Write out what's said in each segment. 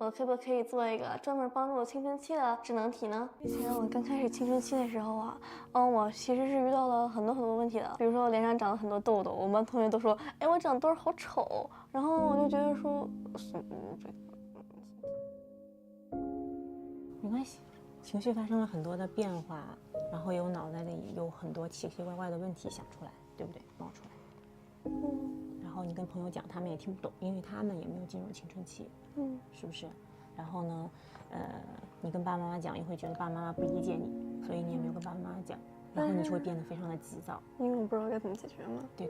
我可不可以做一个专门帮助青春期的智能体呢？之前我刚开始青春期的时候啊，我其实是遇到了很多问题的，比如说我脸上长了很多痘痘，我们班同学都说，哎，我长痘好丑，然后我就觉得说，没关系，情绪发生了很多的变化，然后有脑袋里有很多奇奇怪怪的问题想出来，对不对？冒出来。然后你跟朋友讲，他们也听不懂，因为他们也没有进入青春期，是不是？然后呢，你跟爸爸妈妈讲，也会觉得爸爸妈妈不理解你，所以你也没有跟爸爸妈妈讲，然后你就会变得非常的急躁，因为我不知道该怎么解决嘛。对。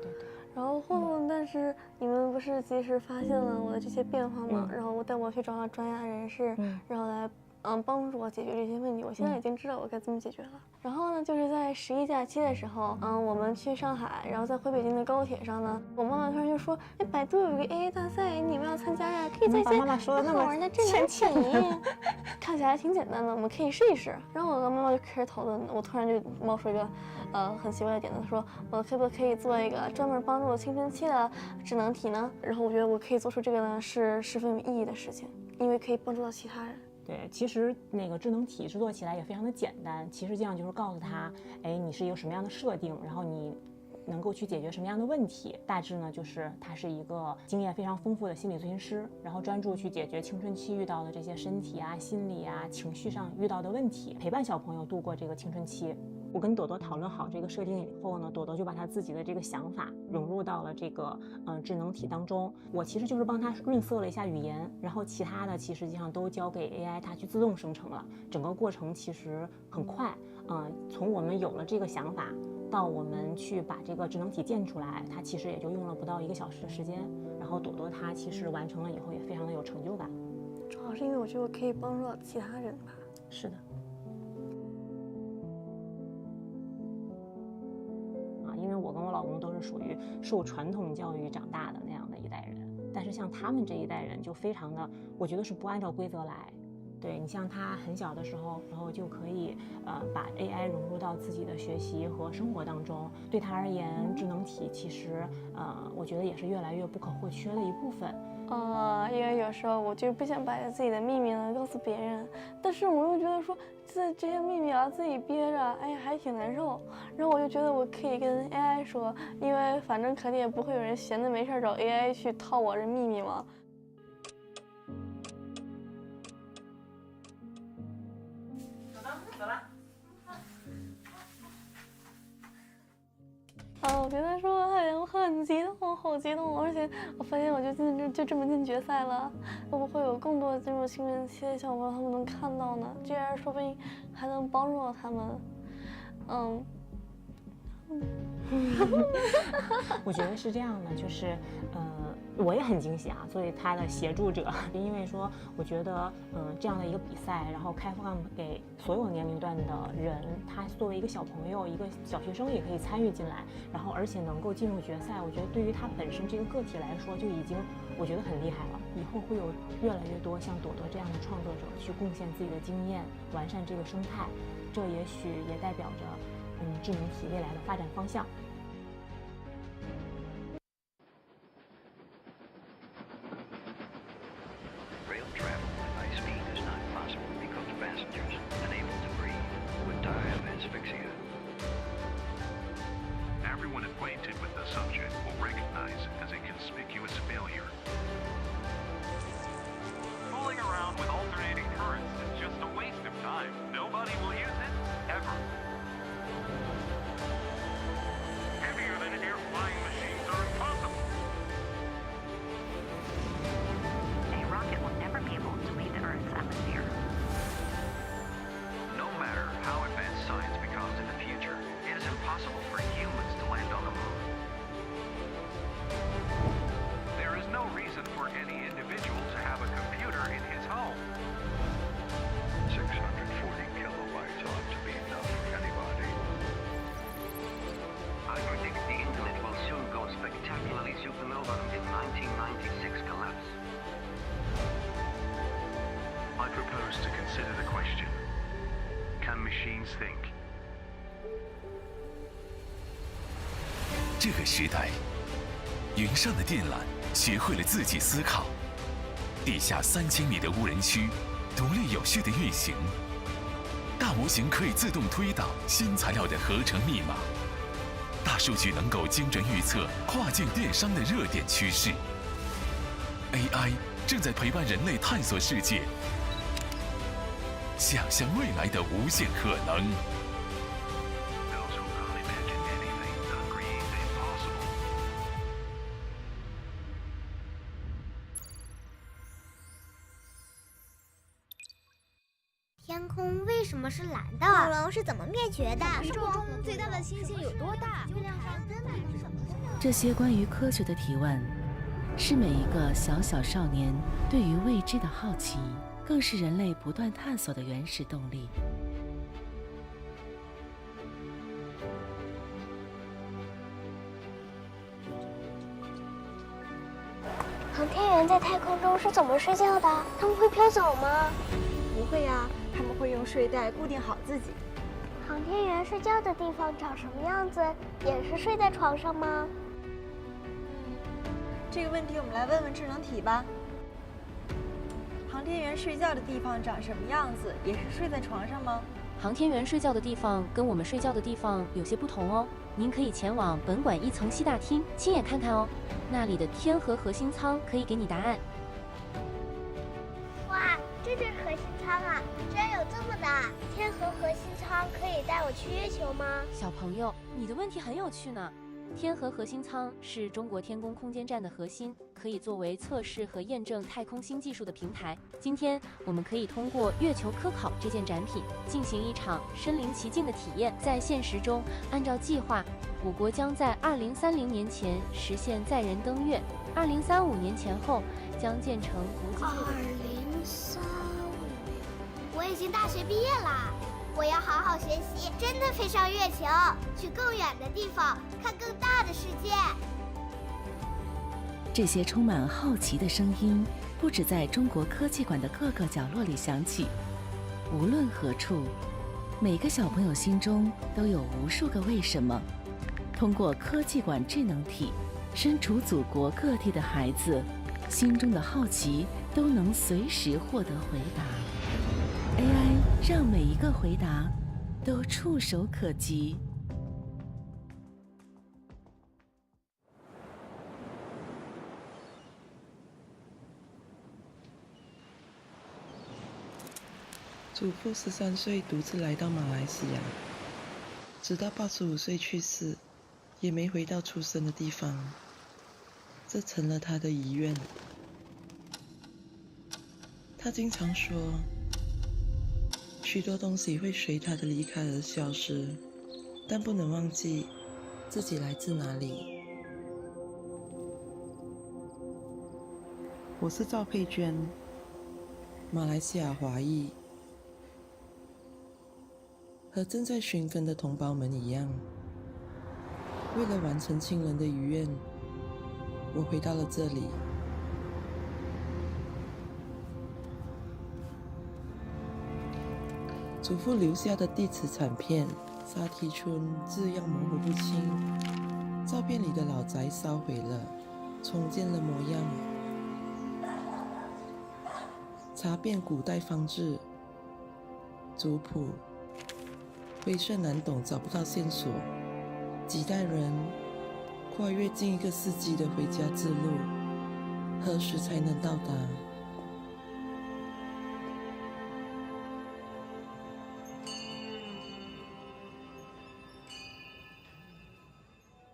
然后但是你们不是及时发现了我的这些变化吗？然后带我去找到专业的人士，然后来帮助我解决这些问题。我现在已经知道我该怎么解决了。然后呢，就是在11假期的时候，我们去上海，然后在回北京的高铁上呢，我妈妈突然就说：“哎，百度有一个 AI 大赛，你们要参加呀？可以做一些很好玩的智能体，看起来挺简单的，我们可以试一试。”然后我跟妈妈就开始讨论，我突然就冒出一个很奇怪的点子，说我可不可以做一个专门帮助青春期的智能体呢？然后我觉得我可以做出这个呢是十分有意义的事情，因为可以帮助到其他人。对，其实那个智能体制作起来也非常的简单，其实这样就是告诉他，哎，你是一个什么样的设定，然后你能够去解决什么样的问题。大致呢就是他是一个经验非常丰富的心理咨询师，然后专注去解决青春期遇到的这些身体啊、心理啊、情绪上遇到的问题，陪伴小朋友度过这个青春期。我跟朵朵讨论好这个设定以后呢，朵朵就把她自己的这个想法融入到了这个智能体当中。我其实就是帮她润色了一下语言，然后其他的其实际上都交给 AI 它去自动生成了。整个过程其实很快，从我们有了这个想法到我们去把这个智能体建出来，它其实也就用了不到1个小时的时间。然后朵朵她其实完成了以后也非常的有成就感。主要是因为我觉得我可以帮助到其他人吧。是的。因为我跟我老公都是属于受传统教育长大的那样的一代人，但是像他们这一代人就非常的，我觉得是不按照规则来。对，你像他很小的时候，然后就可以把 AI 融入到自己的学习和生活当中。对他而言，智能体其实我觉得也是越来越不可或缺的一部分。因为有时候我就不想把自己的秘密呢告诉别人，但是我又觉得说这些秘密啊自己憋着，哎呀还挺难受。然后我就觉得我可以跟 AI 说，因为反正肯定也不会有人闲的没事找 AI 去套我这秘密嘛。走了。我跟他说，哎呀，我很激动，我好激动，而且我发现我就这么进决赛了，会不会有更多进入青春期的小朋友他们能看到呢？这样说不定还能帮助到他们。我觉得是这样的，就是我也很惊喜啊，作为他的协助者，因为说我觉得这样的一个比赛，然后开放给所有年龄段的人，他作为一个小朋友、一个小学生也可以参与进来，然后而且能够进入决赛，我觉得对于他本身这个个体来说就已经我觉得很厉害了。以后会有越来越多像朵朵这样的创作者去贡献自己的经验，完善这个生态，这也许也代表着智能体未来的发展方向。Everyone acquainted with the subject will recognize as a conspicuous failure. Fooling around with alternating currents is just a waste of time. Nobody will use it, ever. Heavier than air-flying machines are impossible. A rocket will never be able to leave the Earth's atmosphere. No matter how advanced science becomes in the future, it is impossible for humans to land on the moon. There is no reason for any individual to have a computer in his home. 640 kilobytes ought to be enough for anybody. I predict the internet will soon go spectacularly supernova in 1996 collapse. I propose to consider the question, can machines think? 这个时代，云上的电缆学会了自己思考，地下3000米的无人区，独立有序的运行。大模型可以自动推导新材料的合成密码，大数据能够精准预测跨境电商的热点趋势。AI 正在陪伴人类探索世界，想象未来的无限可能。Those who can't imagine anything can't create the impossible. 天空为什么是蓝的？恐龙是怎么灭绝的？宇宙中最大的星星有多大？这些关于科学的提问，是每一个小小少年对于未知的好奇，更是人类不断探索的原始动力。航天员在太空中是怎么睡觉的？他们会飘走吗？不会呀，他们会用睡袋固定好自己。航天员睡觉的地方长什么样子？也是睡在床上吗？这个问题我们来问问智能体吧。航天员睡觉的地方长什么样子？也是睡在床上吗？航天员睡觉的地方跟我们睡觉的地方有些不同哦。您可以前往本馆1层西大厅亲眼看看哦，那里的天河核心舱可以给你答案。哇，这就是核心舱啊！居然有这么大！天河核心舱可以带我去月球吗？小朋友，你的问题很有趣呢。天河核心舱是中国天宫空间站的核心，可以作为测试和验证太空新技术的平台。今天我们可以通过月球科考这件展品进行一场身临其境的体验。在现实中，按照计划，我国将在2030年前实现载人登月，2035年前后将建成国际2035，我已经大学毕业啦。我要好好学习，真的飞上月球，去更远的地方，看更大的世界。这些充满好奇的声音，不止在中国科技馆的各个角落里响起，无论何处，每个小朋友心中都有无数个为什么。通过科技馆智能体，身处祖国各地的孩子心中的好奇都能随时获得回答。AI 让每一个回答都触手可及。祖父13岁独自来到马来西亚，直到85岁去世，也没回到出生的地方，这成了他的遗愿。他经常说，许多东西会随他的离开而消失，但不能忘记自己来自哪里。我是赵佩娟，马来西亚华裔。和正在寻根的同胞们一样，为了完成亲人的遗愿，我回到了这里。祖父留下的地址产片，沙堤村字样模糊不清，照片里的老宅烧毁了，重建了模样。查遍古代方志、族谱，晦涩难懂，找不到线索。几代人跨越近1个世纪的回家之路，何时才能到达？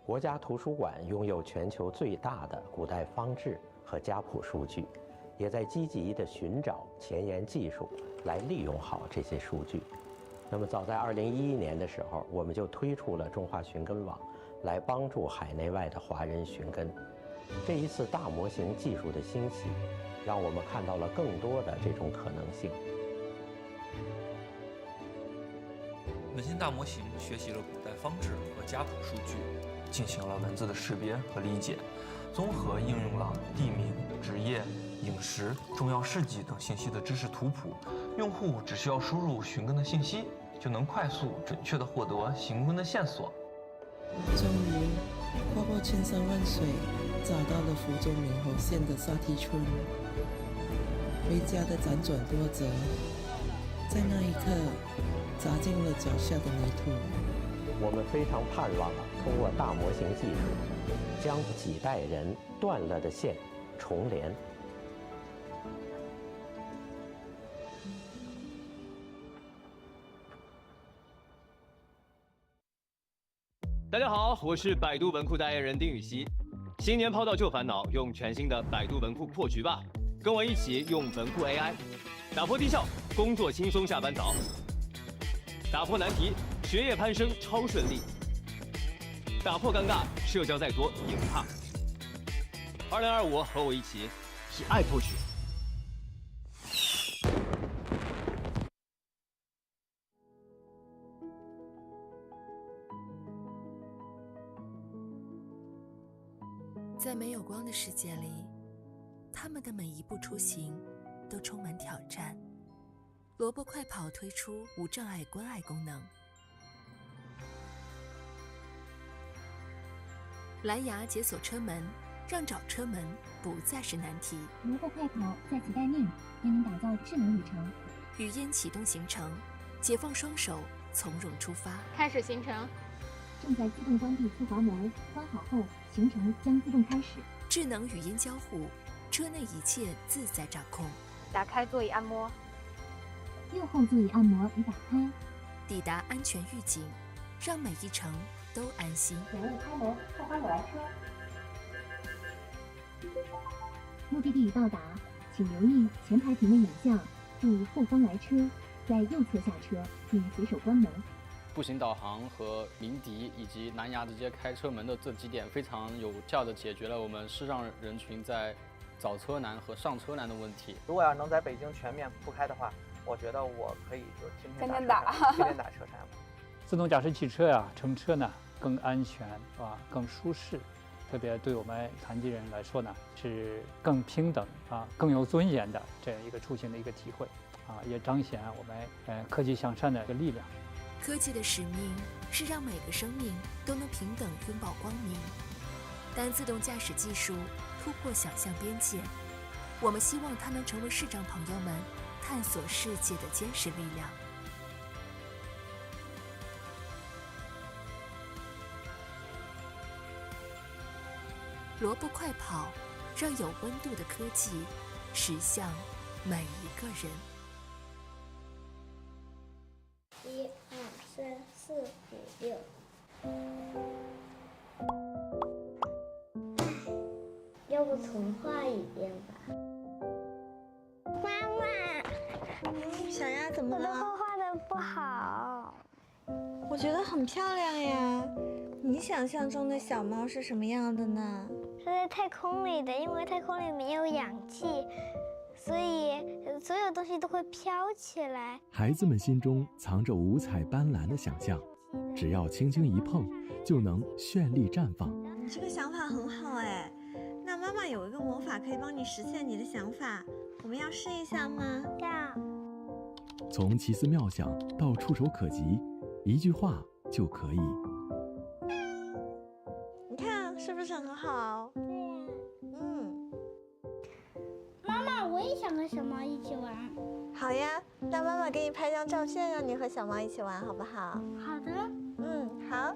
国家图书馆拥有全球最大的古代方志和家谱数据，也在积极地寻找前沿技术来利用好这些数据。那么早在2011年的时候，我们就推出了中华寻根网，来帮助海内外的华人寻根。这一次大模型技术的兴起，让我们看到了更多的这种可能性。文心大模型学习了古代方志和家谱数据，进行了文字的识别和理解，综合应用了地名、职业、饮食、重要事迹等信息的知识图谱，用户只需要输入寻根的信息，就能快速准确地获得寻根的线索。终于跨过千山万水，找到了福州闽侯县的沙堤村。回家的辗转多折，在那一刻砸进了脚下的泥土。我们非常盼望通过大模型技术，将几代人断了的线重连。大家好，我是百度文库代言人丁禹兮。新年抛掉旧烦恼，用全新的百度文库破局吧！跟我一起用文库 AI， 打破低效，工作轻松下班早；打破难题，学业攀升超顺利；打破尴尬，社交再多也不怕。2025和我一起以爱破局。在没有光的世界里，他们的每一步出行都充满挑战。萝卜快跑推出无障碍关爱功能，蓝牙解锁车门，让找车门不再是难题。萝卜快跑在此待命，为您打造智能旅程。语音启动行程，解放双手，从容出发。开始行程。正在自动关闭出滑门，关好后，行程将自动开始。智能语音交互，车内一切自在掌控。打开座椅按摩。右后座椅按摩已打开。抵达安全预警，让每一程都安心。请勿开门，后方有来车。目的地已到达，请留意前排平面影像，注意后方来车，在右侧下车，并随手关门。步行导航和鸣笛以及蓝牙直接开车门的这几点非常有效地解决了我们视障人群在找车难和上车难的问题。如果要能在北京全面铺开的话，我觉得我可以就天天打车山。自动驾驶汽车呀，乘车呢更安全啊，更舒适，特别对我们残疾人来说呢是更平等啊，更有尊严的这样一个出行的一个体会啊，也彰显我们科技向善的一个力量。科技的使命是让每个生命都能平等拥抱光明。当自动驾驶技术突破想象边界，我们希望它能成为视障朋友们探索世界的坚实力量。萝卜快跑，让有温度的科技驶向每一个人。1、2、3、4、5、6。要不重画一遍吧？妈妈，小丫怎么了？我的画画的不好。我觉得很漂亮呀。你想象中的小猫是什么样的呢？是在太空里的，因为太空里没有氧气，所以所有东西都会飘起来。孩子们心中藏着五彩斑斓的想象，只要轻轻一碰，就能绚丽绽放。你这个想法很好哎，那妈妈有一个魔法可以帮你实现你的想法，我们要试一下吗？要。从奇思妙想到触手可及，一句话就可以。你看是不是很好？对呀。妈妈，我也想和小猫一起玩。好呀，那妈妈给你拍张照片，让你和小猫一起玩，好不好？好的。好。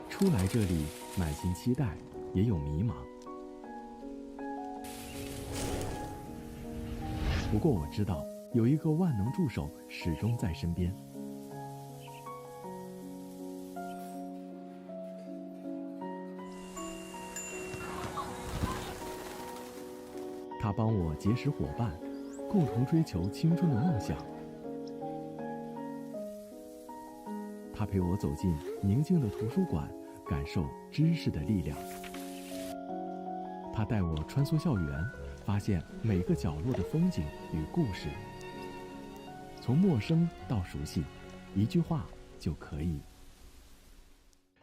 初来这里，满心期待，也有迷茫。不过我知道，有一个万能助手始终在身边。他帮我结识伙伴，共同追求青春的梦想。他陪我走进宁静的图书馆，感受知识的力量。他带我穿梭校园，发现每个角落的风景与故事。从陌生到熟悉，一句话就可以。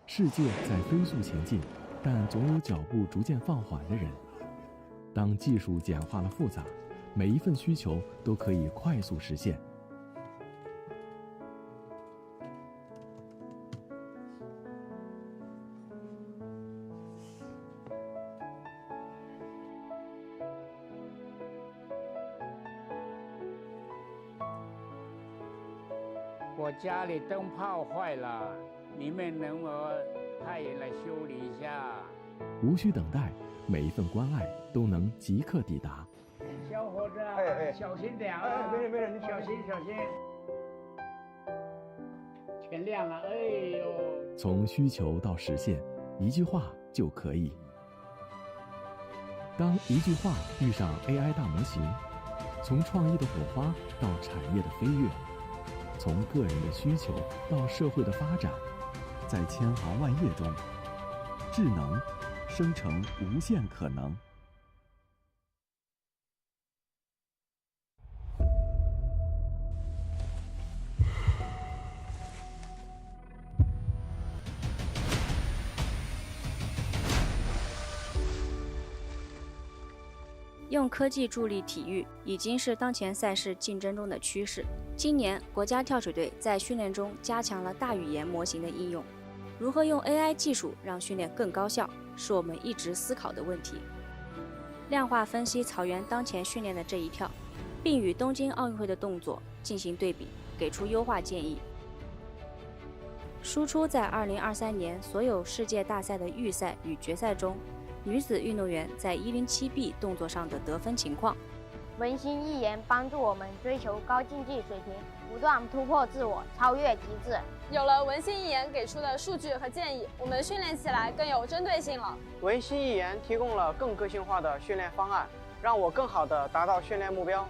世界在飞速前进，但总有脚步逐渐放缓的人。当技术简化了复杂，每一份需求都可以快速实现。我家里灯泡坏了，你们能不能派人来修理一下？无需等待，每一份关爱都能即刻抵达。小伙子，小心点啊！没事，你小心。天亮了，哎呦！从需求到实现，一句话就可以。当一句话遇上 AI 大模型，从创意的火花到产业的飞跃，从个人的需求到社会的发展，在千行万业中，智能生成无限可能。用科技助力体育已经是当前赛事竞争中的趋势。今年，国家跳水队在训练中加强了大语言模型的应用。如何用 AI 技术让训练更高效，是我们一直思考的问题。量化分析曹原当前训练的这一跳，并与东京奥运会的动作进行对比，给出优化建议。输出在2023年所有世界大赛的预赛与决赛中，女子运动员在107B 动作上的得分情况。文心一言帮助我们追求高竞技水平，不断突破自我，超越极致。有了文心一言给出的数据和建议，我们训练起来更有针对性了。文心一言提供了更个性化的训练方案，让我更好地达到训练目标。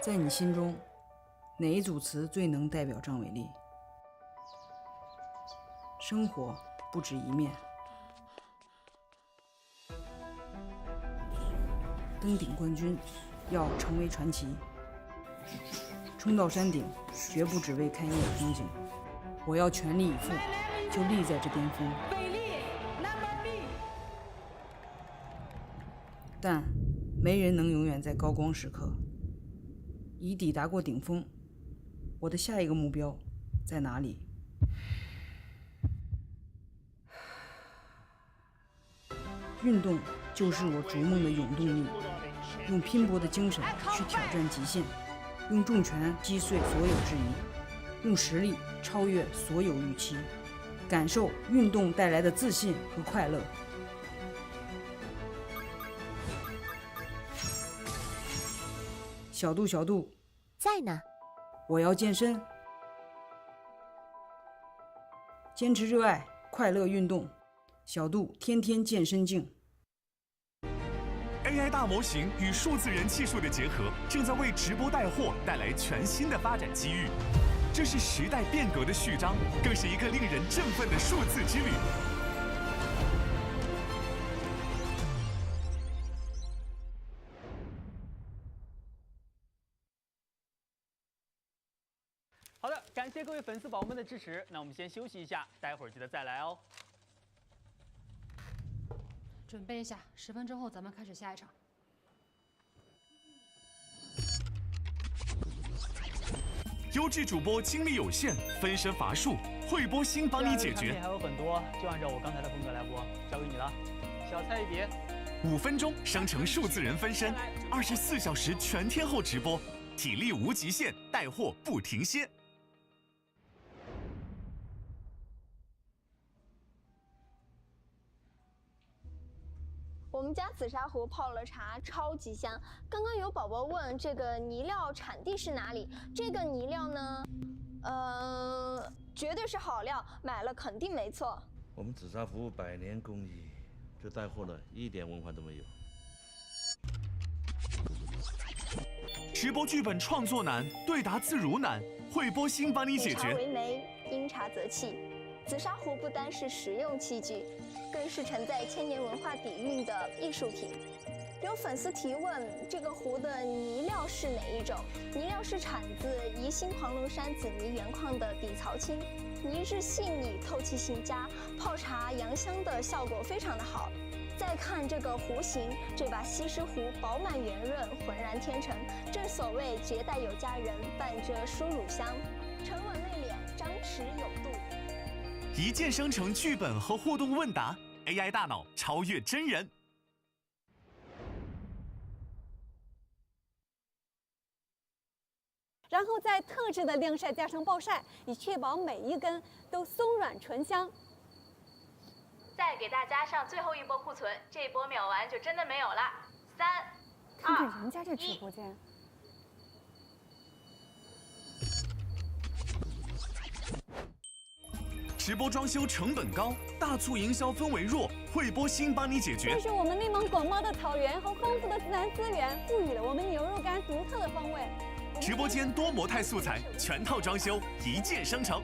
在你心中，哪一组词最能代表张伟丽？生活不止一面，登顶冠军要成为传奇，冲到山顶绝不只为看一眼风景，我要全力以赴，就立在这巅峰。但没人能永远在高光时刻。已抵达过顶峰，我的下一个目标在哪里？运动就是我逐梦的永动力，用拼搏的精神去挑战极限，用重拳击碎所有质疑，用实力超越所有预期，感受运动带来的自信和快乐。小度在呢。我要健身，坚持热爱，快乐运动。小度天天健身镜。AI 大模型与数字人技术的结合，正在为直播带货带来全新的发展机遇。这是时代变革的序章，更是一个令人振奋的数字之旅。好的，感谢各位粉丝宝宝们的支持。那我们先休息一下，待会儿记得再来哦。准备一下，10分钟后咱们开始下一场。优质主播精力有限，分身乏术，慧波星帮你解决。还有很多，就按照我刚才的风格来播，交给你了。小菜一碟。5分钟生成数字人分身，24小时全天候直播，体力无极限，带货不停歇。我们家紫砂壶泡了茶，超级香。刚刚有宝宝问这个泥料产地是哪里？这个泥料呢，绝对是好料，买了肯定没错。我们紫砂壶100年工艺，这带货了一点文化都没有。直播剧本创作难，对答自如难，慧波星帮你解决。以茶为媒，因茶则器。紫砂壶不单是实用器具，更是承载千年文化底蕴的艺术品。有粉丝提问，这个壶的泥料是哪一种？泥料是产自宜兴黄龙山紫泥原矿的底槽青，泥质细腻，透气性佳，泡茶扬香的效果非常的好。再看这个弧形，这把西施壶饱满圆润，浑然天成。正所谓绝代有佳人，伴着书乳香，沉稳内敛，张弛有度。一键生成剧本和互动问答 ，AI 大脑超越真人。然后在特制的晾晒架上暴晒，以确保每一根都松软醇香。再给大家上最后一波库存，这波秒完就真的没有了。3、看看人家这直播间。直播装修成本高，大促营销氛围弱，惠波星帮你解决。这是我们内蒙广袤的草原和丰富的自然资源，赋予了我们牛肉干独特的风味。直播间多模态素材，全套装修，一键生成。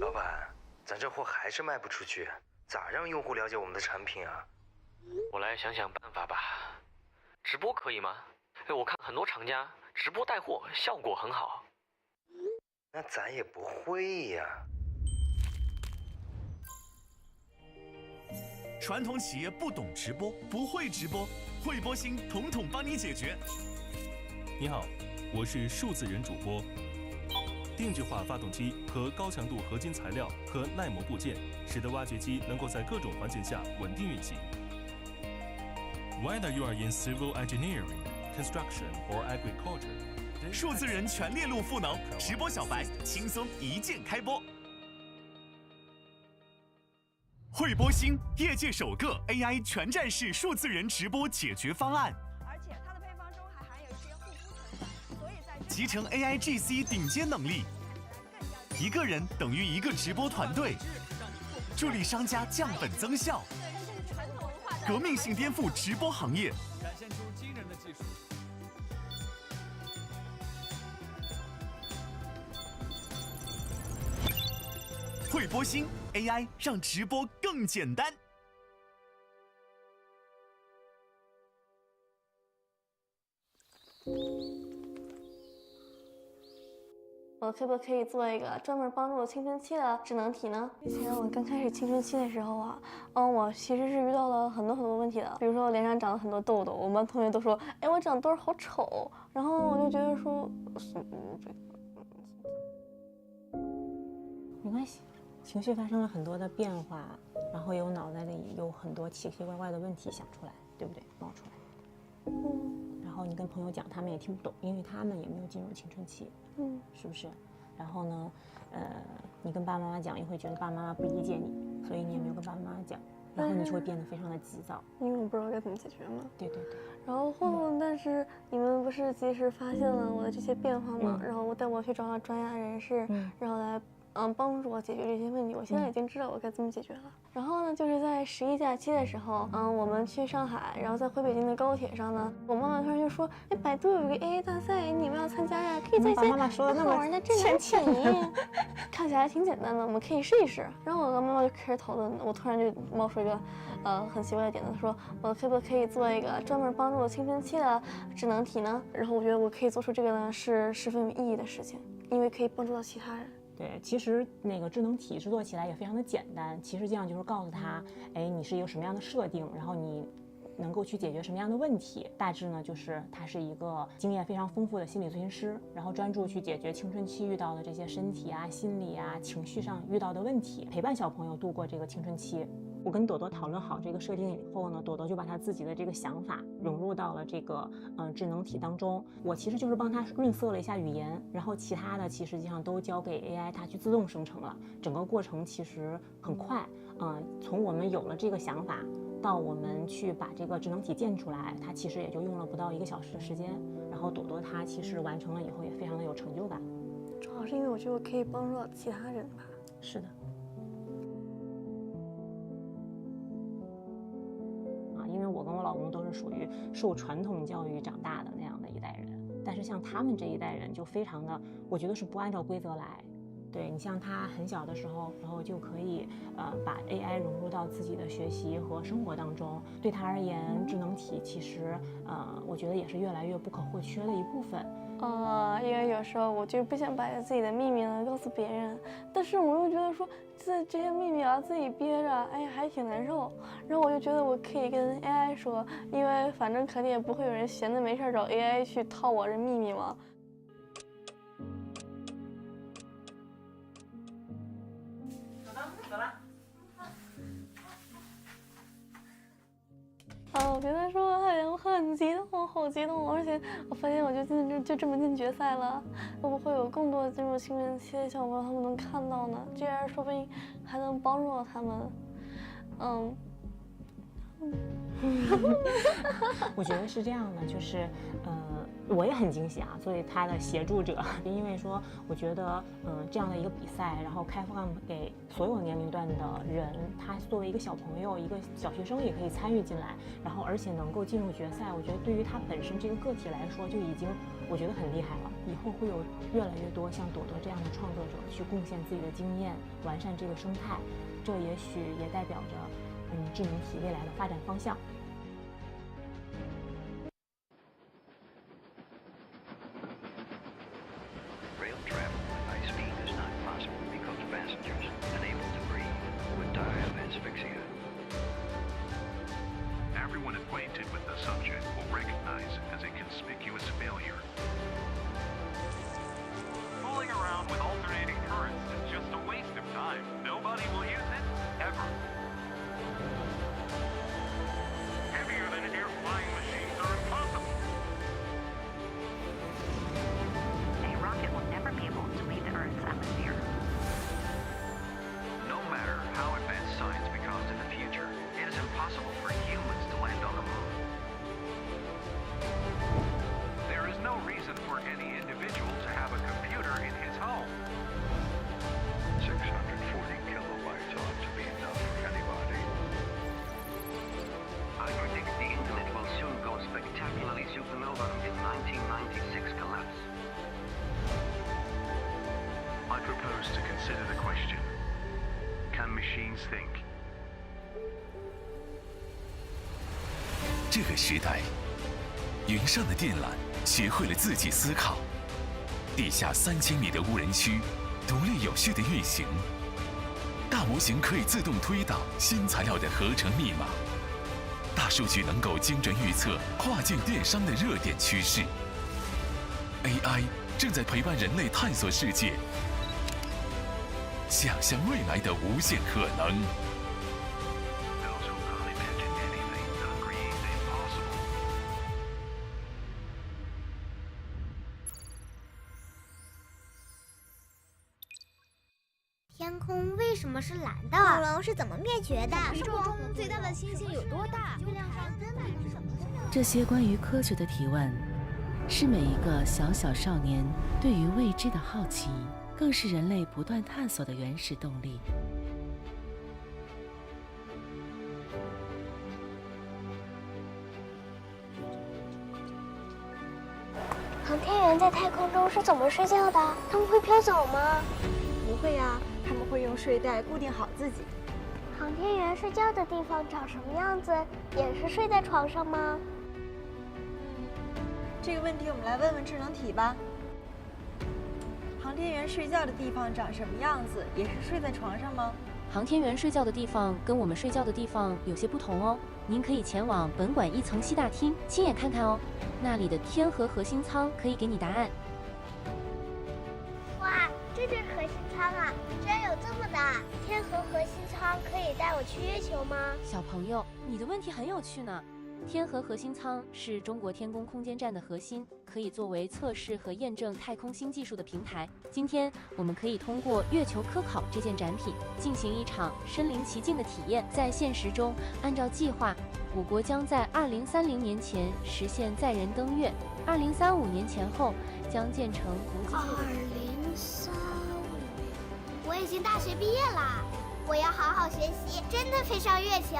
老板，咱这货还是卖不出去，咋让用户了解我们的产品啊？我来想想办法吧。直播可以吗？我看很多厂家直播带货效果很好。那咱也不会呀。传统企业不懂直播，不会直播，惠波星统统帮你解决。你好，我是数字人主播。定制化发动机和高强度合金材料和耐磨部件，使得挖掘机能够在各种环境下稳定运行。Whether you are in civil engineering, construction or agriculture， 数字人全链路赋能，直播小白轻松一键开播。惠波星，业界首个 AI 全站式数字人直播解决方案。而且它的配方中还含有一些护肤成分，所以在集成 AI GC 顶尖能力，一个人等于一个直播团队，助力商家降本增效，革命性颠覆直播行业，展现出惊人的技术。惠波星 AI 让直播更简单。我可不可以做一个专门帮助青春期的智能体呢？之前我刚开始青春期的时候啊，我其实是遇到了很多问题的。比如说我脸上长了很多痘痘，我们班同学都说，哎，我长痘好丑。然后我就觉得说，没关系，情绪发生了很多的变化，然后有脑袋里有很多奇奇怪怪的问题想出来，对不对？冒出来。然后你跟朋友讲，他们也听不懂，因为他们也没有进入青春期，是不是？然后呢，你跟爸爸妈妈讲，也会觉得爸爸妈妈不理解你，所以你也没有跟爸爸妈妈讲，然后你就会变得非常的急躁，因为我不知道该怎么解决嘛。对对对。然后但是你们不是及时发现了我的这些变化吗？然后我带我去找到专业人士，然后来帮助我解决这些问题。我现在已经知道我该怎么解决了。然后呢，就是在11假期的时候，我们去上海，然后在回北京的高铁上呢，我妈妈突然就说：“哎，百度有一个 AI 大赛，你们要参加呀？可以在线好玩的智能体，看起来挺简单的，我们可以试一试。”然后我跟妈妈就开始讨论，我突然就冒出一个很奇怪的点子，说我可不可以做一个专门帮助青春期的智能体呢？然后我觉得我可以做出这个呢是十分有意义的事情，因为可以帮助到其他人。对，其实那个智能体制作起来也非常的简单，其实这样就是告诉他，哎，你是一个什么样的设定，然后你能够去解决什么样的问题。大致呢，就是他是一个经验非常丰富的心理咨询师，然后专注去解决青春期遇到的这些身体啊、心理啊、情绪上遇到的问题，陪伴小朋友度过这个青春期。我跟朵朵讨论好这个设定以后呢，朵朵就把她自己的这个想法融入到了这个智能体当中。我其实就是帮她润色了一下语言，然后其他的其实际上都交给 AI 它去自动生成了。整个过程其实很快，从我们有了这个想法到我们去把这个智能体建出来，它其实也就用了不到1个小时的时间。然后朵朵她其实完成了以后也非常的有成就感。主要是因为我觉得我可以帮助到其他人吧。是的。因为我跟我老公都是属于受传统教育长大的那样的一代人，但是像他们这一代人就非常的，我觉得是不按照规则来，对你像他很小的时候，然后就可以把 AI 融入到自己的学习和生活当中。对他而言，智能体其实我觉得也是越来越不可或缺的一部分。因为有时候我就不想把自己的秘密呢告诉别人，但是我又觉得说这些秘密自己憋着，哎呀还挺难受。然后我就觉得我可以跟 AI 说，因为反正肯定也不会有人闲的没事找 AI 去套我这秘密嘛。我跟他说，哎呀，我很激动，我好激动，而且我发现我就这么进决赛了，会不会有更多这种新人期的小朋友他们能看到呢？这样说不定还能帮助到他们。我觉得是这样的，就是我也很惊喜啊，作为他的协助者，因为说我觉得这样的一个比赛，然后开放给所有年龄段的人，他作为一个小朋友，一个小学生也可以参与进来，然后而且能够进入决赛，我觉得对于他本身这个个体来说就已经我觉得很厉害了。以后会有越来越多像朵朵这样的创作者去贡献自己的经验，完善这个生态，这也许也代表着智能体未来的发展方向。这个时代，云上的电缆学会了自己思考，地下3000米的无人区独立有序的运行，大模型可以自动推导新材料的合成密码，大数据能够精准预测跨境电商的热点趋势。AI 正在陪伴人类探索世界，想象未来的无限可能。天空为什么是蓝的？恐龙是怎么灭绝的？宇宙中最大的星星有多大？月亮上根本是什么？这些关于科学的提问，是每一个小小少年对于未知的好奇，更是人类不断探索的原始动力。航天员在太空中是怎么睡觉的？他们会飘走吗？不会呀，他们会用睡袋固定好自己。航天员睡觉的地方长什么样子？也是睡在床上吗？这个问题我们来问问智能体吧。航天员睡觉的地方长什么样子？也是睡在床上吗？航天员睡觉的地方跟我们睡觉的地方有些不同哦。您可以前往本馆1层西大厅亲眼看看哦，那里的天河核心舱可以给你答案。哇，这就是核心舱啊！居然有这么大！天河核心舱可以带我去月球吗？小朋友，你的问题很有趣呢。天河核心舱是中国天宫空间站的核心，可以作为测试和验证太空新技术的平台。今天我们可以通过月球科考这件展品进行一场身临其境的体验。在现实中，按照计划，我国将在2030年前实现载人登月，2035年前后将建成国际2035，我已经大学毕业啦。我要好好学习，真的飞上月球，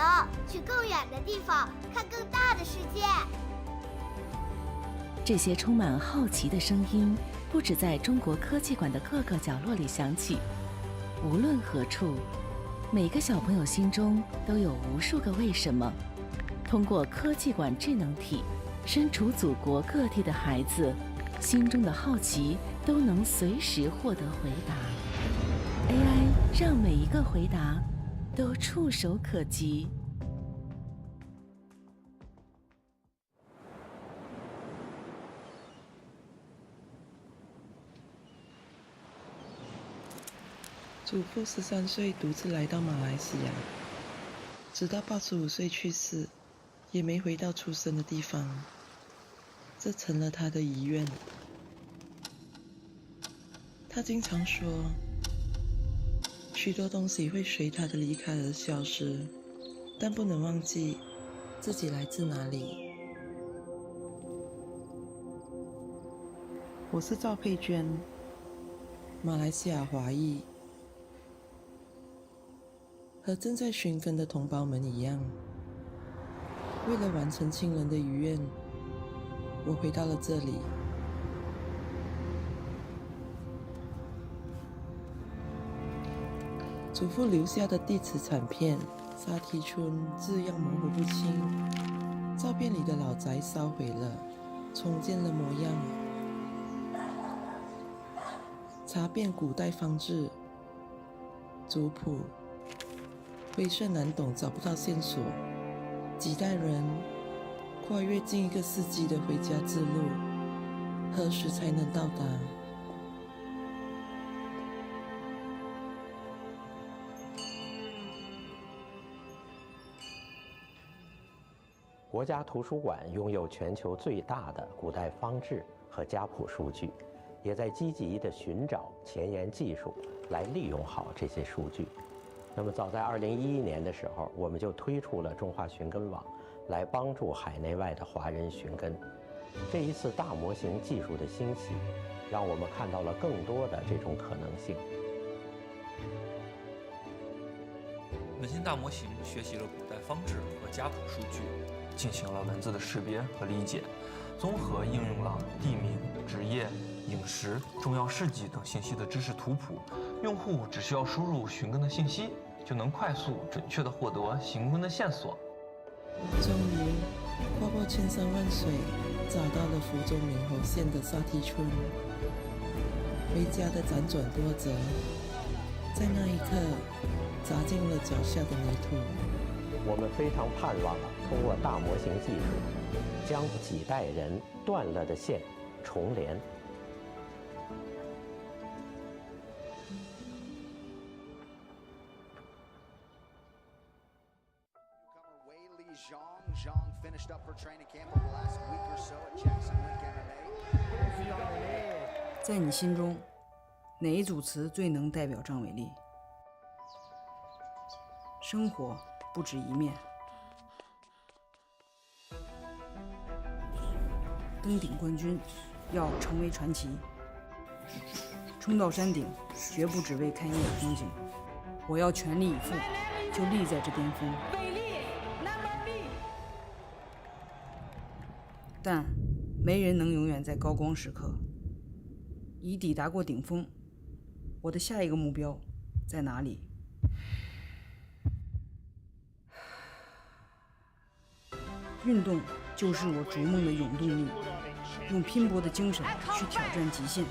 去更远的地方，看更大的世界。这些充满好奇的声音，不止在中国科技馆的各个角落里响起，无论何处，每个小朋友心中都有无数个为什么。通过科技馆智能体，身处祖国各地的孩子心中的好奇都能随时获得回答。AI 让每一个回答都触手可及。祖父13岁独自来到马来西亚，直到85岁去世，也没回到出生的地方，这成了他的遗愿。他经常说，许多东西会随他的离开而消失，但不能忘记自己来自哪里。我是赵佩娟，马来西亚华裔。和正在寻根的同胞们一样，为了完成亲人的遗愿，我回到了这里。祖父留下的地址产片，沙堤村字样模糊不清，照片里的老宅烧毁了，重建了模样。查遍古代方志、族谱，晦涩难懂，找不到线索。几代人跨越近1个世纪的回家之路，何时才能到达？国家图书馆拥有全球最大的古代方志和家谱数据，也在积极地寻找前沿技术来利用好这些数据。那么早在2011年的时候，我们就推出了中华寻根网，来帮助海内外的华人寻根。这一次大模型技术的兴起，让我们看到了更多的这种可能性。文心大模型学习了古代方志和家谱数据，进行了文字的识别和理解，综合应用了地名、职业、饮食、重要事迹等信息的知识图谱，用户只需要输入寻根的信息，就能快速准确地获得寻根的线索。终于跨过千山万水，找到了福州闽侯县的沙堤村。回家的辗转波折，在那一刻砸进了脚下的泥土。我们非常盼望通过大模型技术，将几代人断了的线重连。在你心中，哪一组词最能代表张伟丽？生活不止一面。登顶冠军要成为传奇，冲到山顶绝不只为看一眼风景，我要全力以赴，就立在这巅峰。但没人能永远在高光时刻。已抵达过顶峰，我的下一个目标在哪里？运动就是我逐梦的永动力，用拼搏的精神去挑战极限，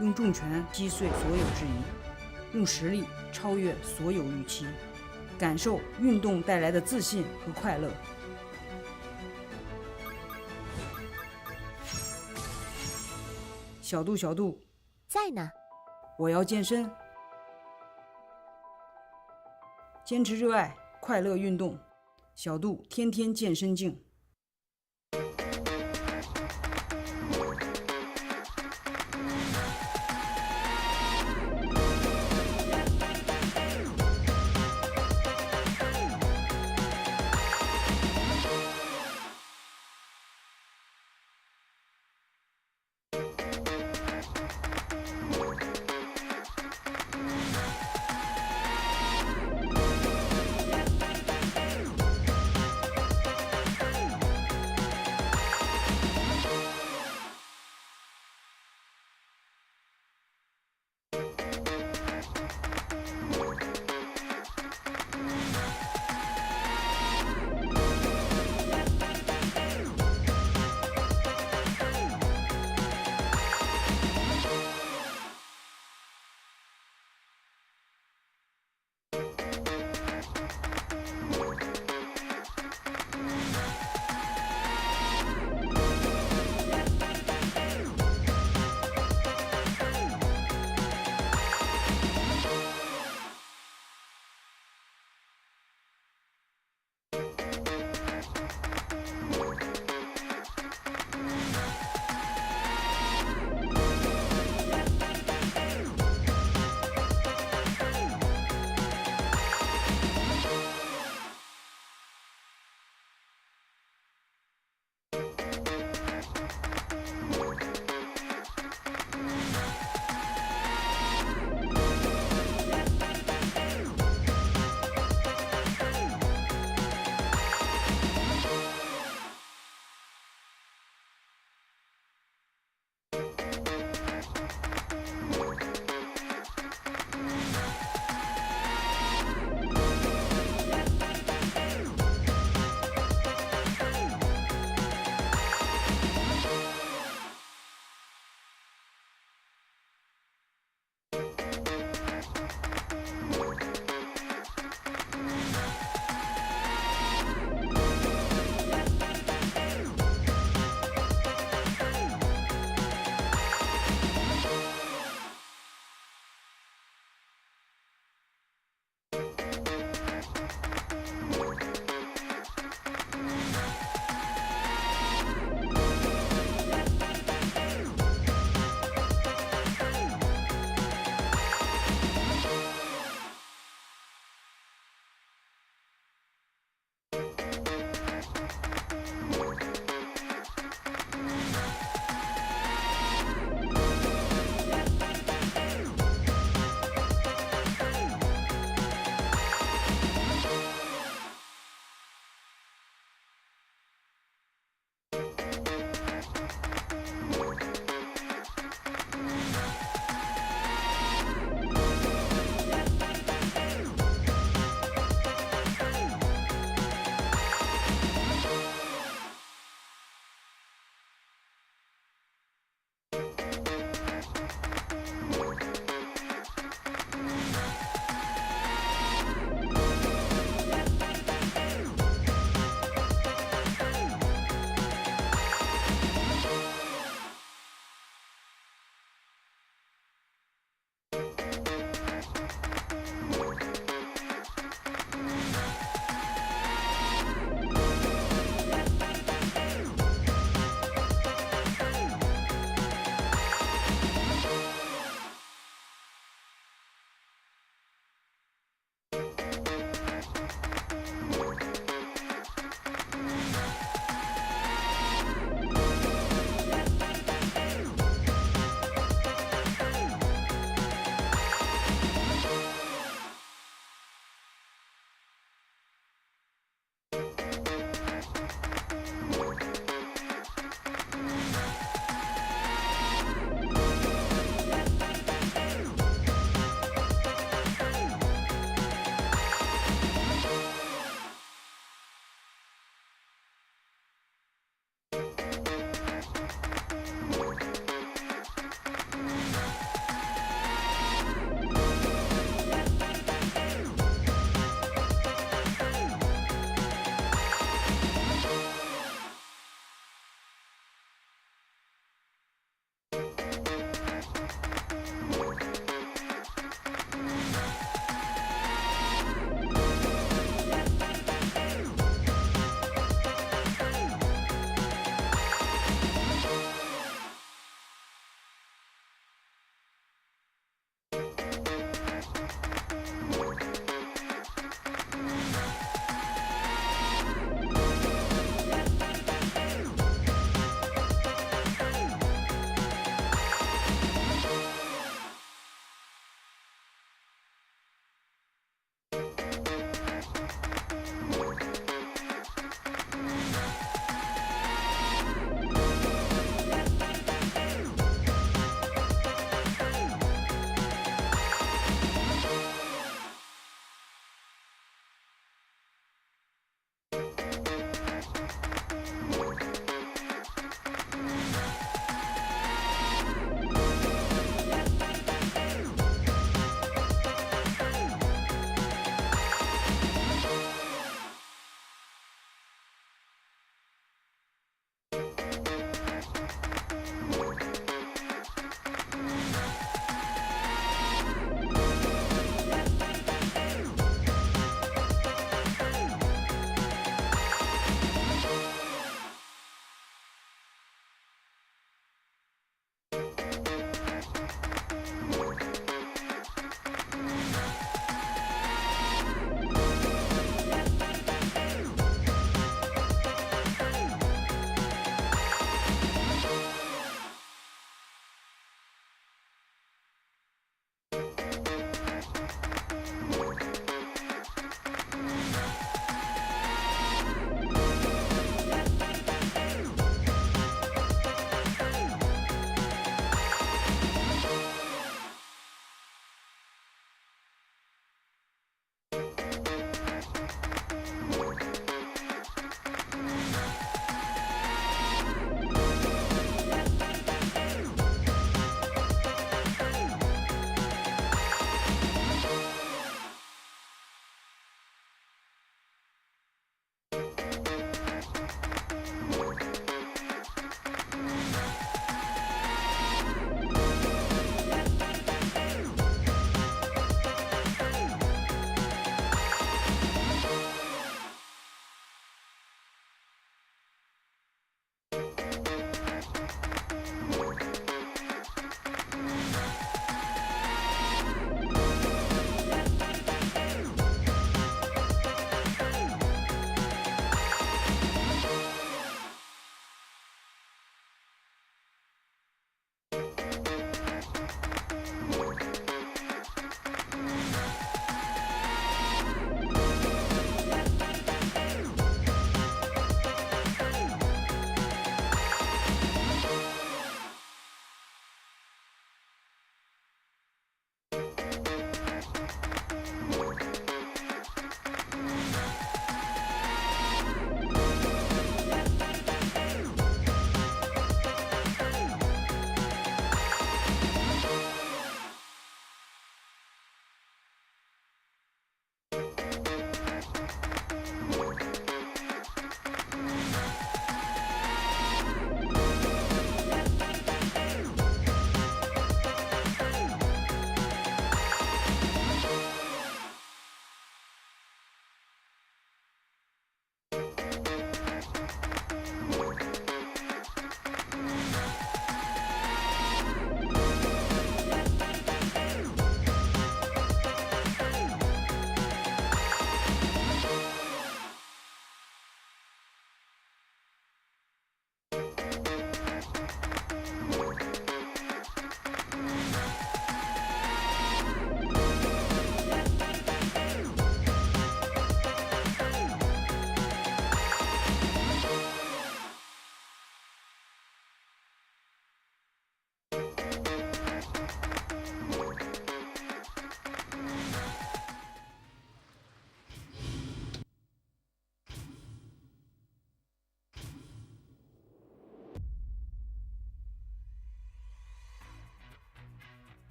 用重拳击碎所有质疑，用实力超越所有预期，感受运动带来的自信和快乐。小度，小度，在呢。我要健身，坚持热爱，快乐运动。小度天天健身镜。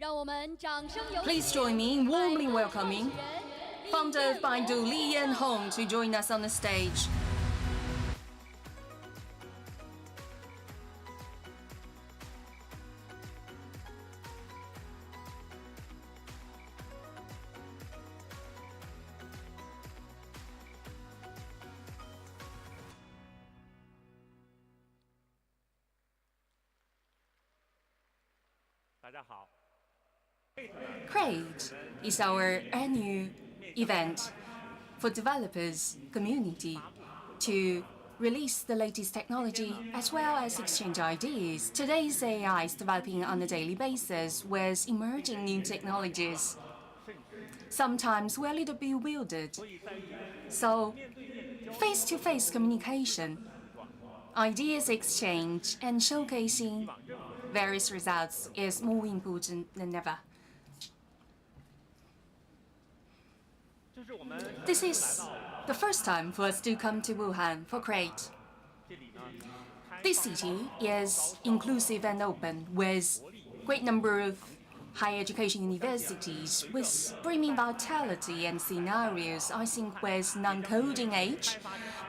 让我们掌声有请 Please join me in warmly welcoming founder of Baidu Li Yanhong to join us on the stage. Create is our annual event for developers community to release the latest technology as well as exchange ideas. Today's AI is developing on a daily basis with emerging new technologies. Sometimes we're a little bewildered. So face-to-face communication, ideas exchange and showcasing various results is more important than ever. This is the first time for us to come to Wuhan for Create. This city is inclusive and open, with great number of higher education universities, with brimming vitality and scenarios. I think with non-coding age,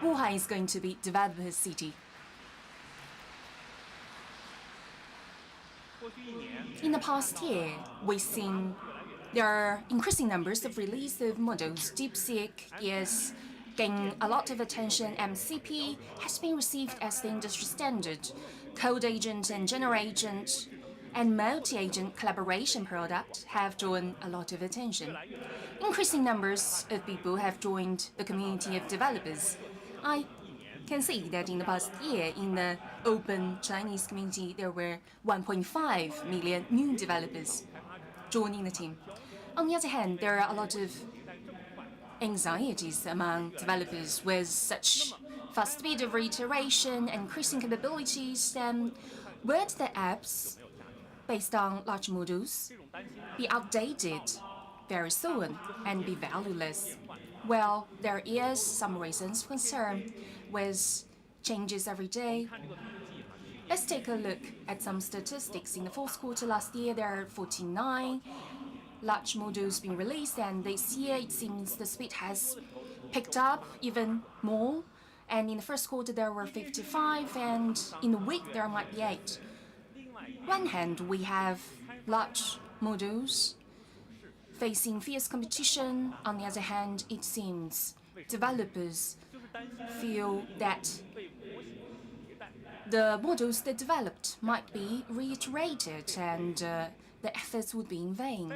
Wuhan is going to be developer city. In the past year, we've seen there are increasing numbers of release of models. DeepSeek is gaining a lot of attention. MCP has been received as the industry standard. Code agent and general agent and multi-agent collaboration product have drawn a lot of attention. Increasing numbers of people have joined the community of developers. I can see that in the past year, in the open Chinese community, there were 1.5 million new developers joining the team. On the other hand, there are a lot of anxieties among developers with such fast speed of reiteration, increasing capabilities, and would the apps based on large models be outdated very soon and be valueless? Well, there is some reasons for concern with changes every day. Let's take a look at some statistics. In the fourth quarter last year, there are 49 large models being released, and this year it seems the speed has picked up even more. And in the first quarter, there were 55, and in a week, there might be 8. On one hand, we have large models facing fierce competition. On the other hand, it seems developers feel that the models they developed might be reiterated and the efforts would be in vain.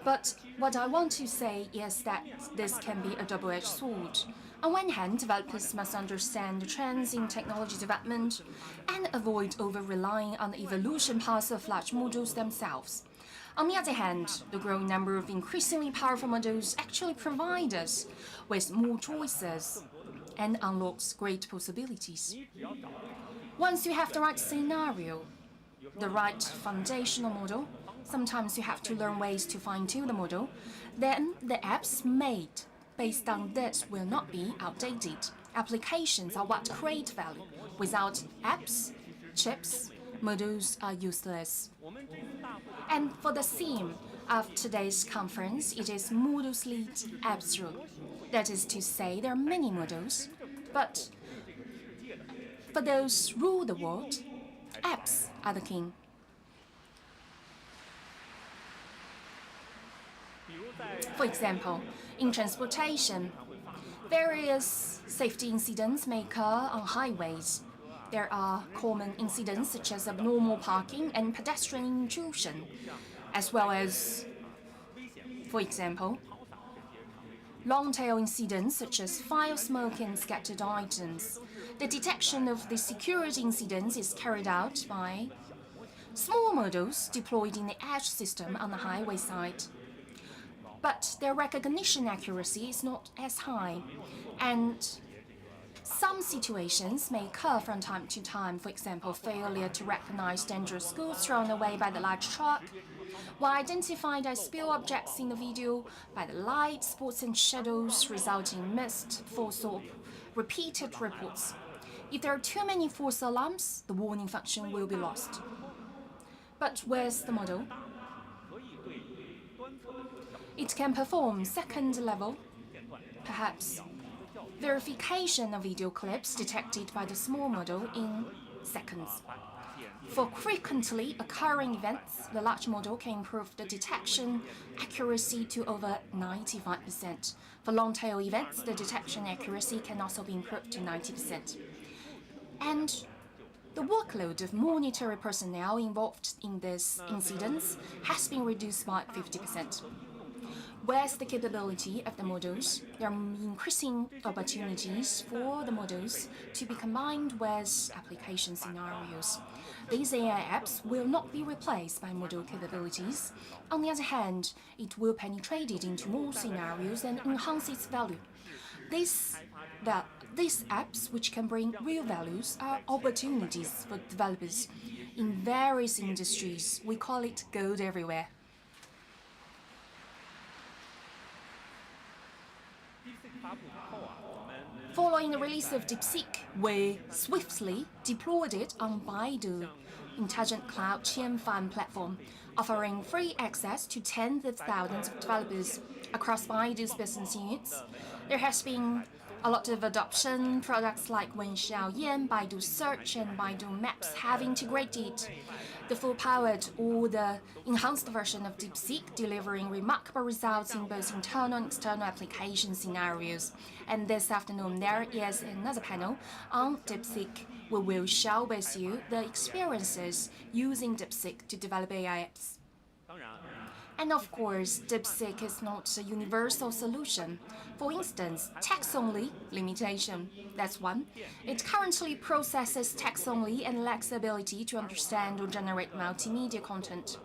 But what I want to say is that this can be a double-edged sword. On one hand, developers must understand the trends in technology development and avoid over-relying on the evolution paths of large models themselves. On the other hand, the growing number of increasingly powerful models actually provide us with more choices and unlocks great possibilities. Once you have the right scenario, the right foundational model, sometimes you have to learn ways to fine-tune the model, then the apps made based on this will not be outdated. Applications are what create value. Without apps, chips, models are useless. And for the theme of today's conference, it is models lead apps rule. That is to say, there are many models, but for those rule the world, apps are the king. For example, in transportation, various safety incidents may occur on highways. There are common incidents such as abnormal parking and pedestrian intrusion, as well as, for example, long-tail incidents such as fire smoke and scattered items. The detection of the security incidents is carried out by small models deployed in the edge system on the highway side. But their recognition accuracy is not as high, and some situations may occur from time to time, for example, failure to recognize dangerous goods thrown away by the large truck, were identified as spill objects in the video by the light, spots and shadows, resulting in missed false or repeated reports. If there are too many false alarms, the warning function will be lost. But with the model, It can perform second level, perhaps verification of video clips detected by the small model in seconds. For frequently occurring events, the large model can improve the detection accuracy to over 95%. For long-tail events, the detection accuracy can also be improved to 90%. And the workload of monetary personnel involved in these incidents has been reduced by 50%. With the capability of the models, there are increasing opportunities for the models to be combined with application scenarios. These AI apps will not be replaced by model capabilities. On the other hand, it will penetrate it into more scenarios and enhance its value. These apps, which can bring real values, are opportunities for developers in various industries. We call it gold everywhere. Following the release of DeepSeek, we swiftly deployed it on Baidu Intelligent Cloud Qianfan platform, offering free access to tens of thousands of developers across Baidu's business units. There has been a lot of adoption. Products like Wenxiaoyan, Baidu Search, and Baidu Maps have integrated the full-powered or the enhanced version of DeepSeek, delivering remarkable results in both internal and external application scenarios. And this afternoon, there is another panel on DeepSeek. We will share with you the experiences using DeepSeek to develop AI apps. And of course, DeepSeek is not a universal solution. For instance, text-only limitation. That's one. It currently processes text-only and lacks the ability to understand or generate multimedia content,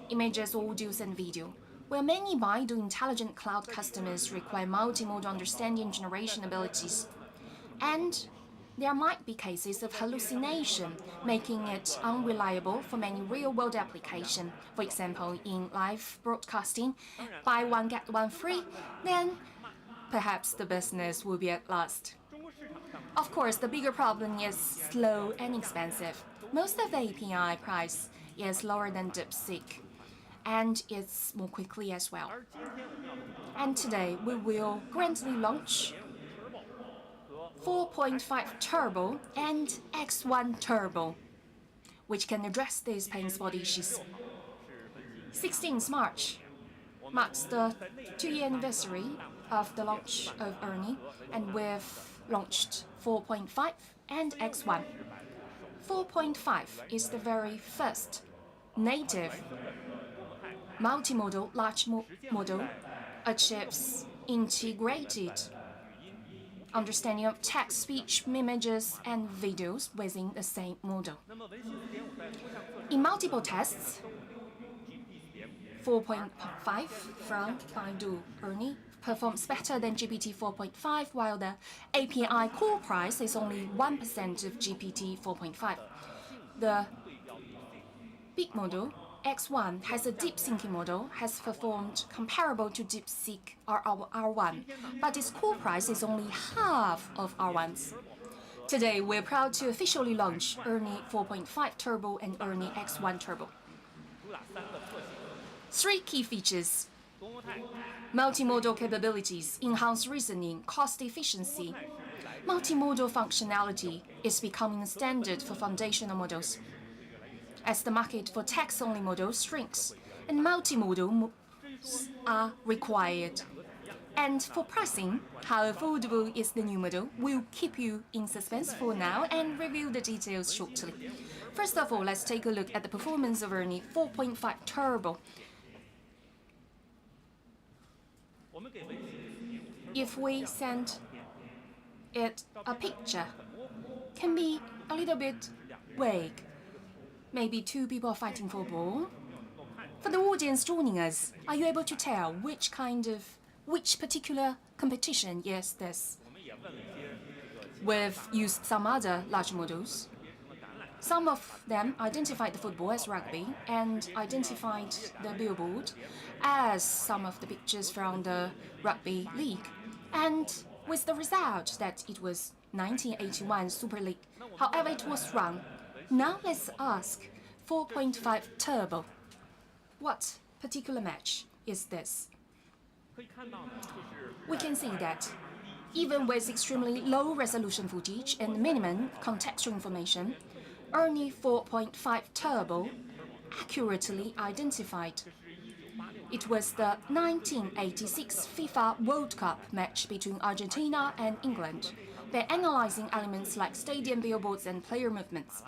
images, audios, and video. While many Baidu Intelligent Cloud customers require multimodal understanding and generation abilities, and there might be cases of hallucination, making it unreliable for many real-world applications. For example, in live broadcasting, buy one get one free, then perhaps the business will be at lost. Of course, the bigger problem is slow and expensive. Most of the API price is lower than DeepSeek, and it's more quickly as well. And today, we will grandly launch 4.5 Turbo and X1 Turbo, which can address these pain spot issues. 16th March marks the 2-year anniversary of the launch of Ernie, and we've launched 4.5 and X1. 4.5 is the very first native multimodal large model, achieves integrated understanding of text, speech, images, and videos within the same model. In multiple tests, 4.5 from Baidu Ernie performs better than GPT 4.5, while the API core price is only 1% of GPT 4.5. The big model, X1, has a deep thinking model, has performed comparable to DeepSeek R1, but its core price is only half of R1's. Today, we're proud to officially launch Ernie 4.5 Turbo and Ernie X1 Turbo. 3 key features: multimodal capabilities, enhanced reasoning, cost efficiency. Multimodal functionality is becoming a standard for foundational models. As the market for text-only models shrinks, and multimodal models are required. And for pricing, how affordable is the new model? We'll keep you in suspense for now and reveal the details shortly. First of all, let's take a look at the performance of Ernie 4.5 Turbo. If we send it a picture, can be a little bit vague. Maybe 2 people are fighting for a ball. For the audience joining us, are you able to tell which particular competition is this? We've used some other large models. Some of them identified the football as rugby and identified the billboard as some of the pictures from the rugby league. And with the result that it was 1981 Super League. However, it was wrong. Now let's ask 4.5 Turbo. What particular match is this. We can see that even with extremely low resolution footage and minimum contextual information, ERNIE 4.5 Turbo accurately identified. It was the 1986 FIFA World Cup match between Argentina and England by analyzing elements like stadium billboards and player movements.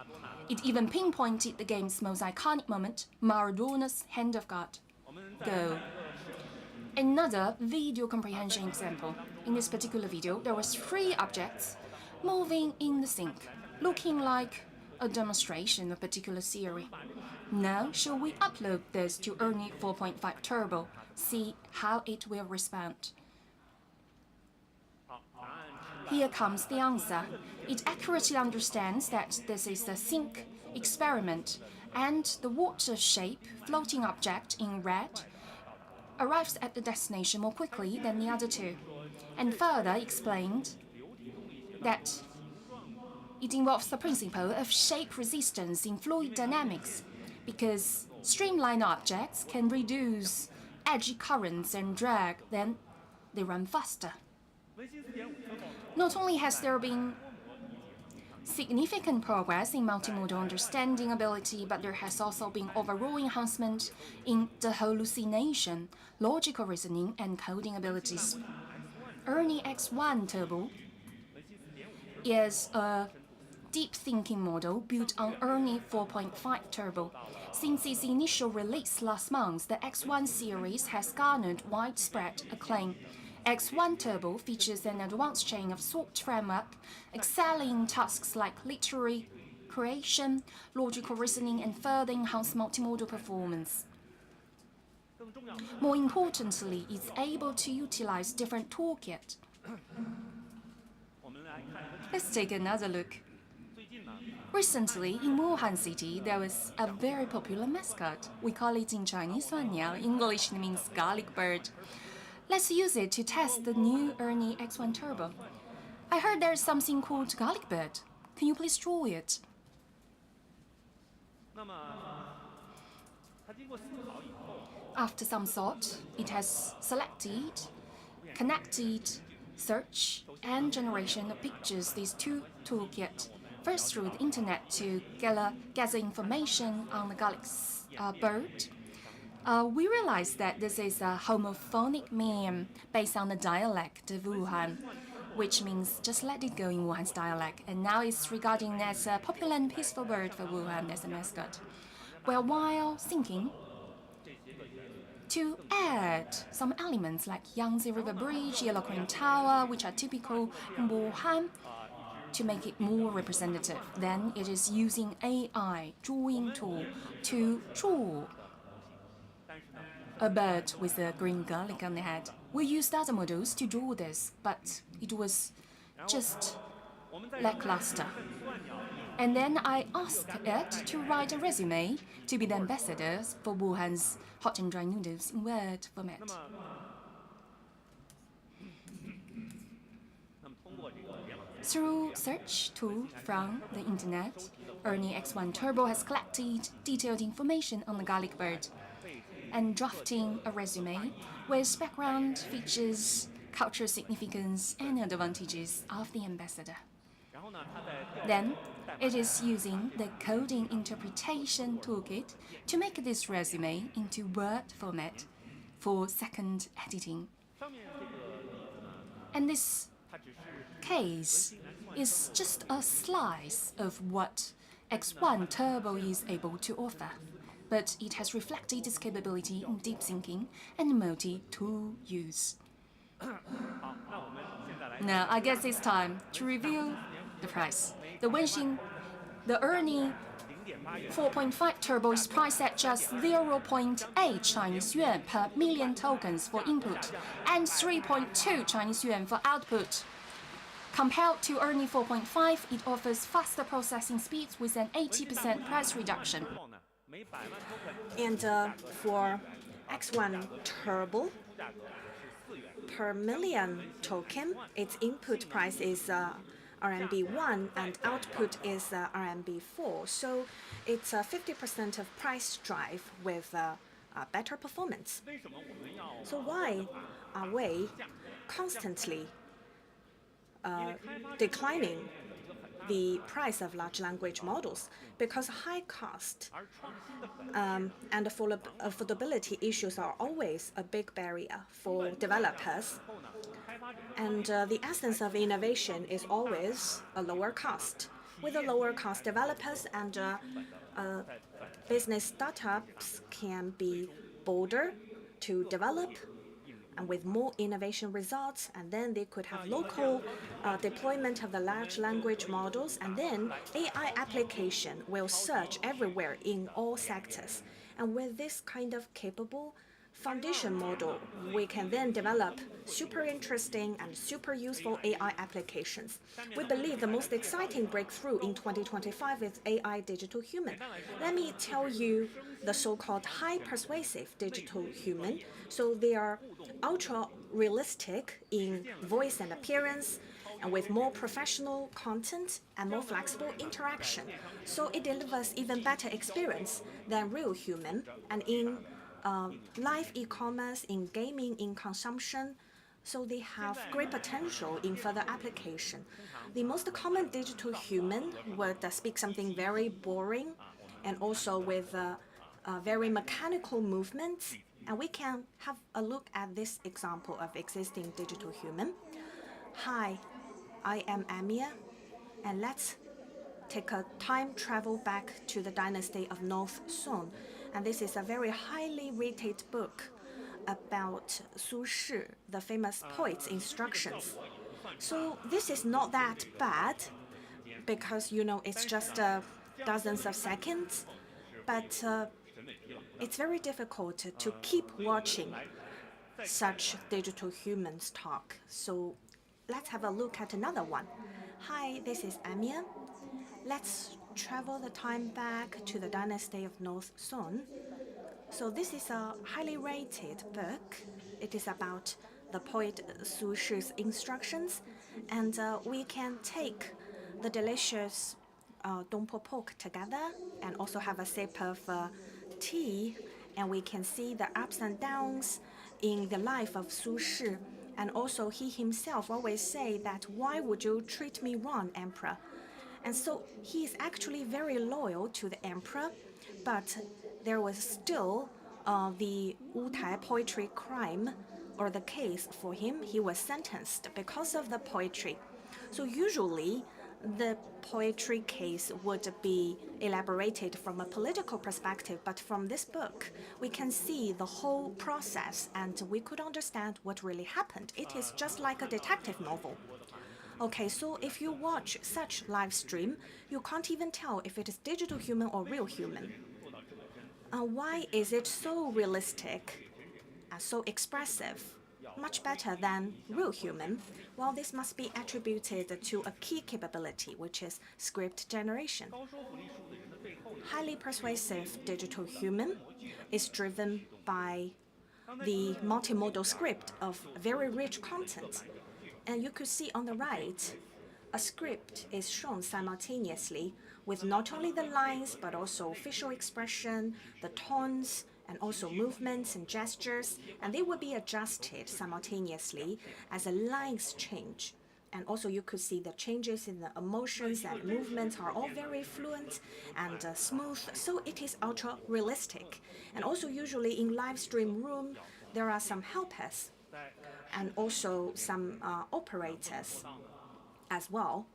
It even pinpointed the game's most iconic moment, Maradona's hand of God goal. Another video comprehension example. In this particular video, there was 3 objects moving in the sync, looking like a demonstration of a particular theory. Now, shall we upload this to ERNIE 4.5 Turbo, see how it will respond? Here comes the answer. It accurately understands that this is a sync experiment, and the water shape floating object in red arrives at the destination more quickly than the other 2, and further explained that it involves the principle of shape resistance in fluid dynamics, because streamlined objects can reduce edgy currents and drag, then they run faster. Not only has there been significant progress in multimodal understanding ability, but there has also been overall enhancement in the hallucination, logical reasoning, and coding abilities. ERNIE X1 Turbo is a deep thinking model built on ERNIE 4.5 Turbo. Since its initial release last month, the X1 series has garnered widespread acclaim. X1 Turbo features an advanced chain of thought framework, excelling in tasks like literary creation, logical reasoning, and further enhanced multimodal performance. More importantly, it's able to utilize different toolkits. Let's take another look. Recently, in Wuhan city, there was a very popular mascot. We call it in Chinese 蒜鸟, English means garlic bird. Let's use it to test the new ERNIE X1 Turbo. I heard there's something called garlic bird. Can you please draw it? After some thought, it has selected, connected, search, and generation of pictures, these 2 toolkits. First through the internet to gather information on the garlic bird. We realized that this is a homophonic meme based on the dialect of Wuhan, which means just let it go in Wuhan's dialect, and now it's regarded as a popular and peaceful bird for Wuhan as a mascot. Well, while thinking to add some elements like Yangtze River Bridge, Yellow Crane Tower, which are typical in Wuhan, to make it more representative, then it is using AI drawing tool to draw a bird with a green garlic on the head. We used other models to draw this, but it was just lackluster. And then I asked it to write a resume to be the ambassadors for Wuhan's hot and dry noodles in Word format. Through search tool from the internet, ERNIE X1 Turbo has collected detailed information on the garlic bird and drafting a resume with background features, cultural significance, and advantages of the ambassador. Then, it is using the coding interpretation toolkit to make this resume into Word format for second editing. And this case is just a slice of what X1 Turbo is able to offer, but it has reflected its capability in deep thinking and multi-tool use. Now, I guess it's time to reveal the price. The ERNIE 4.5 Turbo is priced at just 0.8 Chinese yuan per million tokens for input and 3.2 Chinese yuan for output. Compared to ERNIE 4.5, it offers faster processing speeds with an 80% price reduction. And for X1 Turbo, per million token, its input price is RMB 1 and output is RMB 4. So it's a 50% of price drive with better performance. So why are we constantly declining the price of large language models? Because high cost and affordability issues are always a big barrier for developers. And the essence of innovation is always a lower cost. With a lower cost, developers and business startups can be bolder to develop and with more innovation results, and then they could have local deployment of the large language models, and then AI application will surge everywhere in all sectors. And with this kind of capable foundation model, we can then develop super interesting and super useful AI applications. We believe the most exciting breakthrough in 2025 is AI digital human. Let me tell you the so-called high persuasive digital human. So they are ultra realistic in voice and appearance, and with more professional content and more flexible interaction. So it delivers even better experience than real human. And in live e-commerce, in gaming, in consumption, so they have great potential in further application. The most common digital human would speak something very boring and also with very mechanical movements. And we can have a look at this example of existing digital human. Hi, I am Amia, and let's take a time travel back to the dynasty of North Song. And this is a very highly rated book about Su Shi, the famous poet's instructions. So this is not that bad because, you know, it's just dozens of seconds, but it's very difficult to keep watching such digital humans talk. So let's have a look at another one. Hi, this is Amia. Let's travel the time back to the dynasty of North Song. So this is a highly rated book. It is about the poet Su Shi's instructions, and we can take the delicious dongpo pork together and also have a sip of tea, and we can see the ups and downs in the life of Su Shi. And also he himself always say that, why would you treat me wrong, emperor? And so he is actually very loyal to the emperor, but there was still the Wutai poetry crime or the case for him. He was sentenced because of the poetry. So usually the poetry case would be elaborated from a political perspective, but from this book we can see the whole process and we could understand what really happened. It is just like a detective novel. Okay, so if you watch such live stream, you can't even tell if it is digital human or real human. Why is it so realistic and so expressive? Much better than real human? Well, this must be attributed to a key capability, which is script generation. Highly persuasive digital human is driven by the multimodal script of very rich content. And you could see on the right, a script is shown simultaneously with not only the lines, but also facial expression, the tones, and also movements and gestures, and they will be adjusted simultaneously as the lines change. And also you could see the changes in the emotions and movements are all very fluent and smooth, so it is ultra realistic. And also usually in live stream room, there are some helpers and also some operators as well,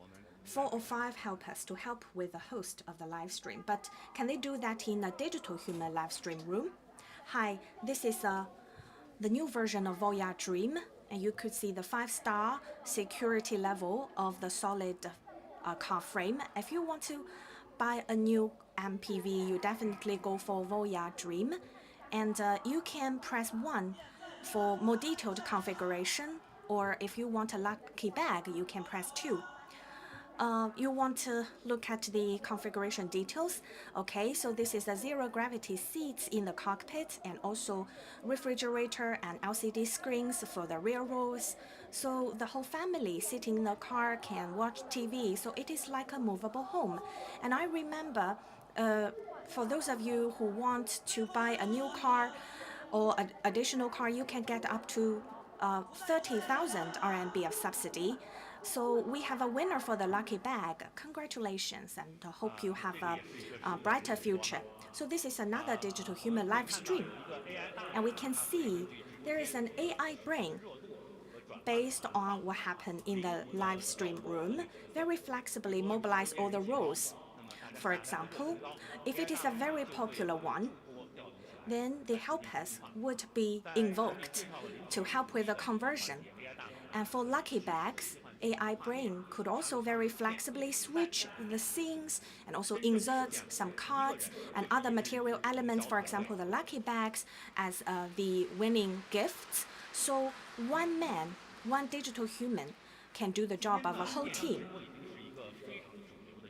4 or 5 helpers to help with the host of the live stream. But can they do that in a digital human live stream room? Hi, this is the new version of Voya Dream, and you could see the 5-star security level of the solid car frame. If you want to buy a new MPV, you definitely go for Voya Dream, and you can press 1 for more detailed configuration, or if you want a lucky bag, you can press 2. You want to look at the configuration details. Okay, so this is a zero gravity seats in the cockpit and also refrigerator and LCD screens for the rear rows. So the whole family sitting in the car can watch TV. So it is like a movable home. And I remember for those of you who want to buy a new car or an additional car, you can get up to 30,000 RMB of subsidy. So we have a winner for the lucky bag. Congratulations, and hope you have a brighter future. So this is another digital human live stream. And we can see there is an AI brain based on what happened in the live stream room, very flexibly mobilize all the roles. For example, if it is a very popular one, then the helpers would be invoked to help with the conversion. And for lucky bags, AI brain could also very flexibly switch the scenes and also insert some cards and other material elements, for example, the lucky bags as the winning gifts. So one man, one digital human can do the job of a whole team.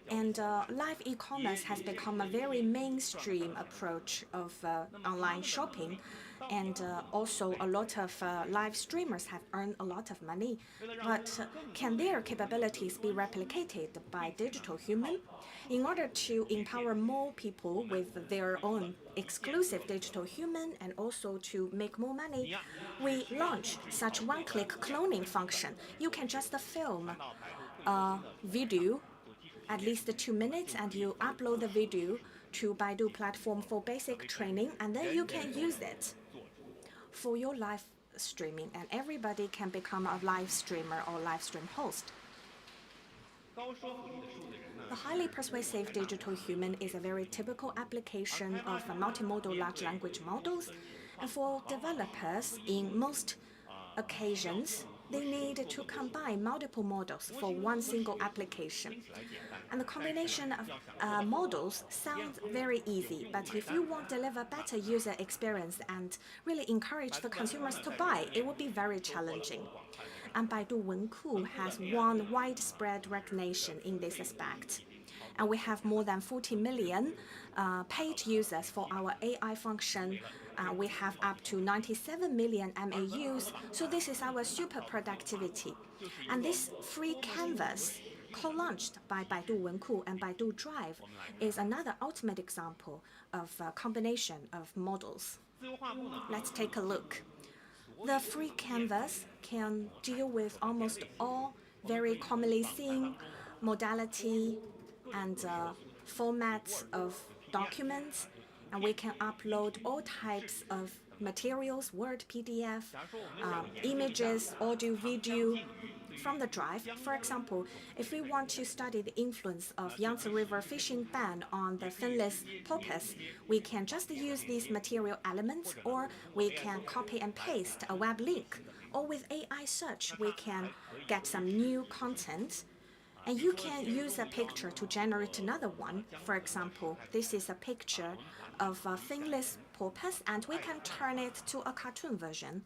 And live e-commerce has become a very mainstream approach of online shopping. And also a lot of live streamers have earned a lot of money. But can their capabilities be replicated by digital human? In order to empower more people with their own exclusive digital human and also to make more money, we launched such one-click cloning function. You can just film a video at least 2 minutes, and you upload the video to Baidu platform for basic training, and then you can use it for your live streaming, and everybody can become a live streamer or live stream host. The highly persuasive digital human is a very typical application of multimodal large language models, and for developers, in most occasions, they need to combine multiple models for one single application. And the combination of models sounds very easy, but if you want to deliver better user experience and really encourage the consumers to buy, it would be very challenging. And Baidu Wenku has won widespread recognition in this aspect. And we have more than 40 million paid users for our AI function. We have up to 97 million MAUs, so this is our super productivity. And this free canvas, co-launched by Baidu Wenku and Baidu Drive, is another ultimate example of a combination of models. Let's take a look. The free canvas can deal with almost all very commonly seen modality and formats of documents, and we can upload all types of materials, Word, PDF, images, audio, video from the drive. For example, if we want to study the influence of Yangtze River fishing ban on the finless porpoise, we can just use these material elements, or we can copy and paste a web link. Or with AI search, we can get some new content. And you can use a picture to generate another one. For example, this is a picture of a finless porpoise, and we can turn it to a cartoon version.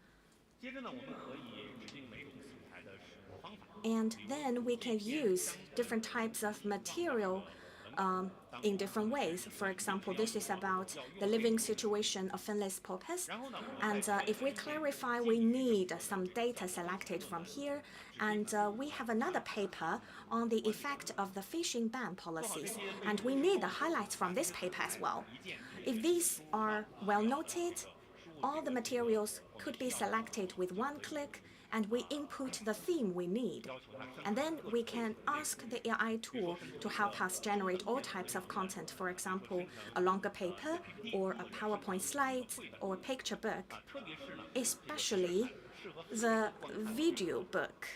And then we can use different types of material in different ways. For example, this is about the living situation of finless porpoise. And if we clarify, we need some data selected from here. And we have another paper on the effect of the fishing ban policies. And we need the highlights from this paper as well. If these are well noted, all the materials could be selected with one click, and we input the theme we need. And then we can ask the AI tool to help us generate all types of content, for example, a longer paper, or a PowerPoint slides, or a picture book, especially the video book.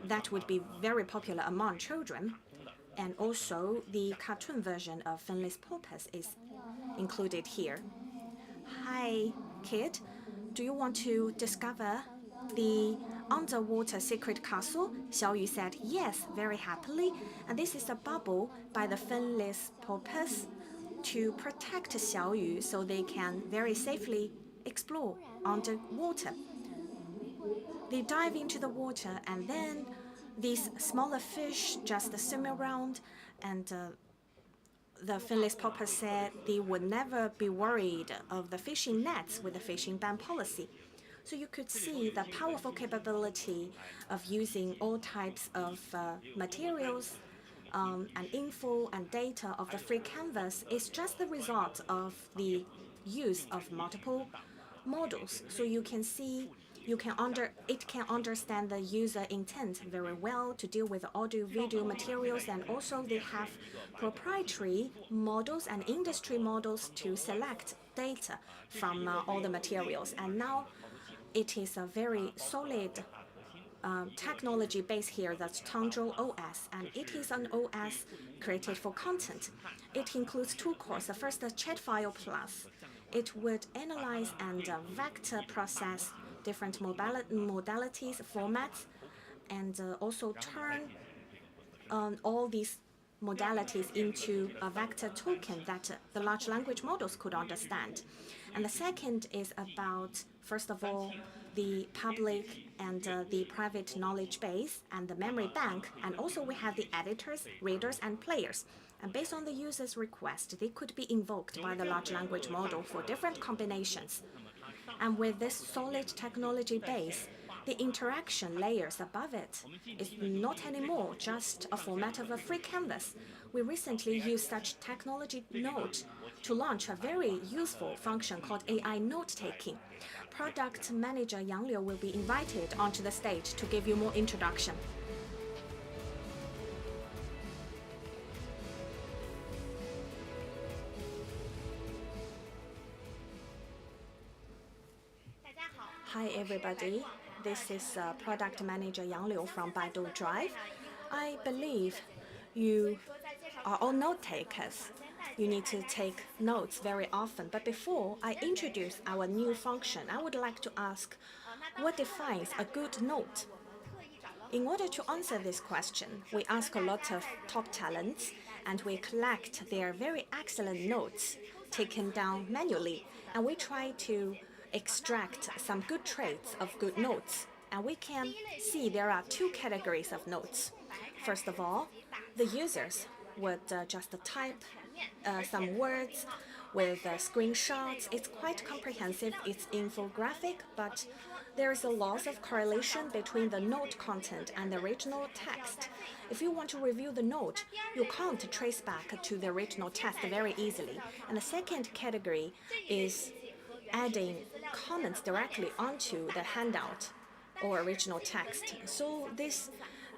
That would be very popular among children. And also the cartoon version of finless porpoise is included here. Hi, kid. Do you want to discover the underwater secret castle? Xiaoyu said yes, very happily. And this is a bubble by the finless porpoise to protect Xiaoyu so they can very safely explore underwater. They dive into the water, and then these smaller fish just swim around, and the finless porpoise said they would never be worried of the fishing nets with the fishing ban policy. So you could see the powerful capability of using all types of materials and info and data of the free canvas is just the result of the use of multiple models. So you can see it can understand the user intent very well to deal with audio video materials, and also they have proprietary models and industry models to select data from all the materials. And now it is a very solid technology base here, that's Tangzhou OS, and it is an OS created for content. It includes two cores. The first, the chat file plus. It would analyze and vector process different modalities, formats, and also turn all these modalities into a vector token that the large language models could understand. And the second is about, first of all, the public and the private knowledge base and the memory bank. And also we have the editors, readers, and players. And based on the user's request, they could be invoked by the large language model for different combinations. And with this solid technology base, the interaction layers above it is not anymore just a format of a free canvas. We recently used such technology node to launch a very useful function called AI note-taking. Product manager Yang Liu will be invited onto the stage to give you more introduction. Hi everybody, this is Product Manager Yang Liu from Baidu Drive. I believe you are all note takers. You need to take notes very often. But before I introduce our new function, I would like to ask, what defines a good note? In order to answer this question, we ask a lot of top talents and we collect their very excellent notes taken down manually, and we try to extract some good traits of good notes. And we can see there are two categories of notes. First of all, the users would just type some words with screenshots. It's quite comprehensive, it's infographic, but there is a loss of correlation between the note content and the original text. If you want to review the note, you can't trace back to the original text very easily. And the second category is adding comments directly onto the handout or original text. So this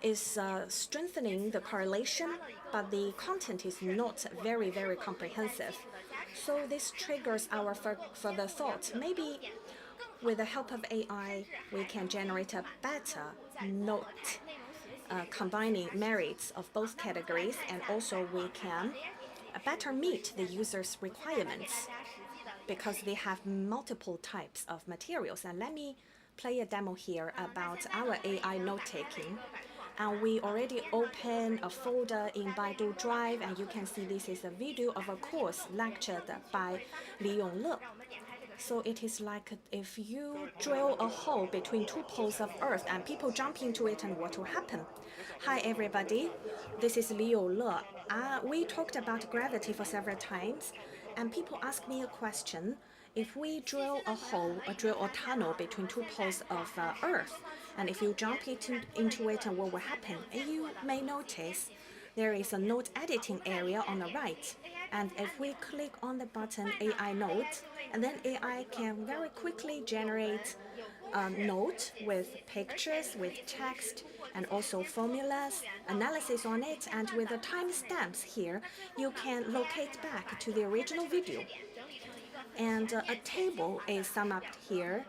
is strengthening the correlation, but the content is not very, very comprehensive. So this triggers our further thought. Maybe with the help of AI, we can generate a better note, combining merits of both categories, and also we can better meet the user's requirements because they have multiple types of materials. And let me play a demo here about our AI note-taking. And we already opened a folder in Baidu Drive, and you can see this is a video of a course lectured by Li Yongle. So it is like if you drill a hole between two poles of Earth and people jump into it, and what will happen? Hi everybody, this is Li Yongle. We talked about gravity for several times, and people ask me a question. If we drill a hole, drill a tunnel between two poles of Earth, and if you jump into it, what will happen? And you may notice there is a note editing area on the right. And if we click on the button AI Note, and then AI can very quickly generate a note with pictures, with text, and also formulas, analysis on it, and with the timestamps here, you can locate back to the original video. And a table is summed up here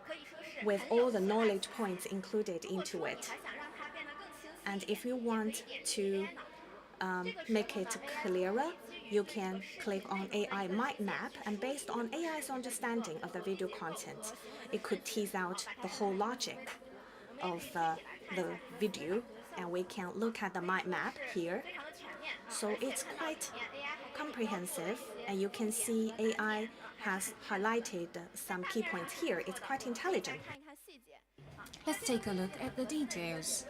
with all the knowledge points included into it. And if you want to make it clearer, you can click on AI mind map, and based on AI's understanding of the video content, it could tease out the whole logic of the video, and we can look at the mind map here. So it's quite comprehensive, and you can see AI has highlighted some key points here. It's quite intelligent. Let's take a look at the details.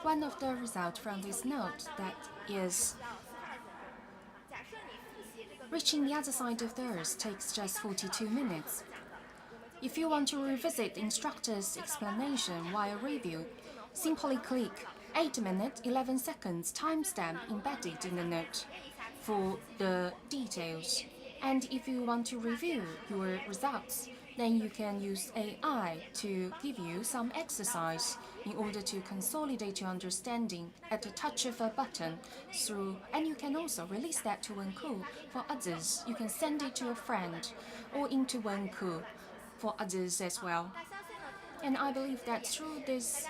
One of the results from this note that is reaching the other side of the Earth takes just 42 minutes. If you want to revisit the instructor's explanation while review, simply click 8 minutes 11 seconds timestamp embedded in the note for the details. And if you want to review your results, then you can use AI to give you some exercise in order to consolidate your understanding at the touch of a button and you can also release that to Wenku for others. You can send it to a friend or into Wenku for others as well. And I believe that through this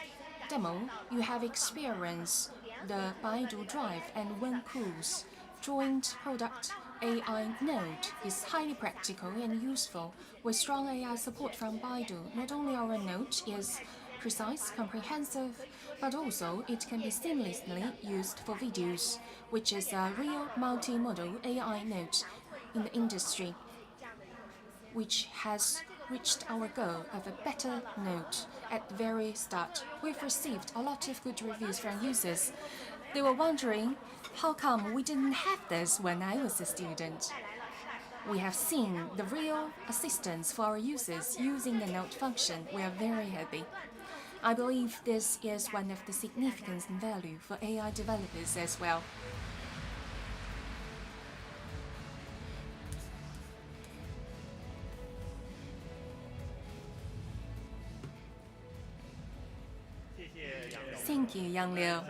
demo, you have experienced the Baidu Drive and Wenku's joint product AI node is highly practical and useful. With strong AI support from Baidu, not only our node is precise, comprehensive, but also it can be seamlessly used for videos, which is a real multimodal AI node in the industry, which has reached our goal of a better node at the very start. We've received a lot of good reviews from users. They were wondering, how come we didn't have this when I was a student? We have seen the real assistance for our users using the note function. We are very happy. I believe this is one of the significance and value for AI developers as well. Thank you, Yang Liu.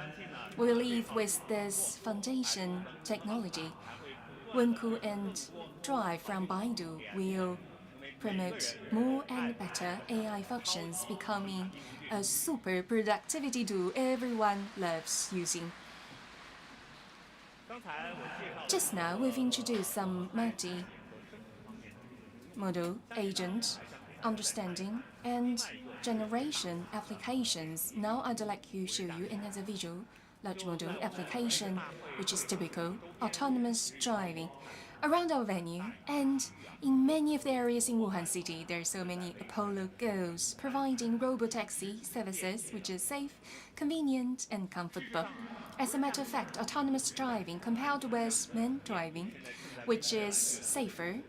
We believe with this foundation technology, Wenku and Drive from Baidu will promote more and better AI functions, becoming a super productivity tool everyone loves using. Just now, we've introduced some multi-modal agent understanding and generation applications. Now I'd like to show you another visual large model application, which is typical autonomous driving. Around our venue and in many of the areas in Wuhan City, there are so many Apollo Go's providing robotaxi services, which is safe, convenient, and comfortable. As a matter of fact, autonomous driving compared with manned driving, which is safer,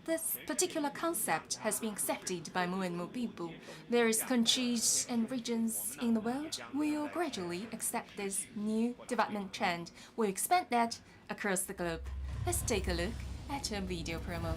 this particular concept has been accepted by more and more people. Various countries and regions in the world will gradually accept this new development trend. We'll expand that across the globe. Let's take a look at a video promo.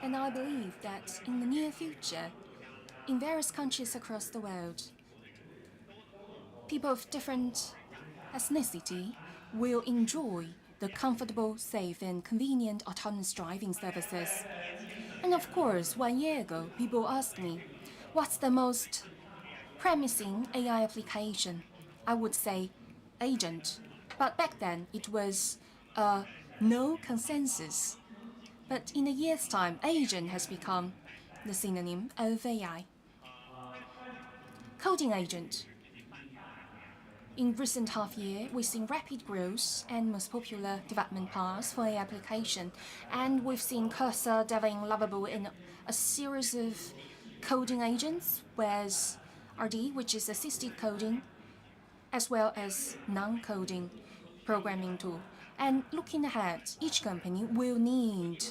And I believe that in the near future, in various countries across the world, people of different ethnicity will enjoy the comfortable, safe, and convenient autonomous driving services. And of course, 1 year ago, people asked me, what's the most promising AI application? I would say agent. But back then, it was no consensus. But in a year's time, agent has become the synonym of AI. Coding agent. In recent half year, we've seen rapid growth and most popular development paths for AI application, and we've seen Cursor developing lovable in a series of coding agents with RD, which is assisted coding, as well as non-coding programming tool. And looking ahead, each company will need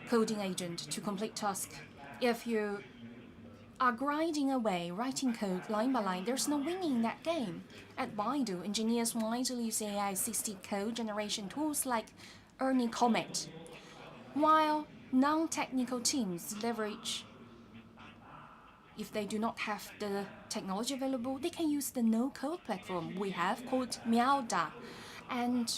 coding agent to complete task. If you are grinding away, writing code line by line, there's no winning in that game. At Baidu, engineers widely use AI-assisted code generation tools like Comet, while non-technical teams leverage. If they do not have the technology available, they can use the no-code platform we have called Miaoda. And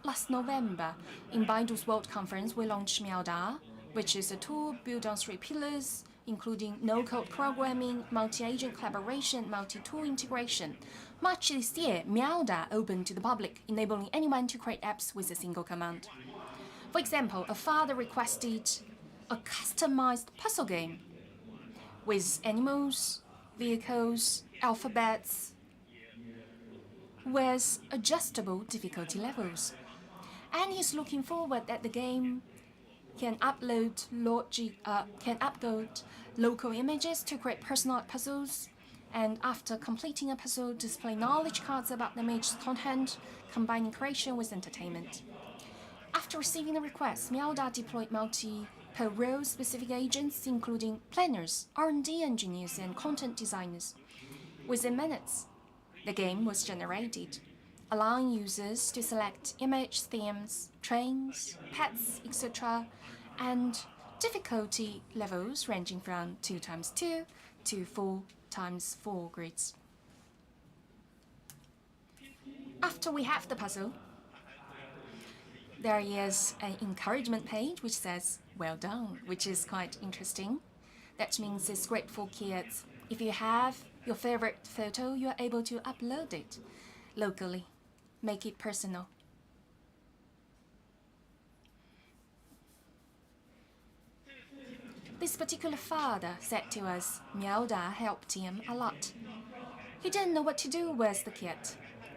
last November, in Baidu's World Conference, we launched Miaoda, which is a tool built on 3 pillars, including no-code programming, multi-agent collaboration, multi-tool integration. March this year, Miaoda opened to the public, enabling anyone to create apps with a single command. For example, a father requested a customized puzzle game with animals, vehicles, alphabets, with adjustable difficulty levels. And he's looking forward that the game can upload local images to create personalized puzzles, and after completing a puzzle, display knowledge cards about the image's content, combining creation with entertainment. After receiving the request, Miaoda deployed multi-per-role specific agents, including planners, R&D engineers, and content designers. Within minutes, the game was generated, allowing users to select image themes, trains, pets, etc., and difficulty levels ranging from 2x2 to 4x4 grids. After we have the puzzle, there is an encouragement page which says, "Well done," which is quite interesting. That means it's great for kids. If you have your favorite photo, you are able to upload it locally, make it personal. This particular father said to us, Miaoda helped him a lot. He didn't know what to do with the kid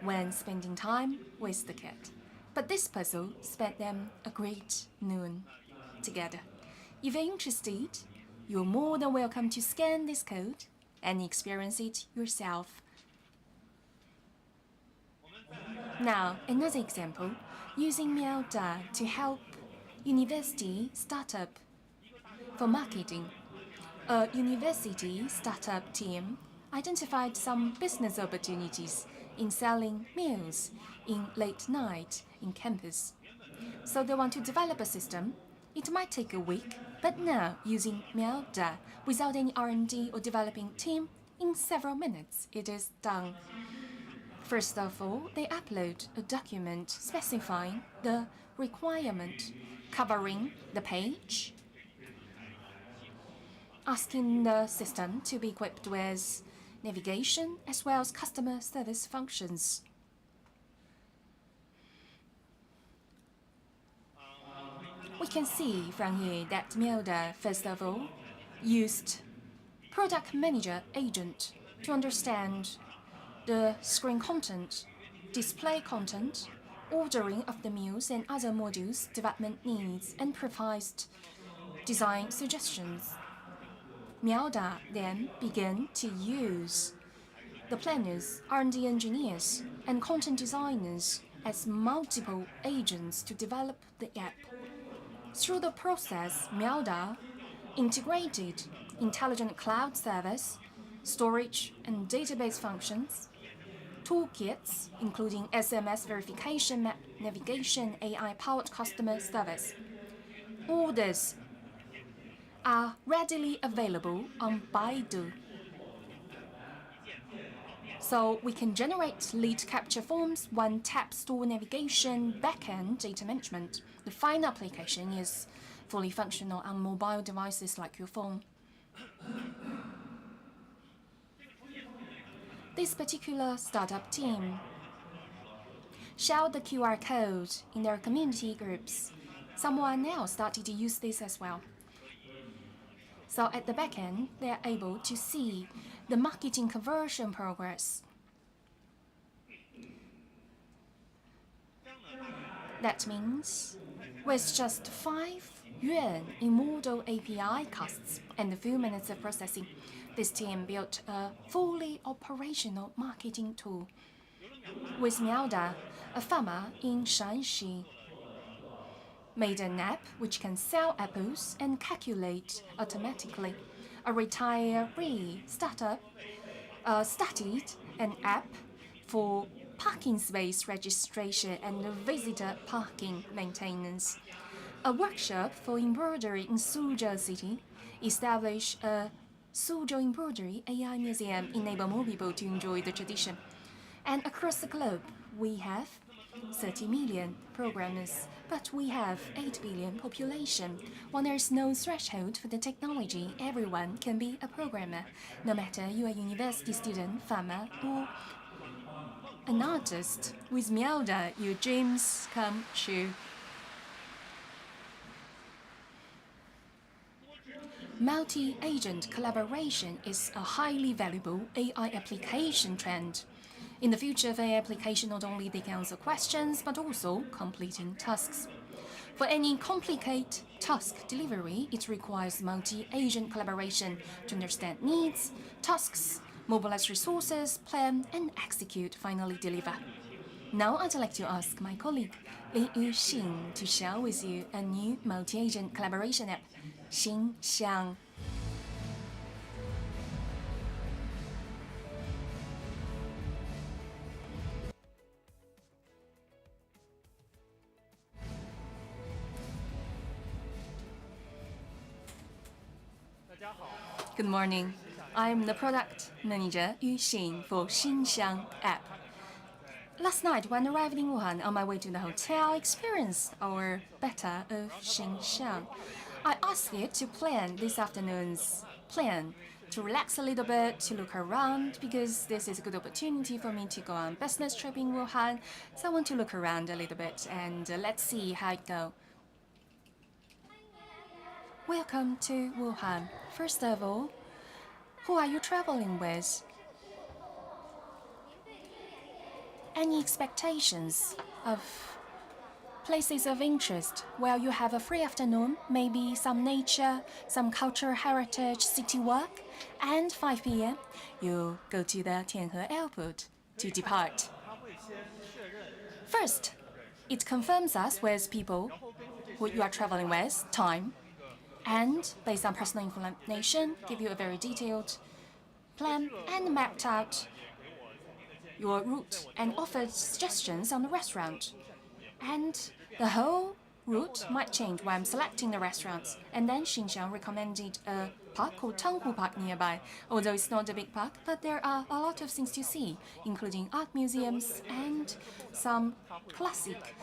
when spending time with the kid. But this puzzle spent them a great noon together. If you're interested, you're more than welcome to scan this code and experience it yourself. Now, another example, using Miaoda to help university startup for marketing. A university startup team identified some business opportunities in selling meals in late night in campus. So they want to develop a system. It might take a week, but now using Miaoda without any R&D or developing team, in several minutes it is done. First of all, they upload a document specifying the requirement, covering the page, asking the system to be equipped with navigation as well as customer service functions. We can see from here that Miaoda, first of all, used product manager agent to understand the screen content, display content, ordering of the meals and other modules development needs, and provides design suggestions. Miaoda then began to use the planners, R&D engineers, and content designers as multiple agents to develop the app. Through the process, Miaoda integrated intelligent cloud service, storage and database functions, toolkits, including SMS verification, map navigation, AI-powered customer service. All this are readily available on Baidu. So we can generate lead capture forms, one-tap store navigation, backend data management. The final application is fully functional on mobile devices like your phone. This particular startup team shared the QR code in their community groups. Someone else started to use this as well. So at the back end, they are able to see the marketing conversion progress. That means with just 5 yuan in model API costs and a few minutes of processing, this team built a fully operational marketing tool. With Miaoda, a farmer in Shanxi made an app which can sell apples and calculate automatically. A retiree startup started an app for parking space registration and visitor parking maintenance. A workshop for embroidery in Suzhou City established a Suzhou Embroidery AI Museum, enable more people to enjoy the tradition. And across the globe, we have 30 million programmers, but we have 8 billion population. While there is no threshold for the technology, everyone can be a programmer, no matter you are a university student, farmer, or an artist. With Miaoda, your dreams come true. Multi-agent collaboration is a highly valuable AI application trend. In the future of AI application, not only they can answer questions, but also completing tasks. For any complicated task delivery, it requires multi-agent collaboration to understand needs, tasks, mobilize resources, plan, and execute, finally deliver. Now I'd like to ask my colleague Li Yuxin to share with you a new multi-agent collaboration app, Xinxiang. Good morning. I'm the product manager Yu Xin for Xinxiang app. Last night, when arriving in Wuhan on my way to the hotel, I experienced our beta of Xinxiang. I asked it to plan this afternoon's plan, to relax a little bit, to look around, because this is a good opportunity for me to go on business trip in Wuhan. So I want to look around a little bit and let's see how it goes. Welcome to Wuhan. First of all, who are you traveling with? Any expectations of places of interest where you have a free afternoon, maybe some nature, some cultural heritage, city walk, and 5 p.m. you go to the Tianhe airport to depart. First, it confirms us with people who you are traveling with, time, and based on personal information, give you a very detailed plan and mapped out your route and offered suggestions on the restaurant. And the whole route might change when I'm selecting the restaurants. And then Xinxiang recommended a park called Tanghu Park nearby. Although it's not a big park, but there are a lot of things to see, including art museums and some classic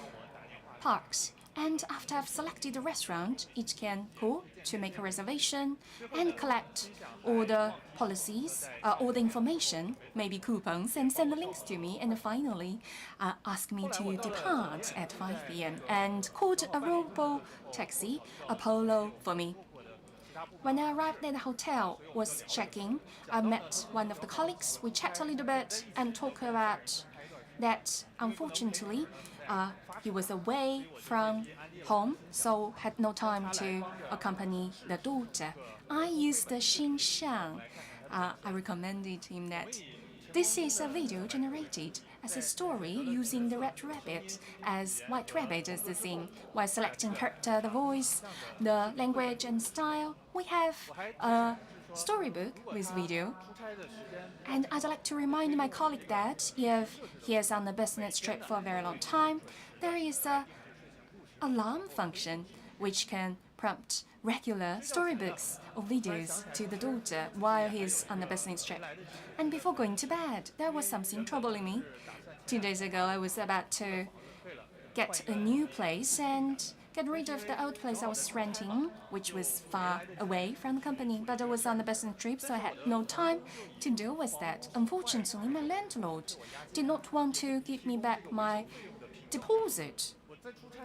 parks. And after I've selected the restaurant, it can call to make a reservation and collect all the policies, all the information, maybe coupons, and send the links to me. And finally, ask me to depart at 5 p.m. and called a robo-taxi, Apollo, for me. When I arrived at the hotel, was checking, I met one of the colleagues. We chat a little bit and talk about that. Unfortunately, he was away from home, so had no time to accompany the daughter. I used the Xinxiang. I recommended him that this is a video generated as a story using the red rabbit as white rabbit as the theme. While selecting character, the voice, the language and style, we have a storybook with video. And I'd like to remind my colleague that if he is on a business trip for a very long time, there is a alarm function which can prompt regular storybooks or videos to the daughter while he's on a business trip. And before going to bed, there was something troubling me. 2 days ago, I was about to get a new place and get rid of the old place I was renting, which was far away from the company, but I was on a business trip, so I had no time to deal with that. Unfortunately, my landlord did not want to give me back my deposit,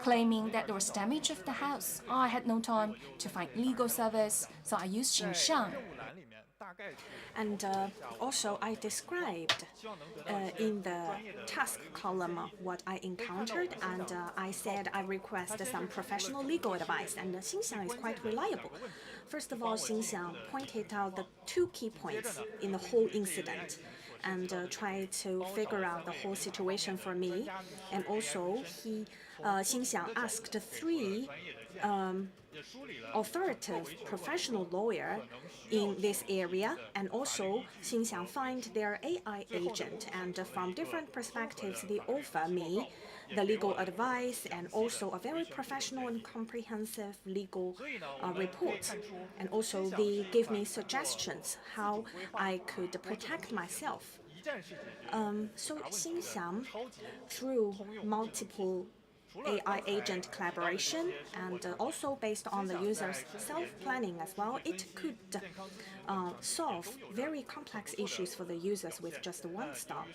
claiming that there was damage of the house. I had no time to find legal service, so I used Xinxiang. And also I described in the task column what I encountered, and I said I request some professional legal advice, and Xinxiang is quite reliable. First of all, Xinxiang pointed out the 2 key points in the whole incident and tried to figure out the whole situation for me. And also, Xinxiang asked 3 authoritative professional lawyer in this area, and also Xinxiang find their AI agent, and from different perspectives they offer me the legal advice and also a very professional and comprehensive legal report, and also they give me suggestions how I could protect myself. So Xinxiang, through multiple AI agent collaboration and also based on the user's self-planning as well, it could solve very complex issues for the users with just 1 stop.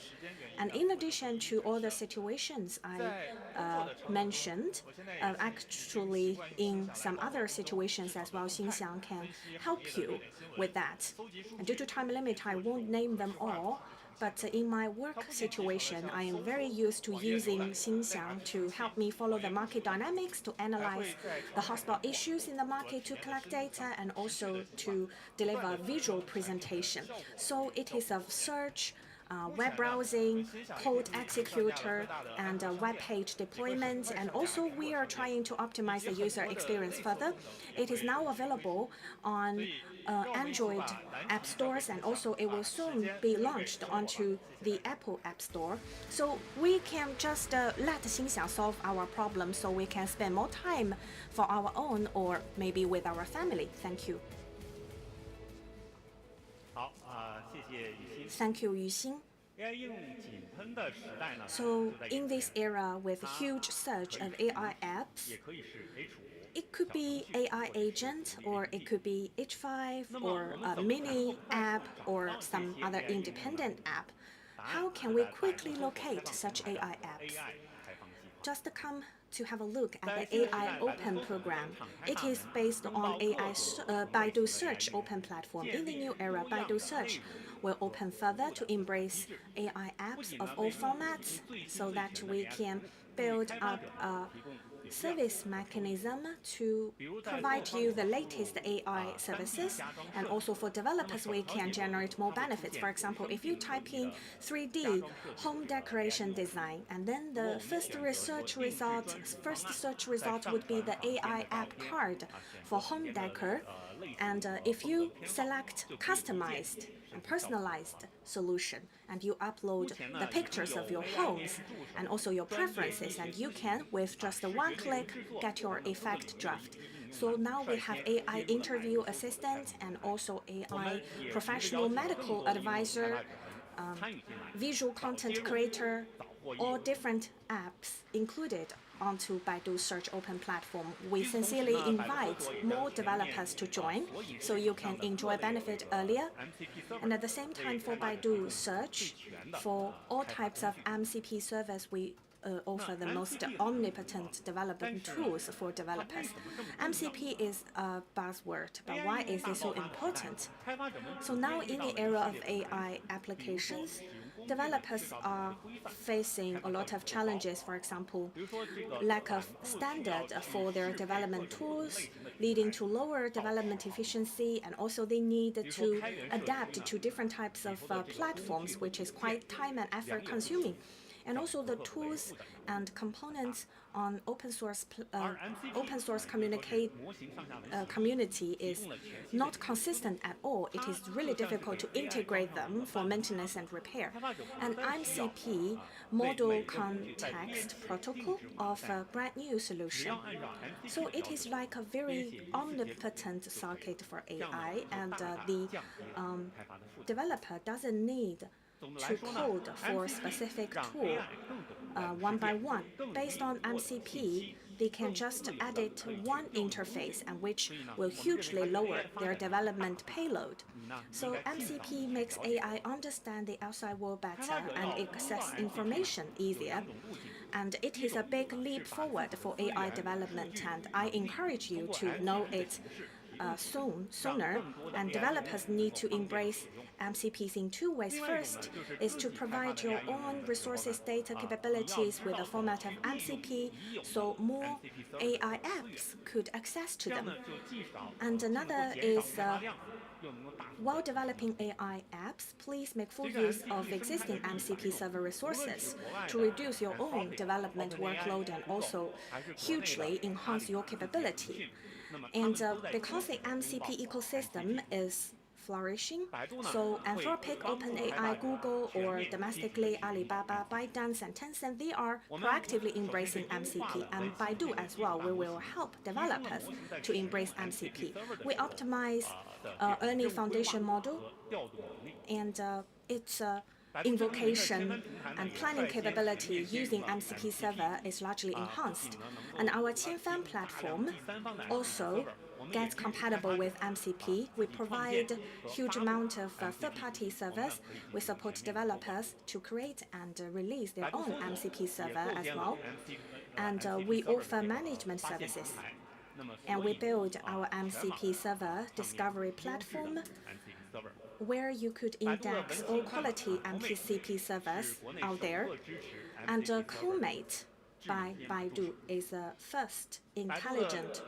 And in addition to all the situations I mentioned, actually in some other situations as well, Xinxiang can help you with that. And due to time limit, I won't name them all. But in my work situation, I am very used to using Xinxiang to help me follow the market dynamics, to analyze the hotspot issues in the market, to collect data, and also to deliver visual presentation. So it is of search, web browsing, code executor, and web page deployment. And also we are trying to optimize the user experience further. It is now available on Android app stores, and also it will soon be launched onto the Apple App Store. So we can just let Xinxiang solve our problem, so we can spend more time for our own or maybe with our family. Thank you. Thank you, Yuxin. So in this era with huge surge of AI apps, it could be AI agent, or it could be H5, or a mini app, or some other independent app. How can we quickly locate such AI apps? Just come to have a look at the AI Open program. It is based on Baidu Search Open platform. In the new era, Baidu Search will open further to embrace AI apps of all formats, so that we can build up a service mechanism to provide you the latest AI services. And also for developers, we can generate more benefits. For example, if you type in 3D home decoration design, and then the first search result would be the AI app card for home decor. And if you select customized and personalized solution, and you upload the pictures of your homes and also your preferences, and you can, with just 1 click, get your effect draft. So now we have AI interview assistant and also AI professional medical advisor, visual content creator, all different apps included onto Baidu Search Open platform. We sincerely invite more developers to join, so you can enjoy benefit earlier. And at the same time, for Baidu Search, for all types of MCP service, we offer the most omnipotent development tools for developers. MCP is a buzzword, but why is it so important? So now in the era of AI applications, developers are facing a lot of challenges. For example, lack of standard for their development tools, leading to lower development efficiency, and also they need to adapt to different types of platforms, which is quite time and effort consuming. And also the tools and components on open source community is not consistent at all. It is really difficult to integrate them for maintenance and repair. And MCP, Model Context Protocol, of a brand new solution. So it is like a very omnipotent socket for AI, and the developer doesn't need to code for a specific tool one by one. Based on MCP, they can just edit one interface, and which will hugely lower their development payload. So MCP makes AI understand the outside world better and access information easier. And it is a big leap forward for AI development, and I encourage you to know it sooner, and developers need to embrace MCPs in two ways. First is to provide your own resources data capabilities with the format of MCP, so more AI apps could access to them. And another is while developing AI apps, please make full use of existing MCP server resources to reduce your own development workload and also hugely enhance your capability. And because the MCP ecosystem is flourishing, so Anthropic, OpenAI, Google, or domestically Alibaba, ByteDance, and Tencent, they are proactively embracing MCP, and Baidu as well. We will help developers to embrace MCP. We optimize ERNIE foundation model, and its invocation and planning capability using MCP server is largely enhanced. And our Qianfan platform also gets compatible with MCP. We provide huge amount of third-party servers. We support developers to create and release their own MCP server as well. And we offer management services. And we build our MCP server discovery platform where you could index all quality MCP servers out there. And Comate by Baidu is the first intelligent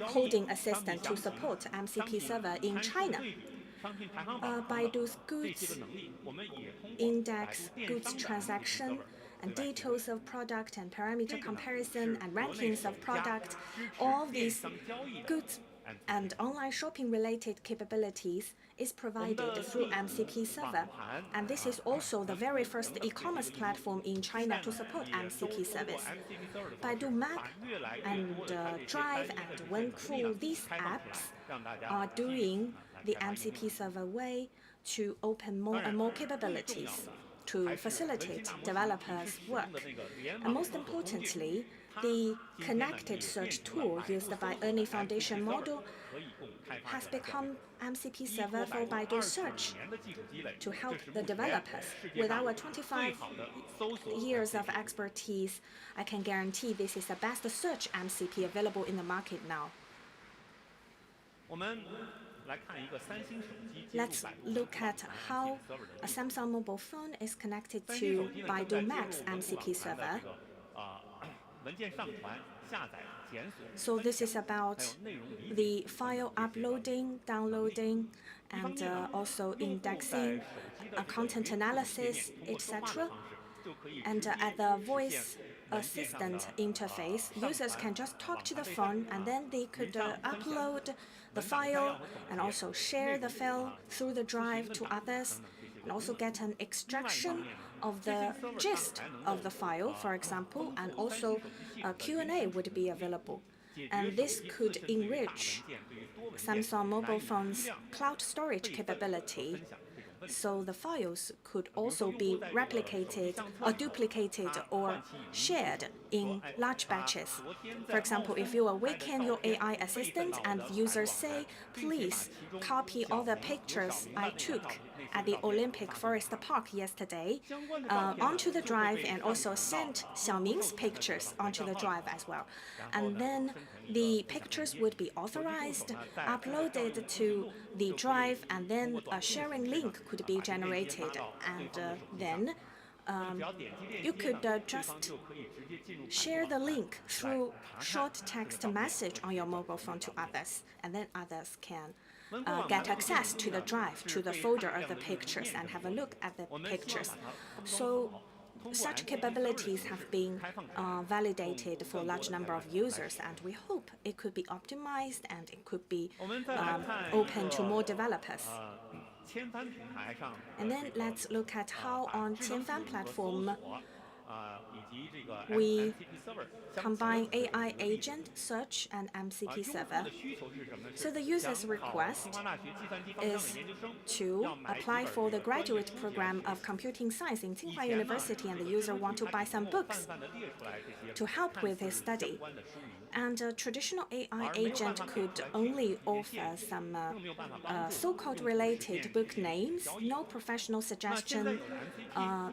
coding assistant to support MCP server in China. Baidu's goods index, goods transaction, and details of product and parameter comparison and rankings of product. All these goods and online shopping related capabilities is provided through MCP server. And this is also the very first e-commerce platform in China to support MCP service. Baidu Map and Drive and Wenku, these apps are doing the MCP server way to open more and more capabilities to facilitate developers' work. And most importantly, the connected search tool used by ERNIE Foundation model has become MCP server for Baidu Search to help the developers. With our 25 years of expertise, I can guarantee this is the best search MCP available in the market now. Let's look at how a Samsung mobile phone is connected to Baidu Maps MCP server. So this is about the file uploading, downloading, and also indexing, content analysis, etc. And at the voice assistant interface, users can just talk to the phone, and then they could upload the file and also share the file through the drive to others, and also get an extraction of the gist of the file, for example, and also Q&A would be available. And this could enrich Samsung mobile phones' cloud storage capability, so the files could also be replicated or duplicated or shared in large batches. For example, if you awaken your AI assistant and users say, please copy all the pictures I took at the Olympic Forest Park yesterday onto the drive, and also sent Xiaoming's pictures onto the drive as well. And then the pictures would be authorized, uploaded to the drive, and then a sharing link could be generated. And then you could just share the link through short text message on your mobile phone to others, and then others can get access to the drive, to the folder of the pictures, and have a look at the pictures. So such capabilities have been validated for a large number of users, and we hope it could be optimized and it could be open to more developers. And then let's look at how on Qianfan platform we combine AI agent, search, and MCP server. So the user's request is to apply for the graduate program of computing science in Tsinghua University, and the user want to buy some books to help with his study. And a traditional AI agent could only offer some so-called related book names, no professional suggestion,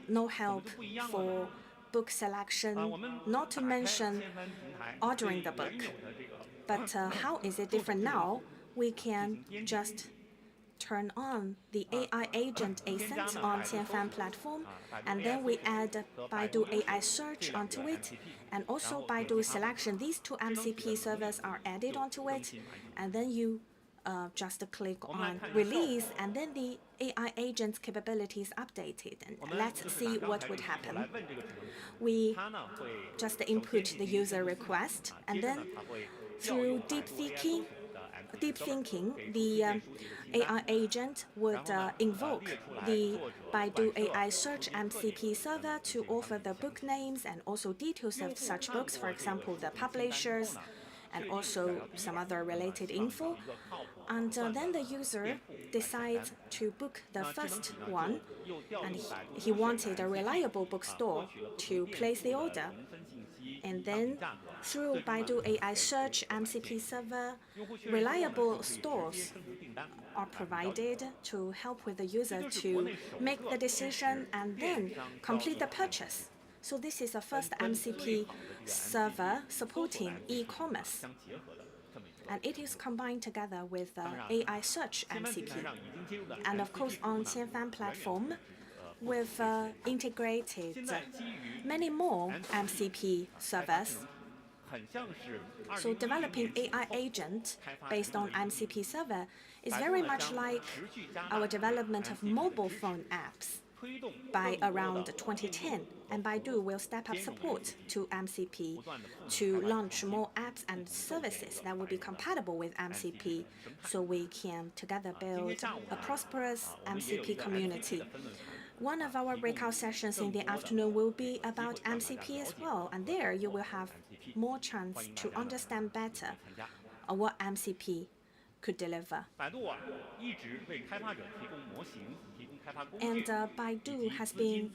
no help for book selection, not to mention ordering the book. But how is it different now? We can just turn on the AI agent async on Qianfan platform, and then we add Baidu AI search onto it, and also Baidu selection. These two MCP servers are added onto it, and then you just click on release, and then the AI agent's capabilities updated. And let's see what would happen. We just input the user request, and then through deep thinking, the AI agent would invoke the Baidu AI search MCP server to offer the book names and also details of such books, for example, the publishers, and also some other related info. And then the user decides to book the first one, and he wanted a reliable bookstore to place the order. And then through Baidu AI search MCP server, reliable stores are provided to help with the user to make the decision and then complete the purchase. So this is the first MCP server supporting e-commerce. And it is combined together with the AI search MCP. And of course, on Qianfan platform, we've integrated many more MCP servers. So developing AI agent based on MCP server is very much like our development of mobile phone apps by around 2010, and Baidu will step up support to MCP to launch more apps and services that will be compatible with MCP, so we can together build a prosperous MCP community. One of our breakout sessions in the afternoon will be about MCP as well, and there you will have more chance to understand better what MCP could deliver. And Baidu has been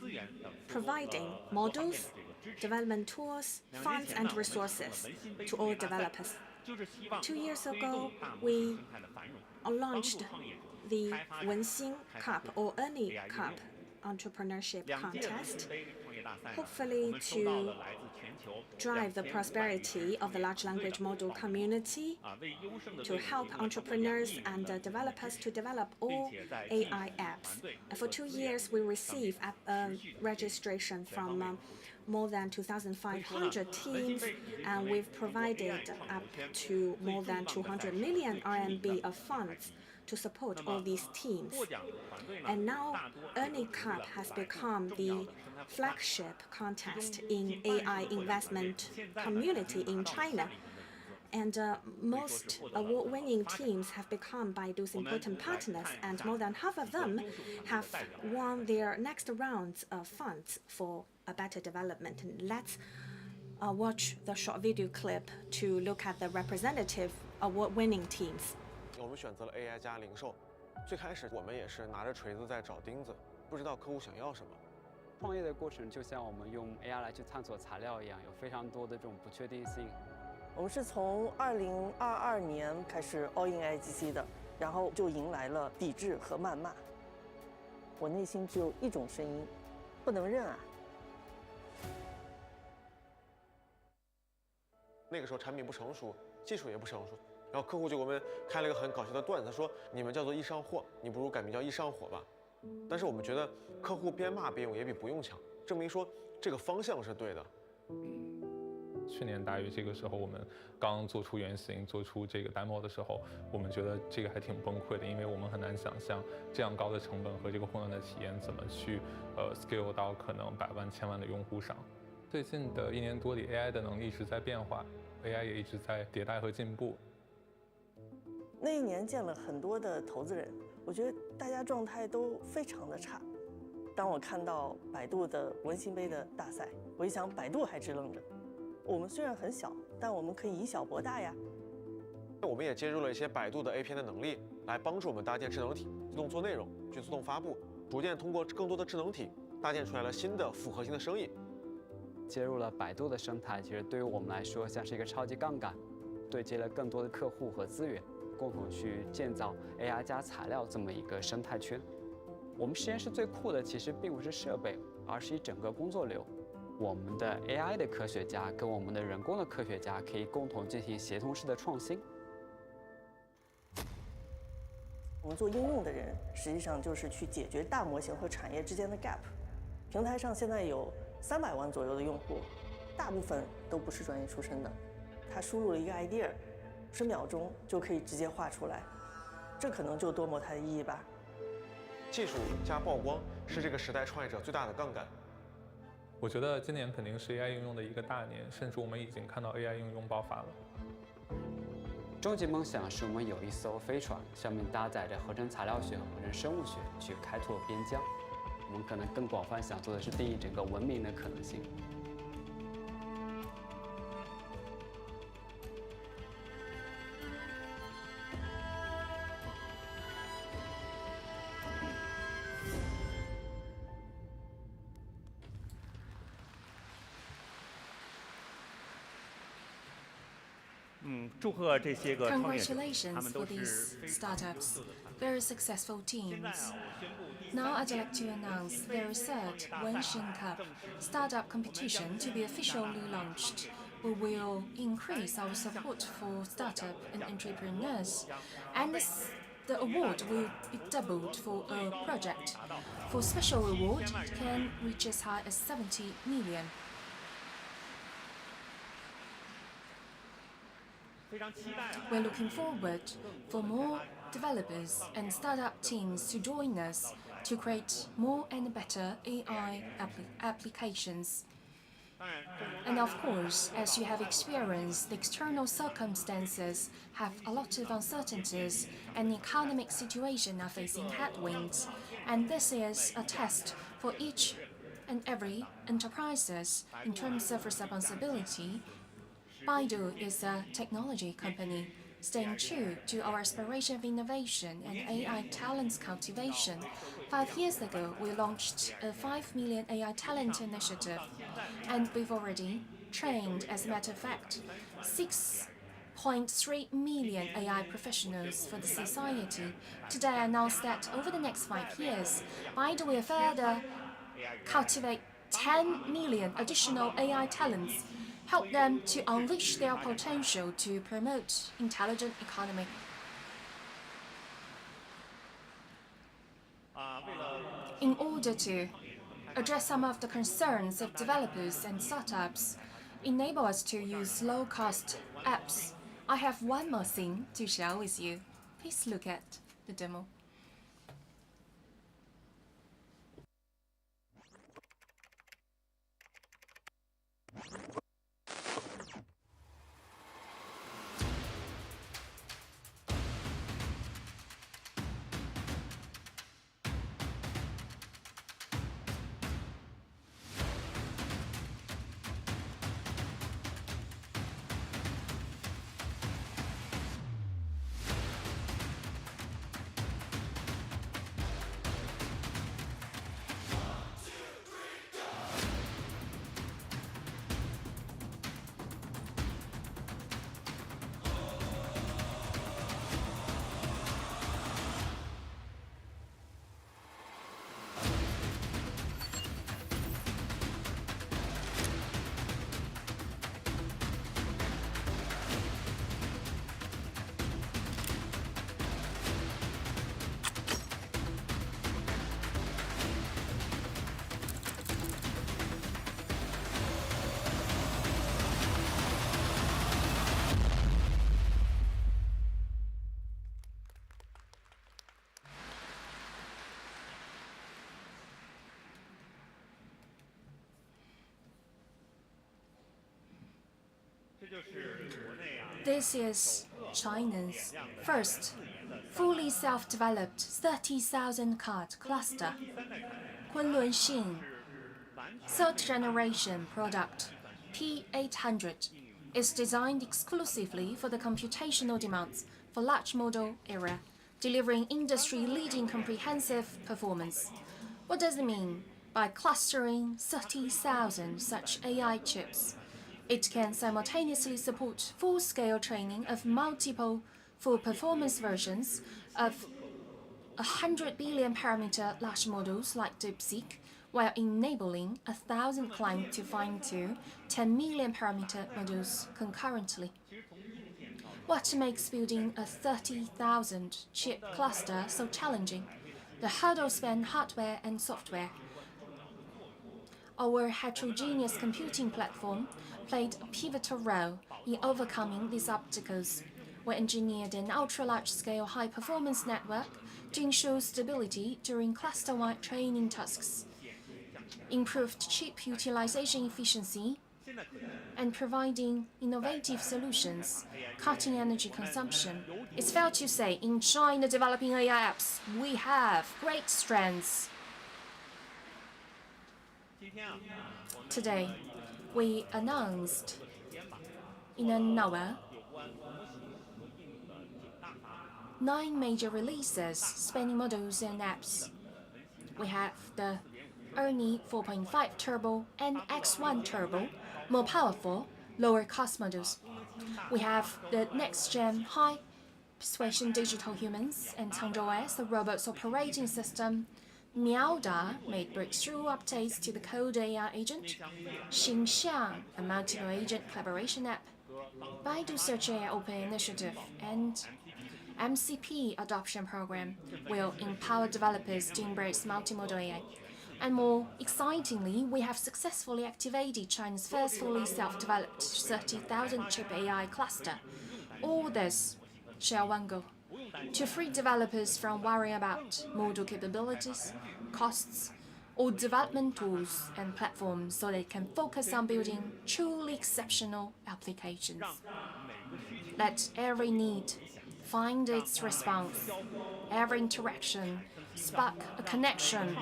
providing models, development tools, funds, and resources to all developers. 2 years ago, we launched the Wenxin Cup or Ernie Cup Entrepreneurship contest, hopefully to drive the prosperity of the large language model community, to help entrepreneurs and developers to develop all AI apps. And for 2 years, we received registration from more than 2,500 teams, and we've provided up to more than 200 million RMB of funds to support all these teams. And now, Ernie Cup has become the flagship contest in AI investment community in China. And most award-winning teams have become Baidu's important partners, and more than half of them have won their next rounds of funds for a better development. And let's watch the short video clip to look at the representative award-winning teams. 我们选择了 AI 加零售，最开始我们也是拿着锤子在找钉子，不知道客户想要什么。创业的过程就像我们用 AI 来去探索材料一样，有非常多的这种不确定性。我们是从2022年开始 all in AIGC 的，然后就迎来了抵制和谩骂。我内心只有一种声音，不能认啊！那个时候产品不成熟，技术也不成熟。 然后客户就给我们开了一个很搞笑的段子，说你们叫做易上货，你不如改名叫易上火吧。但是我们觉得客户边骂边用也比不用强，证明说这个方向是对的。去年大约这个时候，我们刚做出原型、做出这个 demo 的时候，我们觉得这个还挺崩溃的，因为我们很难想象这样高的成本和这个混乱的体验怎么去scale 到可能百万、千万的用户上。最近的1年多里 ，AI 的能力一直在变化 ，AI 也一直在迭代和进步。 那一年见了很多的投资人，我觉得大家状态都非常的差。当我看到百度的文心杯的大赛，我一想，百度还支棱着。我们虽然很小，但我们可以以小博大呀。我们也接入了一些百度的 A 片的能力，来帮助我们搭建智能体，自动做内容，去自动发布，逐渐通过更多的智能体，搭建出来了新的复合型的生意。接入了百度的生态，其实对于我们来说像是一个超级杠杆，对接了更多的客户和资源。 共同去建造 AI 加材料这么一个生态圈。我们实验室最酷的其实并不是设备，而是一整个工作流。我们的 AI 的科学家跟我们的人工的科学家可以共同进行协同式的创新。我们做应用的人，实际上就是去解决大模型和产业之间的 gap。平台上现在有300万左右的用户，大部分都不是专业出身的。他输入了一个 idea，10秒钟就可以直接画出来，这可能就多模态的意义吧。技术加曝光是这个时代创业者最大的杠杆。我觉得今年肯定是 AI 应用的一个大年，甚至我们已经看到 AI 应用爆发了。终极梦想是我们有一艘飞船，上面搭载着合成材料学和合成生物学，去开拓边疆。我们可能更广泛想做的是定义整个文明的可能性。祝贺这些个创业者，他 Congratulations 们 for 都是 these 非常 startups, very successful teams. Now I'd like to announce their third Wenshin Cup startup competition to be officially launched. We will increase our support for startup and entrepreneurs, and the award will be doubled for a project. For special reward, it can reach as high as 70 million. We're looking forward for more developers and startup teams to join us to create more and better AI applications. And of course, as you have experienced, the external circumstances have a lot of uncertainties and the economic situation are facing headwinds. And this is a test for each and every enterprises in terms of responsibility. Baidu is a technology company, staying true to our aspiration of innovation and AI talents cultivation. 5 years ago, we launched a 5 million AI talent initiative, and we've already trained, as a matter of fact, 6.3 million AI professionals for the society. Today, I announced that over the next 5 years, Baidu will further cultivate 10 million additional AI talents, help them to unleash their potential to promote intelligent economy. In order to address some of the concerns of developers and startups, enable us to use low-cost apps, I have one more thing to share with you. Please look at the demo. This is China's first fully self-developed 30,000 card cluster, Kunlun Xin. Third generation product P800 is designed exclusively for the computational demands for large model era, delivering industry-leading comprehensive performance. What does it mean by clustering 30,000 such AI chips? It can simultaneously support full-scale training of multiple full-performance versions of 100 billion parameter large models like DeepSeek, while enabling 1,000 clients to fine-tune 10 million parameter models concurrently. What makes building a 30,000 chip cluster so challenging? The hurdles span hardware and software. Our heterogeneous computing platform played a pivotal role in overcoming these obstacles. We engineered an ultra-large-scale high-performance network to ensure stability during cluster-wide training tasks, improved chip utilization efficiency, and providing innovative solutions, cutting energy consumption. It's fair to say, in China developing AI apps, we have great strengths. Today, we announced in an hour 9 major releases spanning models and apps. We have the Ernie 4.5 Turbo and X1 Turbo, more powerful, lower cost models. We have the next-gen high persuasion digital humans and TangzhouS, the robot's operating system. Miaoda made breakthrough updates to the Code AI agent. Xingxiang, a multiple agent collaboration app. Baidu Search AI Open Initiative and MCP adoption program will empower developers to embrace multimodal AI. And more excitingly, we have successfully activated China's first fully self-developed 30,000 chip AI cluster. All this share one goal: to free developers from worrying about model capabilities, costs, or development tools and platforms so they can focus on building truly exceptional applications. Let every need find its response, every interaction spark a connection,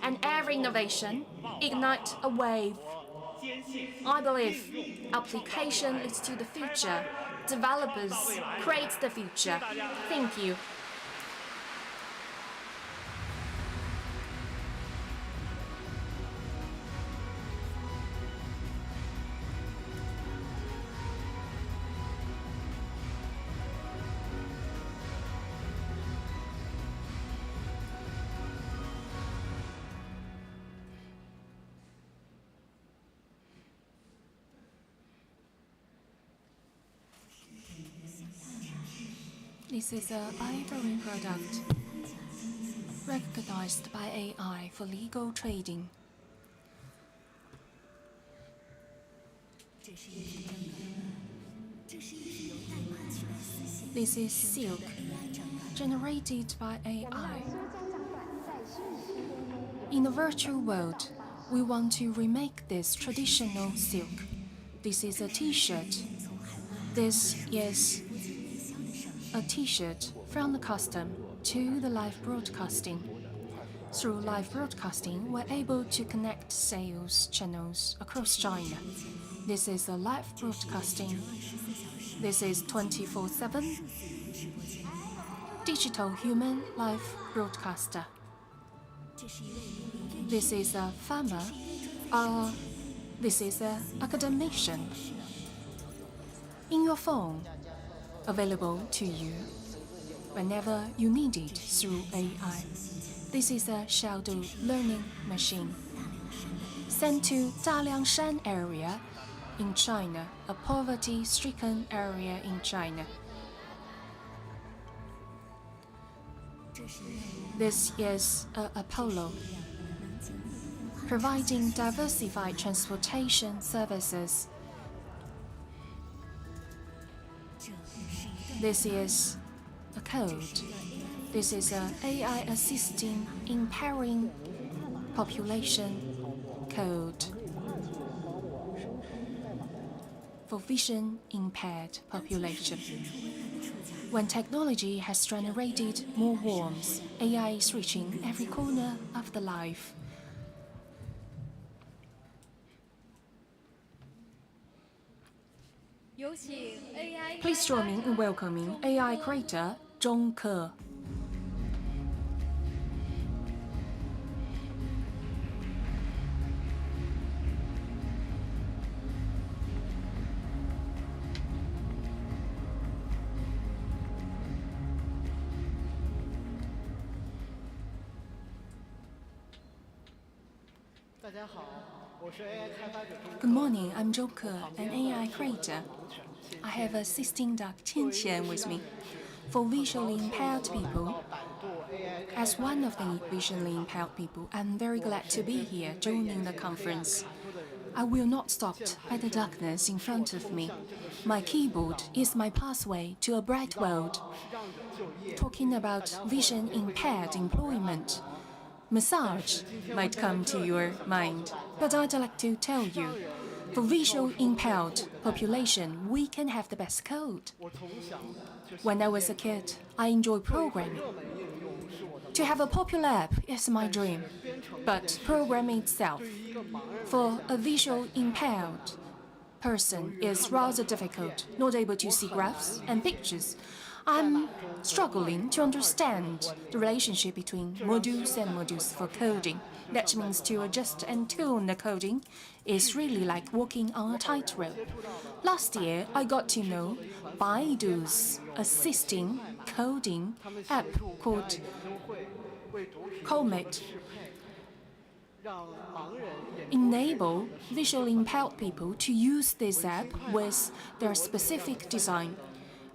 and every innovation ignite a wave. I believe application leads to the future. Developers create the future. Thank you. This is an ivory product recognized by AI for legal trading. This is silk generated by AI. In the virtual world, we want to remake this traditional silk. This is a t-shirt. This is a t-shirt from the custom to the live broadcasting. Through live broadcasting, we're able to connect sales channels across China. This is a live broadcasting. This is 24/7 digital human live broadcaster. This is a farmer. This is an academician. In your phone, available to you whenever you need it through AI. This is a shadow learning machine. Sent to Daliangshan area in China, a poverty-stricken area in China. This is Apollo, providing diversified transportation services. This is a code. This is an AI assisting empowering population code for vision-impaired population. When technology has generated more warmth, AI is reaching every corner of the life. Please join me in welcoming AI creator Zhong Ke. Good morning, I'm Joker, an AI creator. I have assisting Dr. Tianqian with me. For visually impaired people, as one of the visually impaired people, I'm very glad to be here joining the conference. I will not stop by the darkness in front of me. My keyboard is my pathway to a bright world. Talking about vision impaired employment, massage might come to your mind, but I'd like to tell you, for visual impaired population, we can have the best code. When I was a kid, I enjoyed programming. To have a popular app is my dream, but programming itself, for a visual impaired person, is rather difficult, not able to see graphs and pictures. I'm struggling to understand the relationship between modules and modules for coding. That means to adjust and tune the coding is really like walking on a tightrope. Last year, I got to know Baidu's assisting coding app called Humanoid. Enable visually impaired people to use this app with their specific design.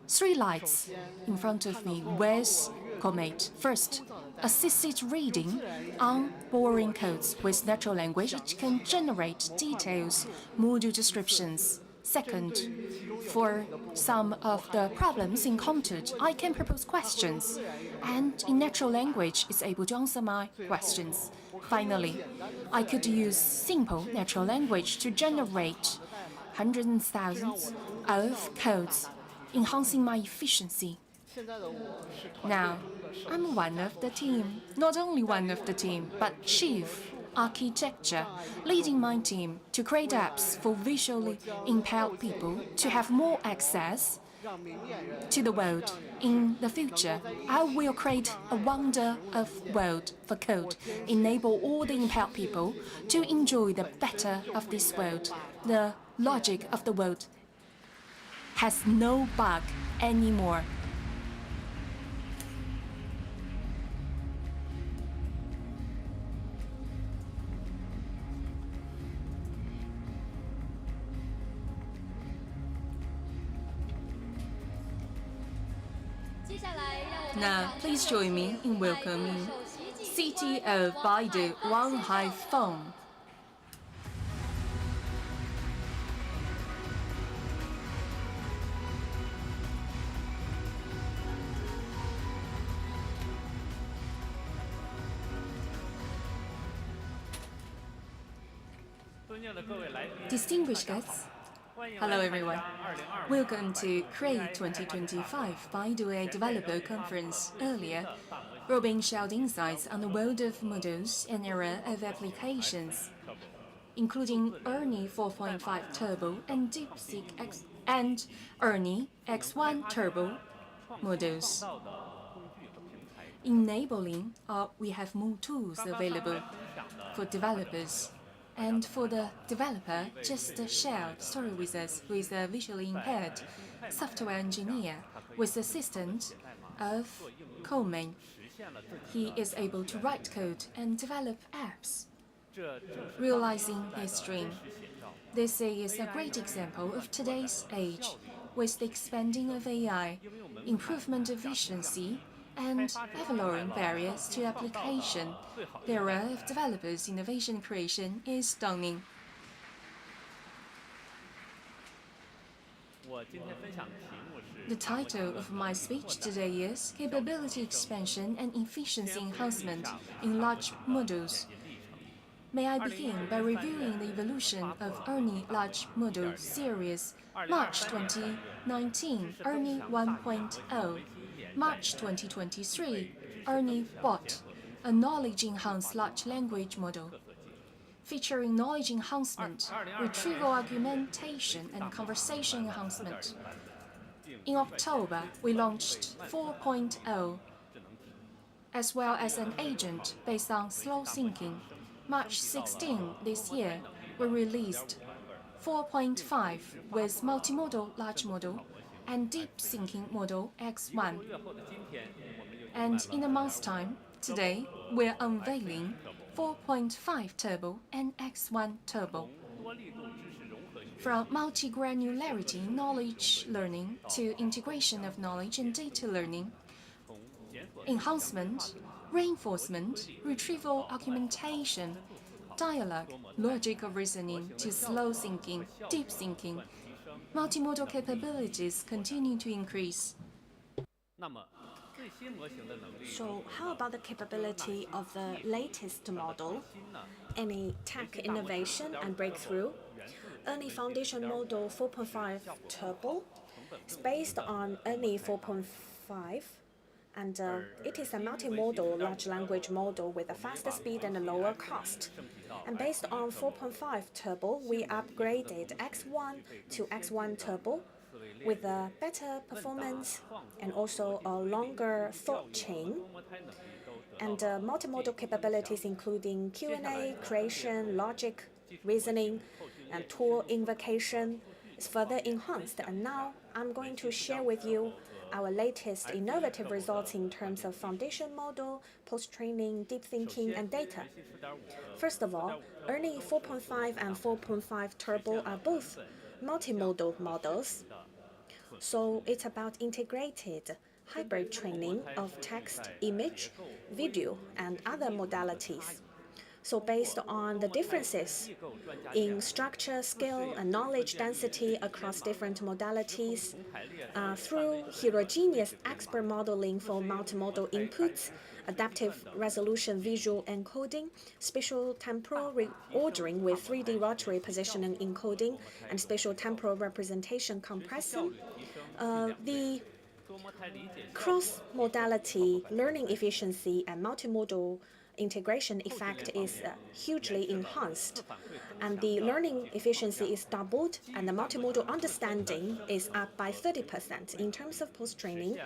3 lights in front of me with Humanoid. First, assisted reading on boring codes with natural language. It can generate details, module descriptions. Second, for some of the problems encountered, I can propose questions, and in natural language, it's able to answer my questions. Finally, I could use simple natural language to generate hundreds and thousands of codes, enhancing my efficiency. Now, I'm one of the team, not only one of the team, but chief architecture, leading my team to create apps for visually impaired people to have more access to the world. In the future, I will create a wonder of world for code, enable all the impaired people to enjoy the better of this world. The logic of the world has no bug anymore. Now, please join me in welcoming CTO Baidu Wang Haifeng. Distinguished guests, hello everyone. Welcome to Create2025 Baidu AI Developer Conference. Earlier, Robin shared insights on the world of models and era of applications, including ERNIE 4.5 Turbo and DeepSeek X and ERNIE X1 Turbo models. Enabling, we have more tools available for developers. And for the developer, just share the story with us with a visually impaired software engineer with assistance of Coleman. He is able to write code and develop apps, realizing his dream. This is a great example of today's age, with the expanding of AI, improvement of efficiency, and ever-lowering barriers to application. The era of developers' innovation creation is stunning. The title of my speech today is Capability Expansion and Efficiency Enhancement in Large Models. May I begin by reviewing the evolution of ERNIE Large Model Series, March 2019, ERNIE 1.0. March 2023, ERNIE Bot, a knowledge-enhanced large language model, featuring knowledge enhancement, retrieval augmentation, and conversation enhancement. In October, we launched 4.0, as well as an agent based on slow thinking. March 16 this year, we released 4.5 with multimodal large model and deep thinking model X1. And in a month's time, today, we're unveiling 4.5 Turbo and X1 Turbo. From multi-granularity knowledge learning to integration of knowledge and data learning, enhancement, reinforcement, retrieval augmentation, dialogue, logical reasoning to slow thinking, deep thinking, multimodal capabilities continue to increase. So how about the capability of the latest model? Any tech innovation and breakthrough? ERNIE Foundation Model 4.5 Turbo is based on ERNIE 4.5, and it is a multimodal large language model with a faster speed and a lower cost. And based on 4.5 Turbo, we upgraded X1 to X1 Turbo with a better performance and also a longer thought chain. And multimodal capabilities including Q&A, creation, logic, reasoning, and tool invocation is further enhanced. And now I'm going to share with you our latest innovative results in terms of foundation model, post-training, deep thinking, and data. First of all, ERNIE 4.5 and 4.5 Turbo are both multimodal models. So it's about integrated hybrid training of text, image, video, and other modalities. So based on the differences in structure, scale, and knowledge density across different modalities, through heterogeneous expert modeling for multimodal inputs, adaptive resolution visual encoding, spatial temporal reordering with 3D rotary positioning encoding, and spatial temporal representation compressing, the cross-modality learning efficiency and multimodal integration effect is hugely enhanced, and the learning efficiency is doubled, and the multimodal understanding is up by 30%. In terms of post-training,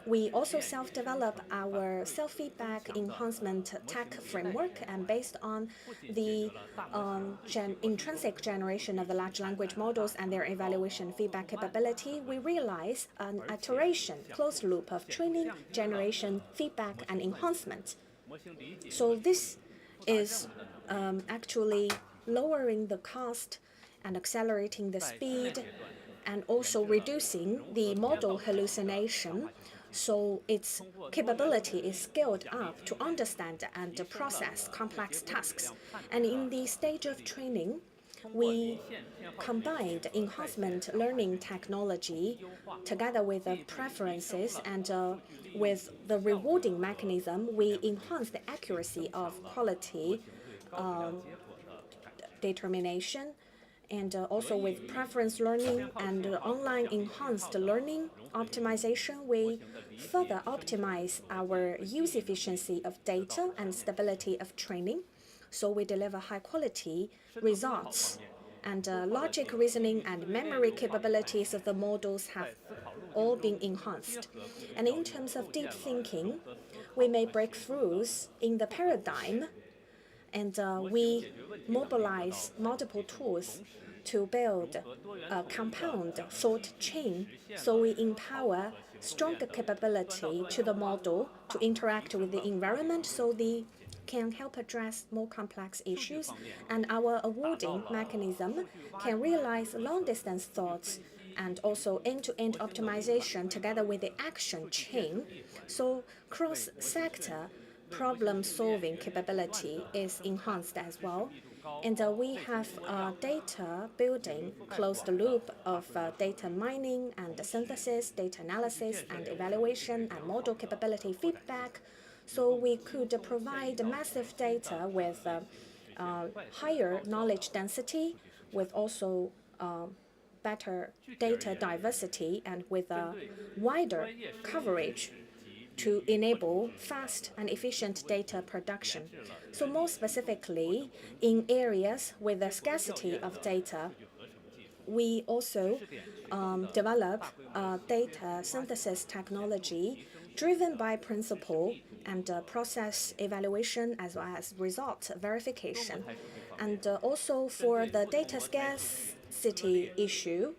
we also self-develop our self-feedback enhancement tech framework, and based on the intrinsic generation of the large language models and their evaluation feedback capability, we realize an iteration closed loop of training, generation, feedback, and enhancement. So this is actually lowering the cost and accelerating the speed and also reducing the model hallucination. So its capability is scaled up to understand and process complex tasks. And in the stage of training, we combined enhancement learning technology together with the preferences, and with the rewarding mechanism, we enhance the accuracy of quality determination, and also with preference learning and online enhanced learning optimization, we further optimize our use efficiency of data and stability of training. So we deliver high-quality results, and logic, reasoning, and memory capabilities of the models have all been enhanced. And in terms of deep thinking, we made breakthroughs in the paradigm, and we mobilize multiple tools to build a compound thought chain. So we empower stronger capability to the model to interact with the environment, so they can help address more complex issues, and our awarding mechanism can realize long-distance thoughts and also end-to-end optimization together with the action chain. So cross-sector problem-solving capability is enhanced as well. And we have data building closed loop of data mining and synthesis, data analysis and evaluation, and model capability feedback. So we could provide massive data with higher knowledge density, with also better data diversity, and with a wider coverage to enable fast and efficient data production. So more specifically, in areas with a scarcity of data, we also develop data synthesis technology driven by principle and process evaluation as well as result verification. And also for the data scarcity issue,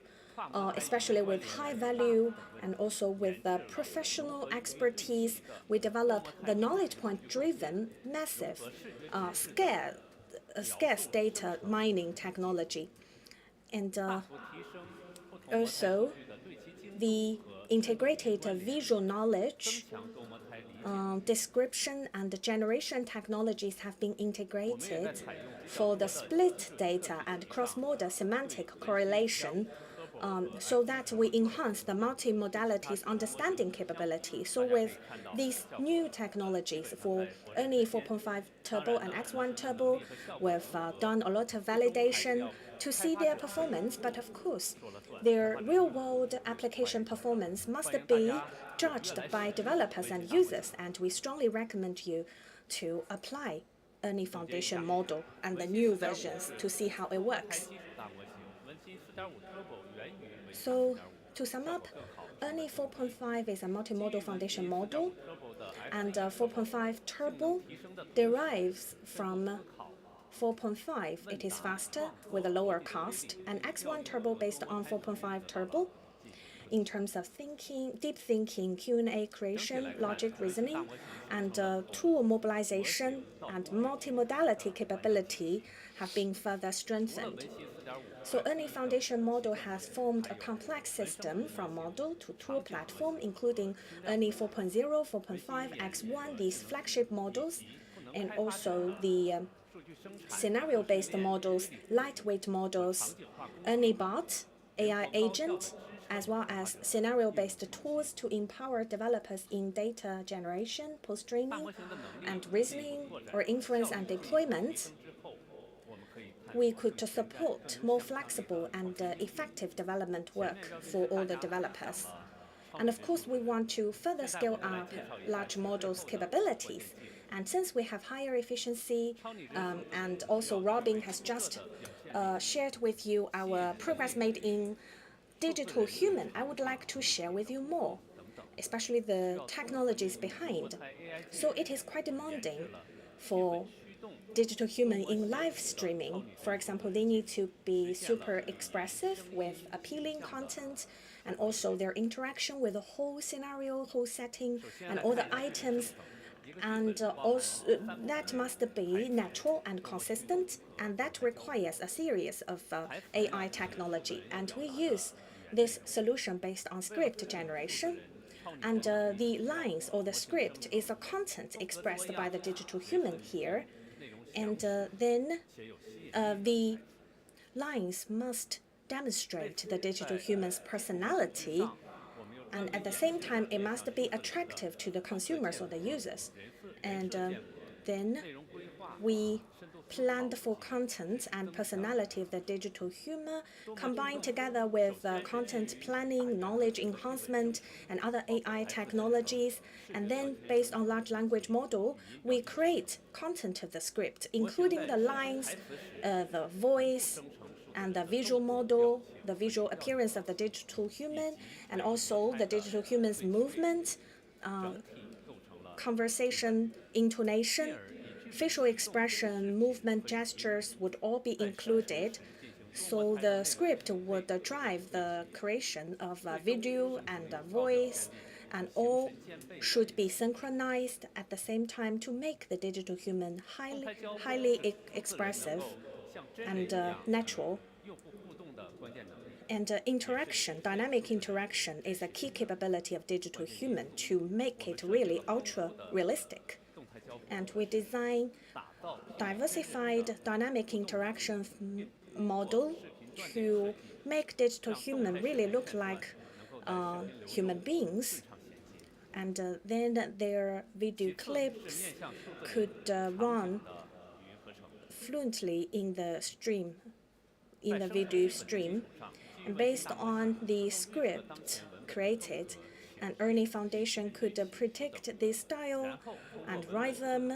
especially with high value and also with professional expertise. We develop the knowledge point-driven, massive, scarce data mining technology. And also, the integrated visual knowledge, description and generation technologies have been integrated for the split data and cross-modal semantic correlation, so that we enhance the multimodalities understanding capability. So with these new technologies for ERNIE 4.5 Turbo and X1 Turbo, we've done a lot of validation to see their performance, but of course, their real-world application performance must be judged by developers and users, and we strongly recommend you to apply ERNIE Foundation model and the new versions to see how it works. So, to sum up, ERNIE 4.5 is a multimodal foundation model, and 4.5 Turbo derives from 4.5. It is faster with a lower cost, and X1 Turbo based on 4.5 Turbo. In terms of thinking, deep thinking, Q&A creation, logic reasoning, and tool mobilization and multimodality capability have been further strengthened. So ERNIE Foundation model has formed a complex system from model to tool platform, including ERNIE 4.0, 4.5, X1, these flagship models, and also the scenario-based models, lightweight models, ERNIE Bot, AI agent, as well as scenario-based tools to empower developers in data generation, post-training, and reasoning, or inference and deployment. We could support more flexible and effective development work for all the developers. And of course, we want to further scale up large models' capabilities. And since we have higher efficiency, and also Robin has just shared with you our progress made in digital human, I would like to share with you more, especially the technologies behind. So it is quite demanding for digital human in live streaming. For example, they need to be super expressive with appealing content, and also their interaction with the whole scenario, whole setting, and all the items. And also that must be natural and consistent, and that requires a series of AI technology. And we use this solution based on script generation. And the lines or the script is the content expressed by the digital human here. And then the lines must demonstrate the digital human's personality, and at the same time, it must be attractive to the consumers or the users. And then we planned for content and personality of the digital human, combined together with content planning, knowledge enhancement, and other AI technologies. And then, based on large language model, we create content of the script, including the lines, the voice, and the visual model, the visual appearance of the digital human, and also the digital human's movement, conversation, intonation, facial expression, movement, gestures would all be included. So the script would drive the creation of video and voice, and all should be synchronized at the same time to make the digital human highly expressive and natural. And interaction, dynamic interaction, is a key capability of digital human to make it really ultra-realistic. And we design diversified dynamic interaction model to make digital human really look like human beings. And then their video clips could run fluently in the stream, in the video stream. And based on the script created, an ERNIE Foundation could predict the style and rhythm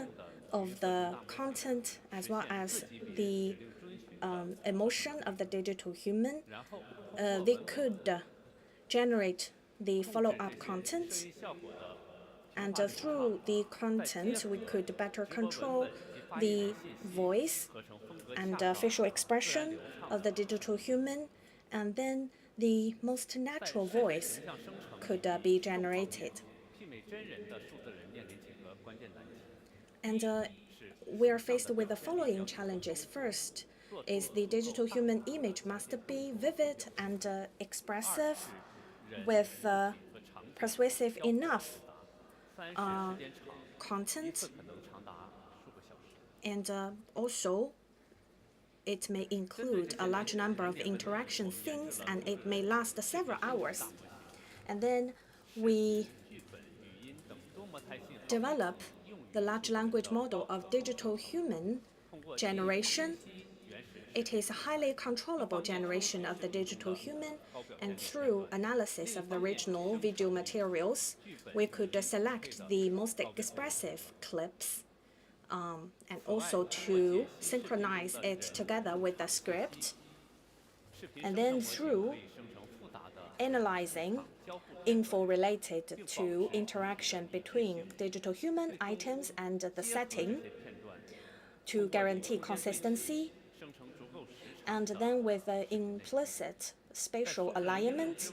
of the content, as well as the emotion of the digital human. They could generate the follow-up content, and through the content, we could better control the voice and facial expression of the digital human. And then the most natural voice could be generated. And we are faced with the following challenges. First is the digital human image must be vivid and expressive with persuasive enough content. And also, it may include a large number of interaction things, and it may last several hours. And then we develop the large language model of digital human generation. It is a highly controllable generation of the digital human, and through analysis of the original video materials, we could select the most expressive clips and also to synchronize it together with the script. And then through analyzing info related to interaction between digital human items and the setting to guarantee consistency. And then with implicit spatial alignment,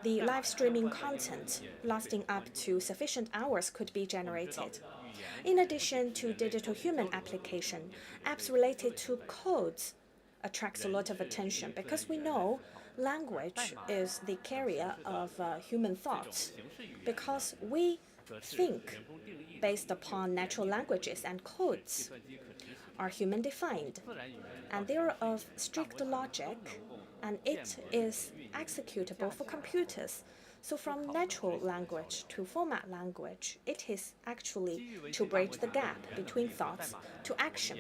the live streaming content lasting up to sufficient hours could be generated. In addition to digital human application, apps related to codes attracts a lot of attention because we know language is the carrier of human thoughts, because we think based upon natural languages, and codes are human defined, and they are of strict logic, and it is executable for computers. So from natural language to format language, it is actually to bridge the gap between thoughts to action.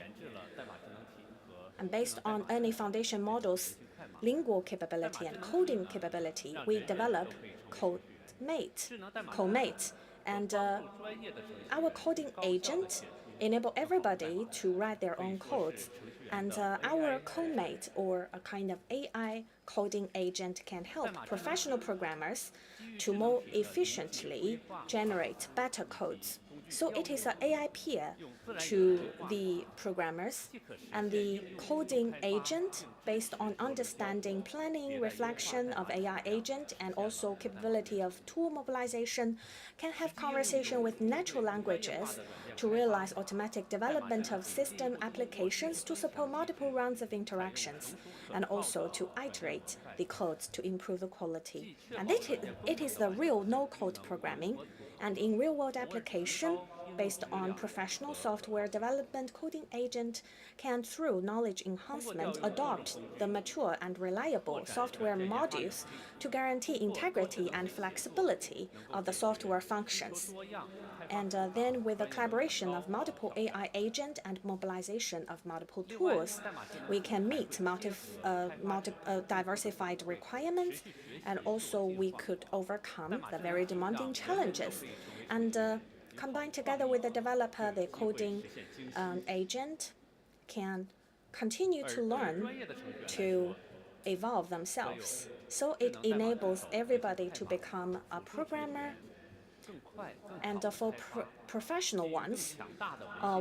And based on any foundation models, lingual capability and coding capability, we develop CodeMate. And our coding agent enable everybody to write their own codes. And our CodeMate, or a kind of AI coding agent, can help professional programmers to more efficiently generate better codes. So it is an AI peer to the programmers, and the coding agent, based on understanding, planning, reflection of AI agent, and also capability of tool mobilization, can have conversation with natural languages to realize automatic development of system applications to support multiple rounds of interactions, and also to iterate the codes to improve the quality. And it is the real no-code programming. And in real-world application, based on professional software development, coding agent can, through knowledge enhancement, adopt the mature and reliable software modules to guarantee integrity and flexibility of the software functions. And then with the collaboration of multiple AI agents and mobilization of multiple tools, we can meet diversified requirements, and also we could overcome the very demanding challenges. And combined together with the developer, the coding agent can continue to learn to evolve themselves. So it enables everybody to become a programmer. And for professional ones,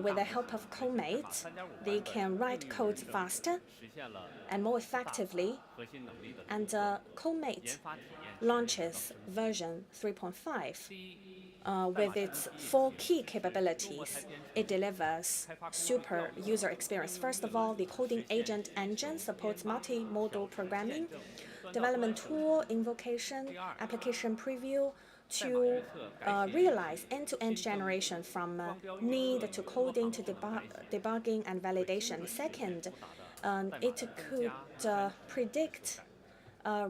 with the help of CodeMate, they can write codes faster and more effectively. And CodeMate launches version 3.5. With its 4 key capabilities, it delivers super user experience. First of all, the coding agent engine supports multimodal programming, development tool, invocation, application preview, to realize end-to-end generation from need to coding to debugging and validation. Second, it could predict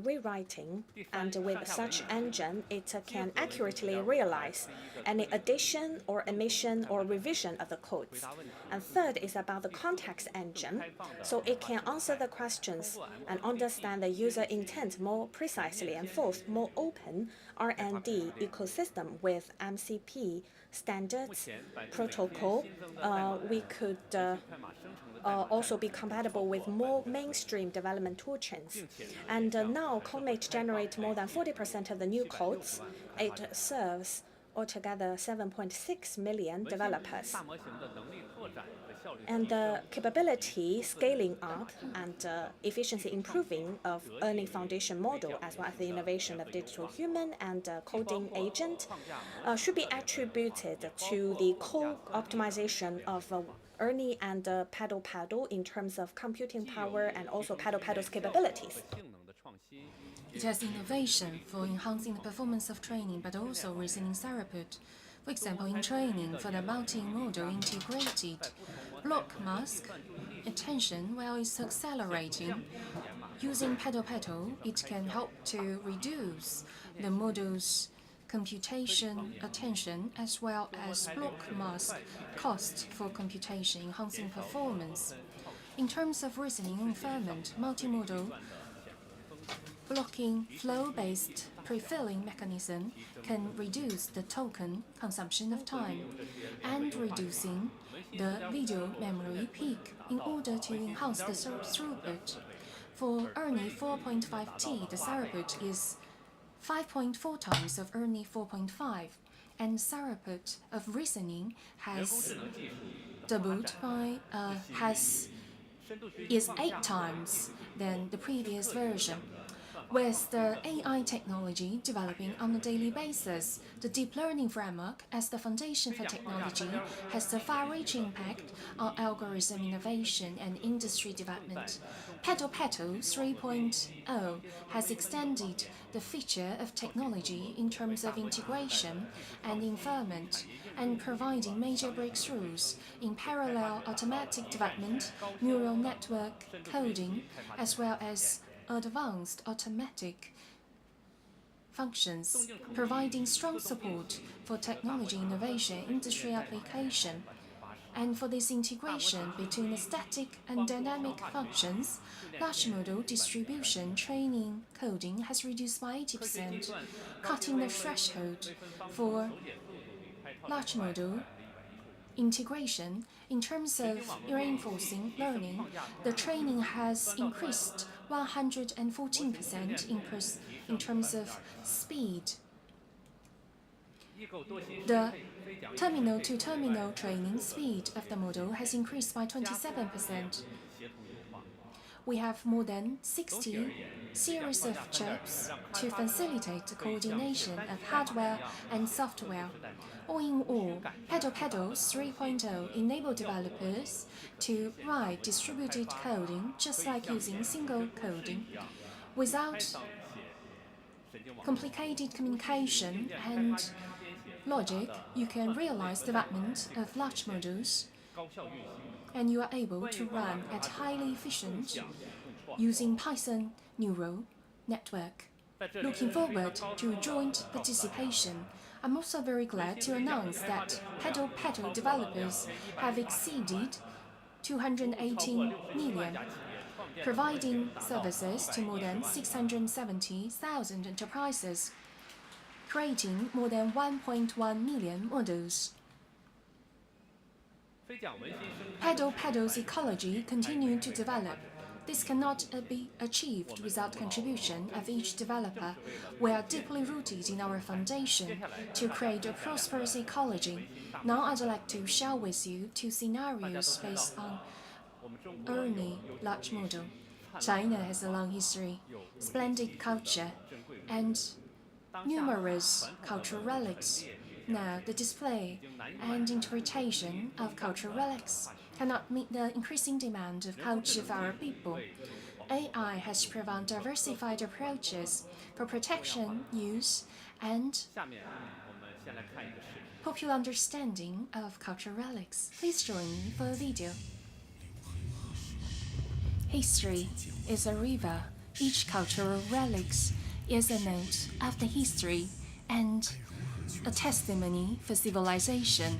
rewriting, and with such engine, it can accurately realize any addition or omission or revision of the codes. And third is about the context engine, so it can answer the questions and understand the user intent more precisely. And fourth, more open R&D ecosystem with MCP standards protocol. We could also be compatible with more mainstream development toolchains. And now CodeMate generates more than 40% of the new codes. It serves altogether 7.6 million developers. And the capability scaling up and efficiency improving of ERNIE Foundation model, as well as the innovation of digital human and coding agent, should be attributed to the co-optimization of ERNIE and Paddle in terms of computing power and also Paddle's capabilities. It has innovation for enhancing the performance of training, but also reasoning throughput. For example, in training for the multimodal integrated block mask attention while it's accelerating, using Paddle, it can help to reduce the model's computation attention as well as block mask cost for computation, enhancing performance. In terms of reasoning inferment, multimodal blocking flow-based pre-filling mechanism can reduce the token consumption of time and reducing the video memory peak in order to enhance the throughput. For ERNIE 4.5T, the throughput is 5.4 times of ERNIE 4.5, and throughput of reasoning has doubled by is 8 times than the previous version. With the AI technology developing on a daily basis, the deep learning framework as the foundation for technology has a far-reaching impact on algorithm innovation and industry development. Paddle 3.0 has extended the feature of technology in terms of integration and inferment, and providing major breakthroughs in parallel automatic development, neural network coding, as well as advanced automatic functions, providing strong support for technology innovation industry application. And for this integration between the static and dynamic functions, large model distribution training coding has reduced by 80%, cutting the threshold for large model integration. In terms of reinforcing learning, the training has increased 114% in terms of speed. The terminal-to-terminal training speed of the model has increased by 27%. We have more than 60 series of chips to facilitate the coordination of hardware and software. All in all, Paddle 3.0 enable developers to write distributed coding just like using single coding. Without complicated communication and logic, you can realize development of large models, and you are able to run at highly efficient using Python neural network. Looking forward to joint participation. I'm also very glad to announce that Paddle developers have exceeded 218 million, providing services to more than 670,000 enterprises, creating more than 1.1 million models. Paddle's ecology continued to develop. This cannot be achieved without contribution of each developer. We are deeply rooted in our foundation to create a prosperous ecology. Now I'd like to share with you 2 scenarios based on ERNIE large model. China has a long history, splendid culture, and numerous cultural relics. Now, the display and interpretation of cultural relics cannot meet the increasing demand of culture of our people. AI has provided diversified approaches for protection, use, and popular understanding of cultural relics. Please join me for a video. History is a river. Each cultural relics is a note of the history and a testimony for civilization.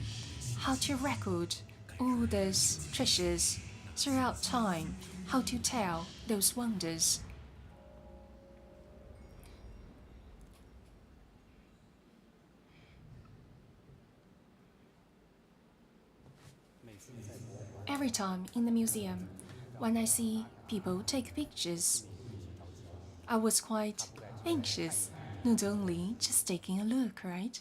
How to record all those treasures throughout time, how to tell those wonders. Every time in the museum, when I see people take pictures, I was quite anxious, not only just taking a look, right?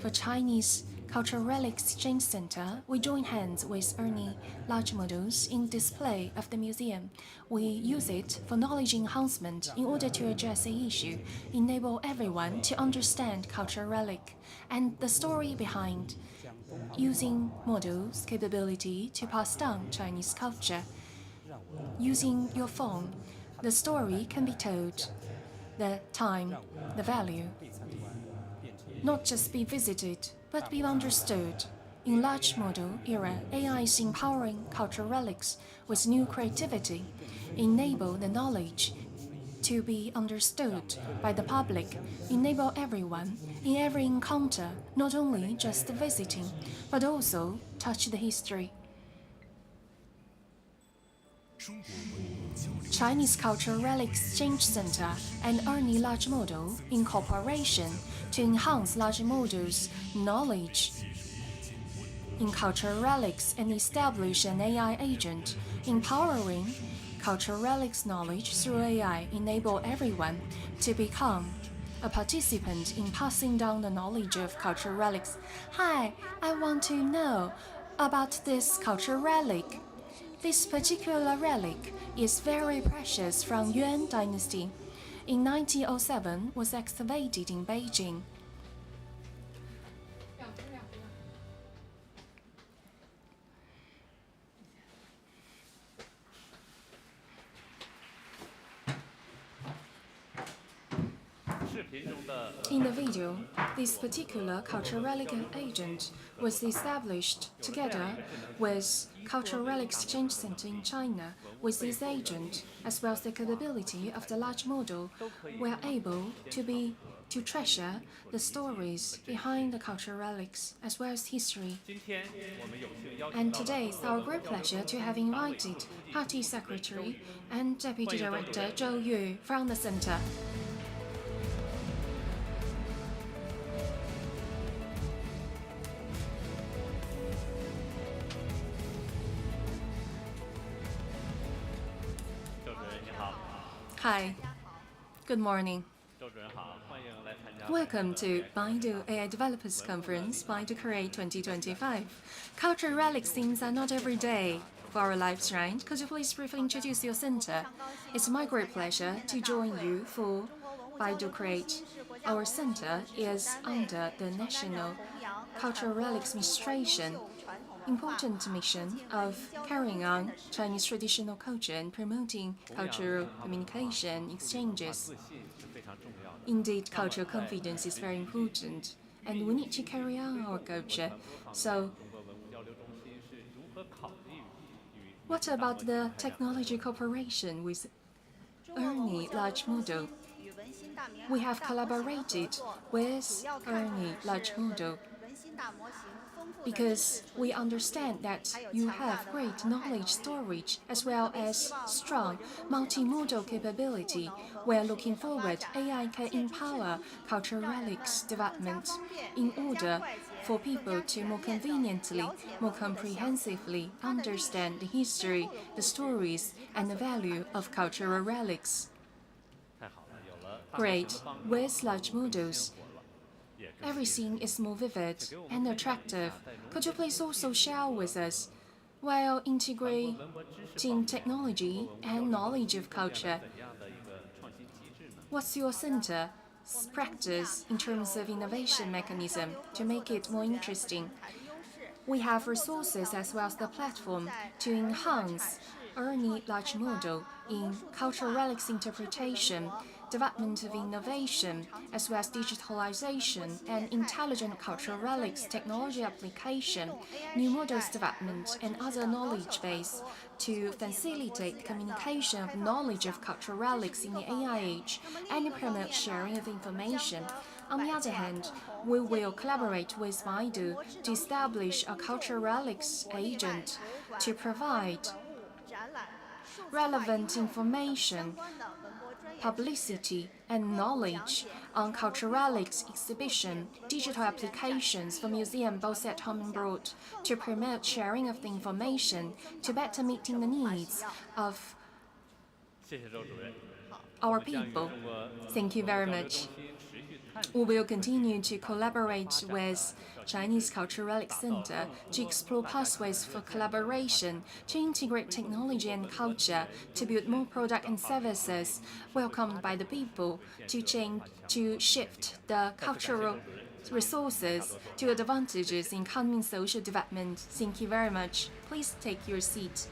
for Chinese Cultural Relics Exchange Center, we join hands with ERNIE large models in display of the museum. We use it for knowledge enhancement in order to address the issue, enable everyone to understand cultural relic and the story behind, using models' capability to pass down Chinese culture. Using your phone, the story can be told, the time, the value. Not just be visited, but be understood. In large model era, AI is empowering cultural relics with new creativity, enable the knowledge to be understood by the public, enable everyone in every encounter, not only just visiting, but also touch the history. Chinese Cultural Relic Exchange Center and ERNIE large model in cooperation to enhance large models' knowledge in cultural relics and establish an AI agent, empowering cultural relics knowledge through AI, enable everyone to become a participant in passing down the knowledge of cultural relics. Hi, I want to know about this cultural relic. This particular relic is very precious from Yuan Dynasty. In 1907, was excavated in Beijing. In the video, this particular cultural relic agent was established together with Cultural Relic Exchange Center in China. With this agent, as well as the capability of the large model, we are able to treasure the stories behind the cultural relics as well as history. And today it's our great pleasure to have invited Party Secretary and Deputy Director Zhou Yu from the center. Hi, good morning. Welcome to Baidu AI Developers Conference, Baidu Create 2025. Cultural relic themes are not every day for our lives, right? Could you please briefly introduce your center? It's my great pleasure to join you for Baidu Create. Our center is under the National Cultural Relics Administration important mission of carrying on Chinese traditional culture and promoting cultural communication exchanges. Indeed, cultural confidence is very important, and we need to carry on our culture. So, what about the technology cooperation with ERNIE large model? We have collaborated with ERNIE large model because we understand that you have great knowledge storage as well as strong multimodal capability. We are looking forward AI can empower cultural relics development in order for people to more conveniently, more comprehensively understand the history, the stories, and the value of cultural relics. Great. With large models, everything is more vivid and attractive. Could you please also share with us, while integrating technology and knowledge of culture, what's your center's practice in terms of innovation mechanism to make it more interesting? We have resources as well as the platform to enhance ERNIE large model in cultural relics interpretation, development of innovation, as well as digitalization and intelligent cultural relics technology application, new models development, and other knowledge base to facilitate communication of knowledge of cultural relics in the AI age and promote sharing of information. On the other hand, we will collaborate with Baidu to establish a cultural relics agent to provide relevant information, publicity, and knowledge on cultural relics exhibition, digital applications for museum both at home and abroad, to promote sharing of the information to better meeting the needs of our people. Thank you very much. We will continue to collaborate with Chinese Cultural Relics Center to explore pathways for collaboration, to integrate technology and culture, to build more products and services welcomed by the people, to shift the cultural resources to advantages in economic and social development. Thank you very much. Please take your seat.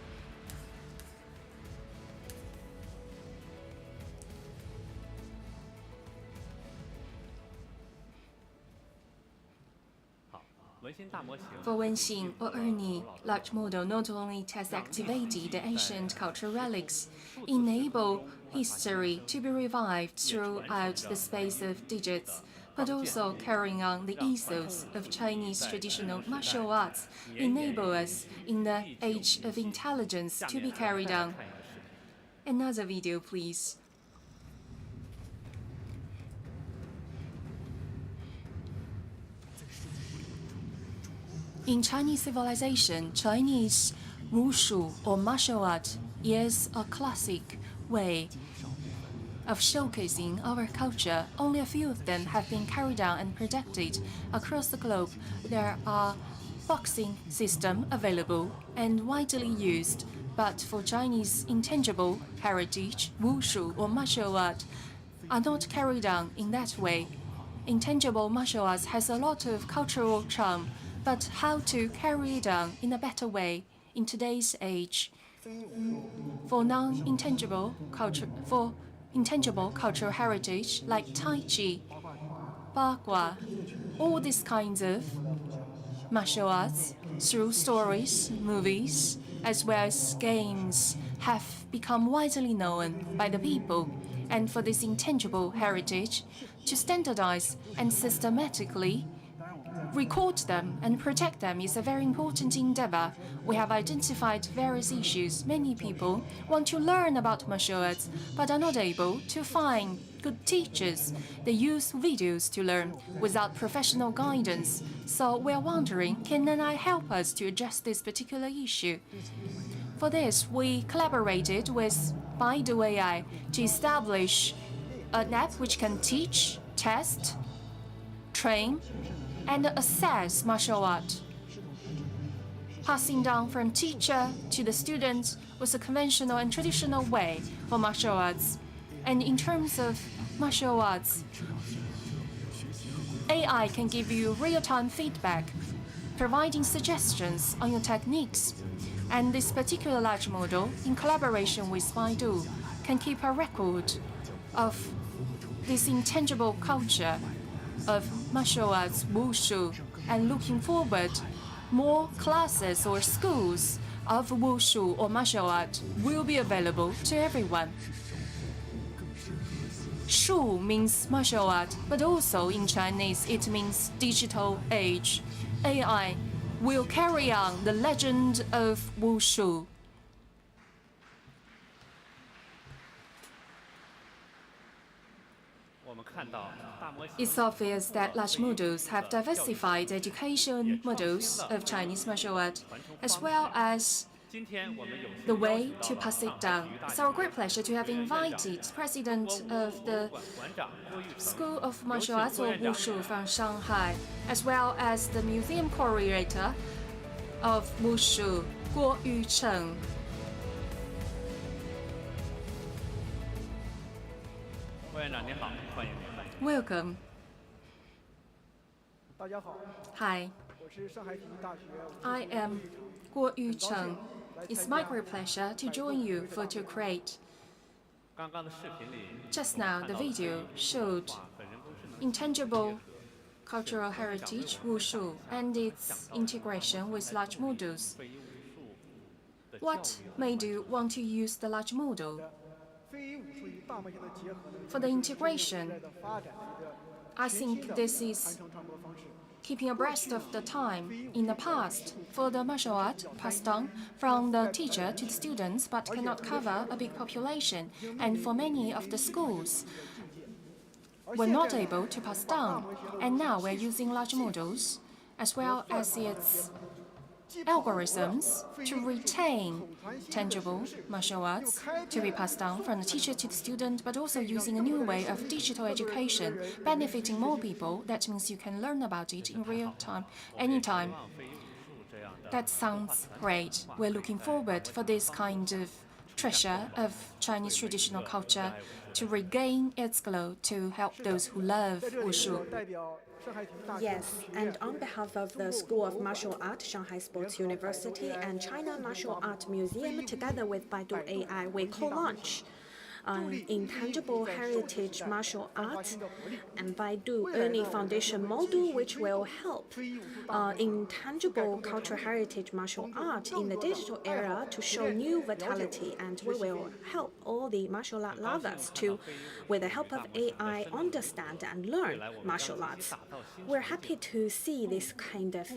文心大模型 For Wenxin or Ernie, large model not only has activated the ancient cultural relics, enable history to be revived throughout the space of digits, but also carrying on the ethos of Chinese traditional martial arts, enable us in the age of intelligence to be carried on. Another video, please. In Chinese civilization, Chinese wushu or martial art is a classic way of showcasing our culture. Only a few of them have been carried out and protected across the globe. There are boxing systems available and widely used, but for Chinese intangible heritage, wushu or martial art are not carried on in that way. Intangible martial arts has a lot of cultural charm, but how to carry it on in a better way in today's age? For intangible cultural heritage like Tai Chi, Bagua, all these kinds of martial arts through stories, movies, as well as games have become widely known by the people. And for this intangible heritage, to standardize and systematically record them and protect them is a very important endeavor. We have identified various issues. Many people want to learn about martial arts but are not able to find good teachers. They use videos to learn without professional guidance. So we are wondering, can AI help us to address this particular issue? For this, we collaborated with Baidu AI to establish an app which can teach, test, train, and assess martial art. Passing down from teacher to the student was a conventional and traditional way for martial arts. And in terms of martial arts, AI can give you real-time feedback, providing suggestions on your techniques. And this particular large model, in collaboration with Baidu, can keep a record of this intangible culture of martial arts, wushu, and looking forward, more classes or schools of wushu or martial art will be available to everyone. Shu means martial art, but also in Chinese it means digital age. AI will carry on the legend of wushu. It's obvious that large models have diversified education models of Chinese martial art, as well as the way to pass it down. It's our great pleasure to have invited President of the School of Martial Arts or Wushu from Shanghai, as well as the Museum Curator of Wushu, Guo Yucheng. Welcome. Hi. I am Guo Yucheng. It's my great pleasure to join you for to create. Just now, the video showed intangible cultural heritage, wushu, and its integration with large models. What made you want to use the large model? For the integration, I think this is keeping abreast of the time. In the past, for the martial art passed on from the teacher to the students but cannot cover a big population, and for many of the schools were not able to pass down. And now we're using large models as well as its algorithms to retain tangible martial arts to be passed down from the teacher to the student, but also using a new way of digital education, benefiting more people. That means you can learn about it in real time, anytime. That sounds great. We're looking forward for this kind of treasure of Chinese traditional culture to regain its glow to help those who love wushu. Yes, and on behalf of the School of Martial Art, Shanghai Sports University, and China Martial Art Museum, together with Baidu AI, we co-launch intangible heritage martial arts and Baidu Ernie Foundation model, which will help intangible cultural heritage martial art in the digital era to show new vitality, and we will help all the martial art lovers to, with the help of AI, understand and learn martial arts. We're happy to see this kind of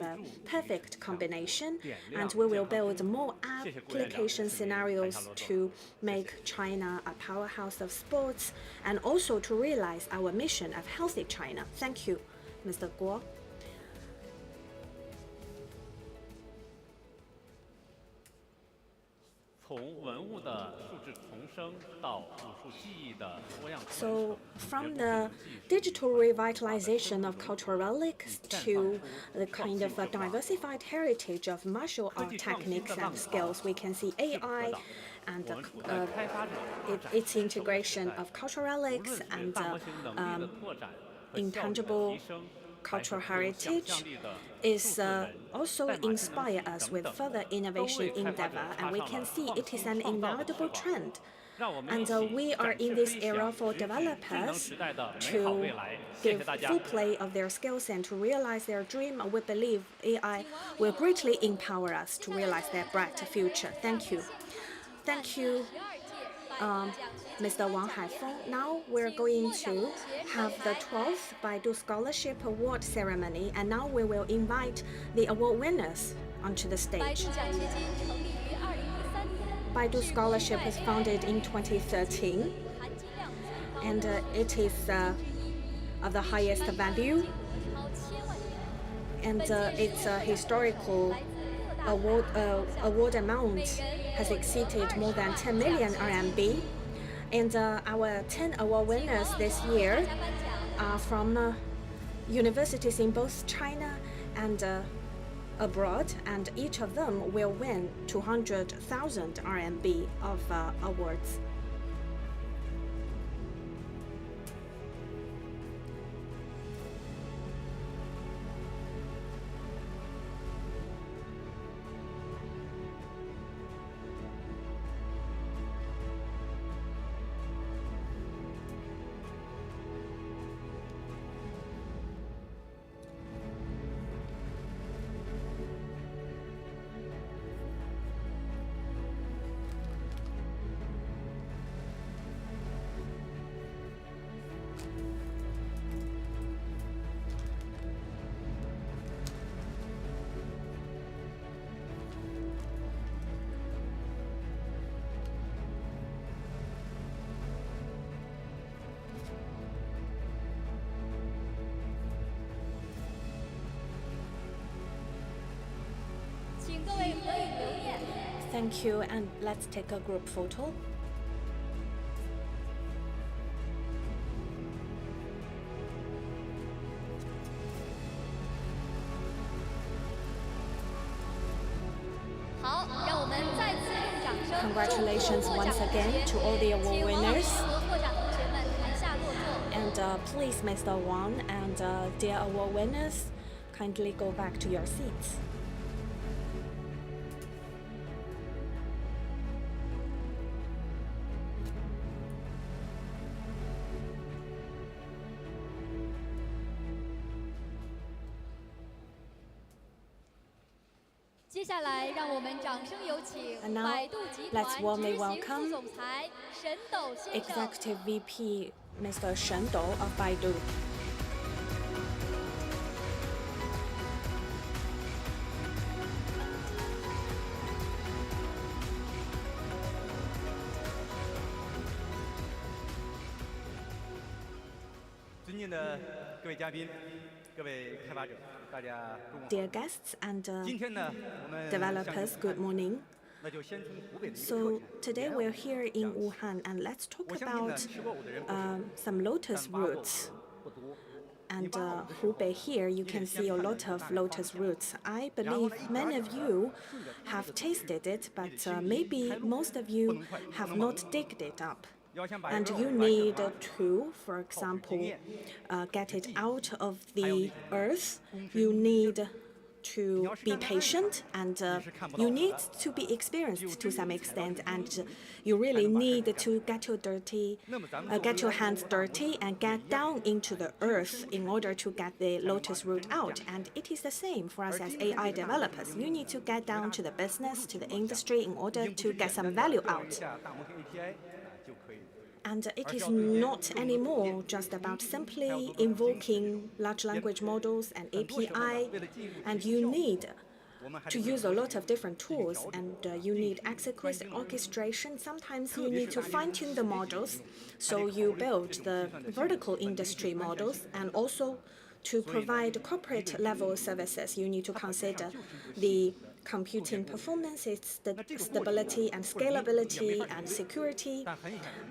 perfect combination, and we will build more application scenarios to make China a powerhouse of sports and also to realize our mission of healthy China. Thank you, Mr. Guo. 从文物的数字重生到武术技艺的多样。So from the digital revitalization of cultural relics to the kind of a diversified heritage of martial art techniques and skills, we can see AI and its integration of cultural relics and intangible cultural heritage is also inspire us with further innovation endeavor, and we can see it is an inevitable trend. And we are in this era for developers to give full play of their skills and to realize their dream. We believe AI will greatly empower us to realize their bright future. Thank you. Thank you, Mr. Wang Haifeng. Now we're going to have the 12th Baidu Scholarship Award ceremony, and now we will invite the award winners onto the stage. Baidu Scholarship was founded in 2013, and it is of the highest value, and its historical award amount has exceeded more than 10 million RMB. And our 10 award winners this year are from universities in both China and abroad, and each of them will win 200,000 RMB of awards. Thank you, and let's take a group photo. Congratulations once again to all the award winners. And please, Mr. Wang and dear award winners, kindly go back to your seats. And now, let's warmly welcome Executive VP Mr. Shen Dou of Baidu. Dear guests and developers, good morning. So today we're here in Wuhan, and let's talk about some lotus roots. And Hubei here, you can see a lot of lotus roots. I believe many of you have tasted it, but maybe most of you have not digged it up. And you need to, for example, get it out of the earth. You need to be patient, and you need to be experienced to some extent, and you really need to get your hands dirty and get down into the earth in order to get the lotus root out. And it is the same for us as AI developers. You need to get down to the business, to the industry in order to get some value out. And it is not anymore just about simply invoking large language models and API, and you need to use a lot of different tools, and you need execution orchestration. Sometimes you need to fine-tune the models, so you build the vertical industry models, and also to provide corporate level services, you need to consider the computing performance, its stability and scalability and security,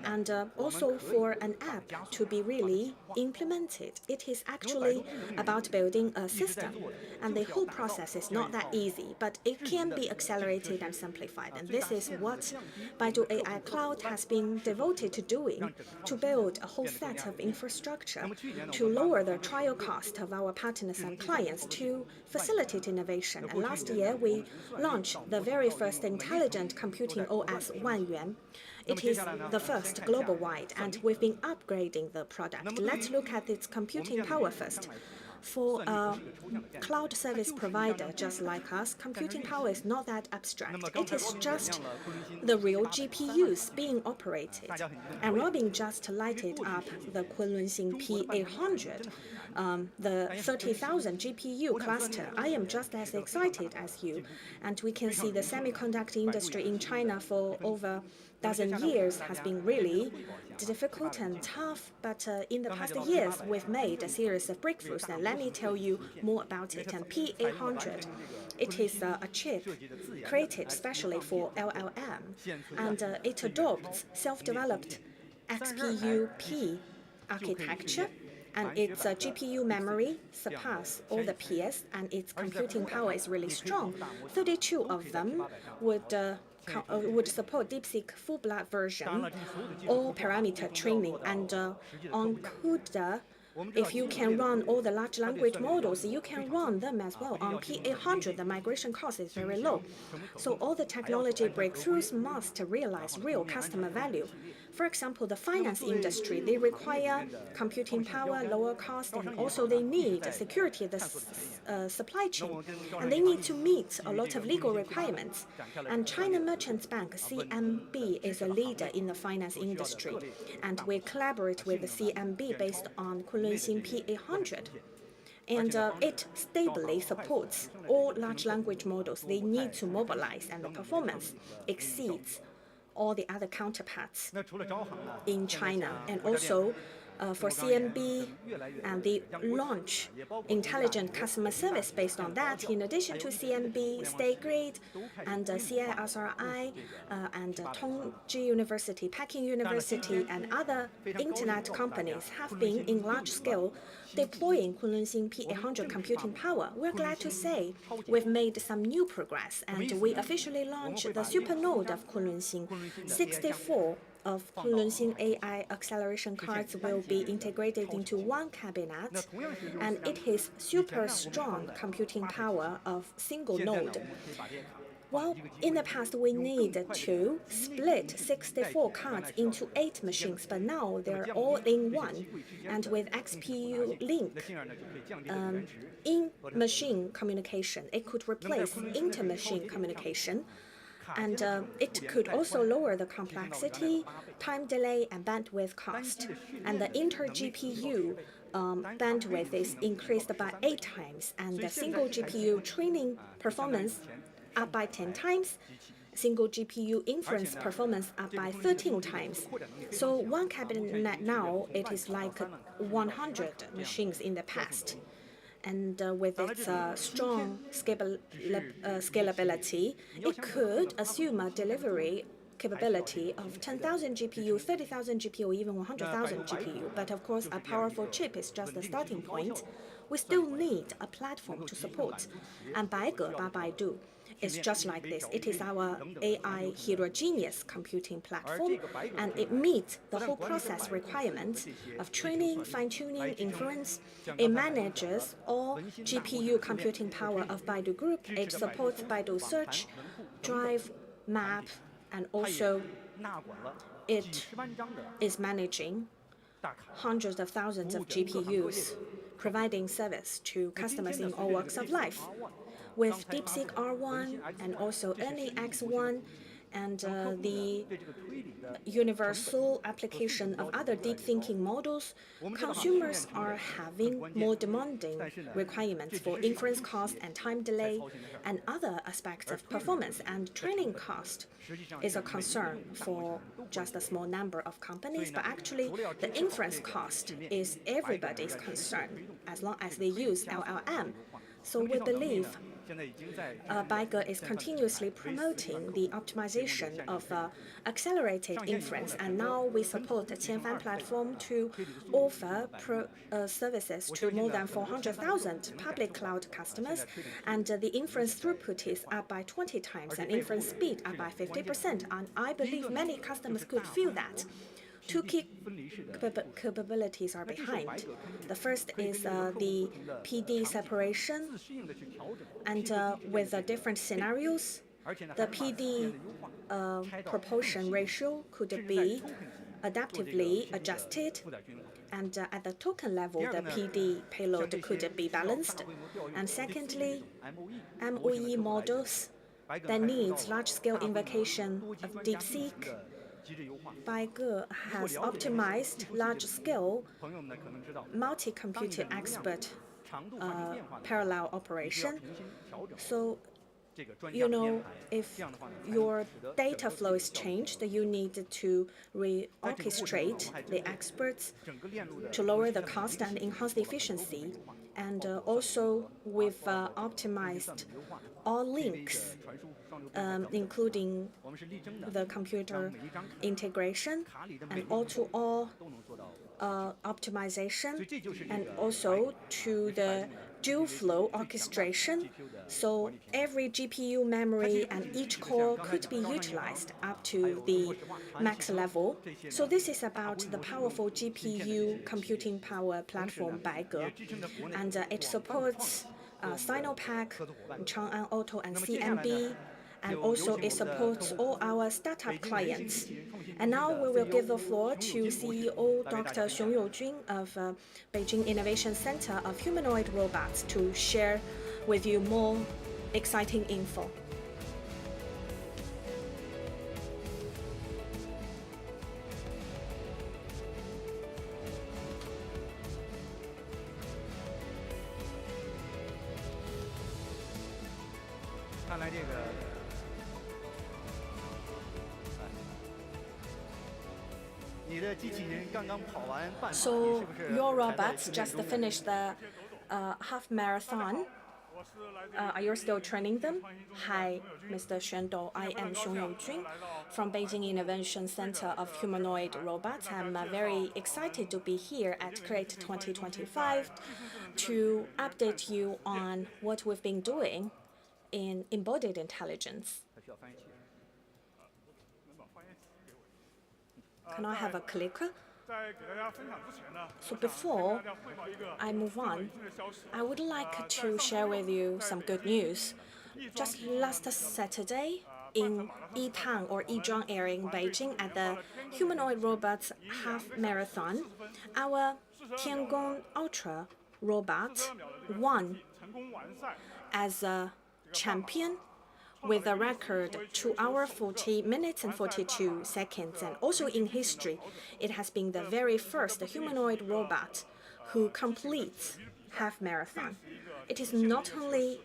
and also for an app to be really implemented. It is actually about building a system, and the whole process is not that easy, but it can be accelerated and simplified. And this is what Baidu AI Cloud has been devoted to doing, to build a whole set of infrastructure, to lower the trial cost of our partners and clients, to facilitate innovation. And last year, we launched the very first intelligent computing OS Wanyuan. It is the first global-wide, and we've been upgrading the product. Let's look at its computing power first. For a cloud service provider just like us, computing power is not that abstract. It is just the real GPUs being operated. And Robin just lighted up the Kunlunxin P800, the 30,000 GPU cluster. I am just as excited as you. And we can see the semiconductor industry in China for over a dozen years has been really difficult and tough, but in the past years, we've made a series of breakthroughs, and let me tell you more about it. And P800, it is a chip created specially for LLM, and it adopts self-developed XPU-P architecture, and its GPU memory surpass all the peers, and its computing power is really strong. 32 of them would support DeepSeek full blood version, all parameter training, and on CUDA, if you can run all the large language models, you can run them as well. On P800, the migration cost is very low. So all the technology breakthroughs must realize real customer value. For example, the finance industry, they require computing power, lower cost, and also they need security of the supply chain. And they need to meet a lot of legal requirements. And China Merchants Bank, CMB, is a leader in the finance industry. And we collaborate with the CMB based on Kunlunxin P800. And it stably supports all large language models they need to mobilize, and the performance exceeds all the other counterparts in China. And also for CMB, and they launch intelligent customer service based on that. In addition to CMB, State Grid, and CISRI, and Tongji University, Peking University, and other internet companies have been in large scale deploying Kunlunxin P800 computing power. We're glad to say we've made some new progress, and we officially launched the super node of Kunlunxin. 64 of Kunlunxin AI acceleration cards will be integrated into one cabinet, and it is super strong computing power of single node. Well, in the past, we needed to split 64 cards into 8 machines, but now they're all in one. And with XPU link in-machine communication, it could replace inter-machine communication. And it could also lower the complexity, time delay, and bandwidth cost. And the inter-GPU bandwidth is increased by 8 times, and the single GPU training performance up by 10 times, single GPU inference performance up by 13 times. So one cabinet now, it is like 100 machines in the past. And with its strong scalability, it could assume a delivery capability of 10,000 GPU, 30,000 GPU, even 100,000 GPU. But of course, a powerful chip is just the starting point. We still need a platform to support. And Baidu by Baidu is just like this. It is our AI heterogeneous computing platform, and it meets the whole process requirements of training, fine-tuning, inference. It manages all GPU computing power of Baidu Group. It supports Baidu Search, Drive, Map, and also it is managing hundreds of thousands of GPUs, providing service to customers in all walks of life. With DeepSeek R1 and also Ernie X1 and the universal application of other deep thinking models, consumers are having more demanding requirements for inference cost and time delay and other aspects of performance. And training cost is a concern for just a small number of companies, but actually the inference cost is everybody's concern as long as they use LLM. So we believe Baidu is continuously promoting the optimization of accelerated inference, and now we support the Qianfan platform to offer services to more than 400,000 public cloud customers, and the inference throughput is up by 20 times and inference speed up by 50%, and I believe many customers could feel that. Two key capabilities are behind. The first is the PD separation, and with different scenarios, the PD proportion ratio could be adaptively adjusted, and at the token level, the PD payload could be balanced. And secondly, MOE models that needs large-scale invocation of DeepSeek. Baidu has optimized large-scale multi-computer expert parallel operation. So, you know, if your data flow is changed, you need to reorchestrate the experts to lower the cost and enhance the efficiency. And also, we've optimized all links, including the computer integration and all-to-all optimization, and also to the dual flow orchestration. So every GPU memory and each core could be utilized up to the max level. So this is about the powerful GPU computing power platform Baidu, and it supports Sinopac, Chang'an Auto, and CMB, and also it supports all our startup clients. And now we will give the floor to CEO Dr. Xiong Youjun of Beijing Innovation Center of Humanoid Robots to share with you more exciting info. So your robots just finished the half marathon. Are you still training them? Hi, Mr. Xuandou. I am Xiong Youjun from Beijing Innovation Center of Humanoid Robots. I'm very excited to be here at Create 2025 to update you on what we've been doing in embodied intelligence. Can I have a clicker? So before I move on, I would like to share with you some good news. Just last Saturday in Yitang or Yizhuang area in Beijing at the Humanoid Robots Half Marathon, our Tiangong Ultra robot won as a champion with a record 2 hours 40 minutes and 42 seconds. And also in history, it has been the very first humanoid robot who completes half marathon. It is not only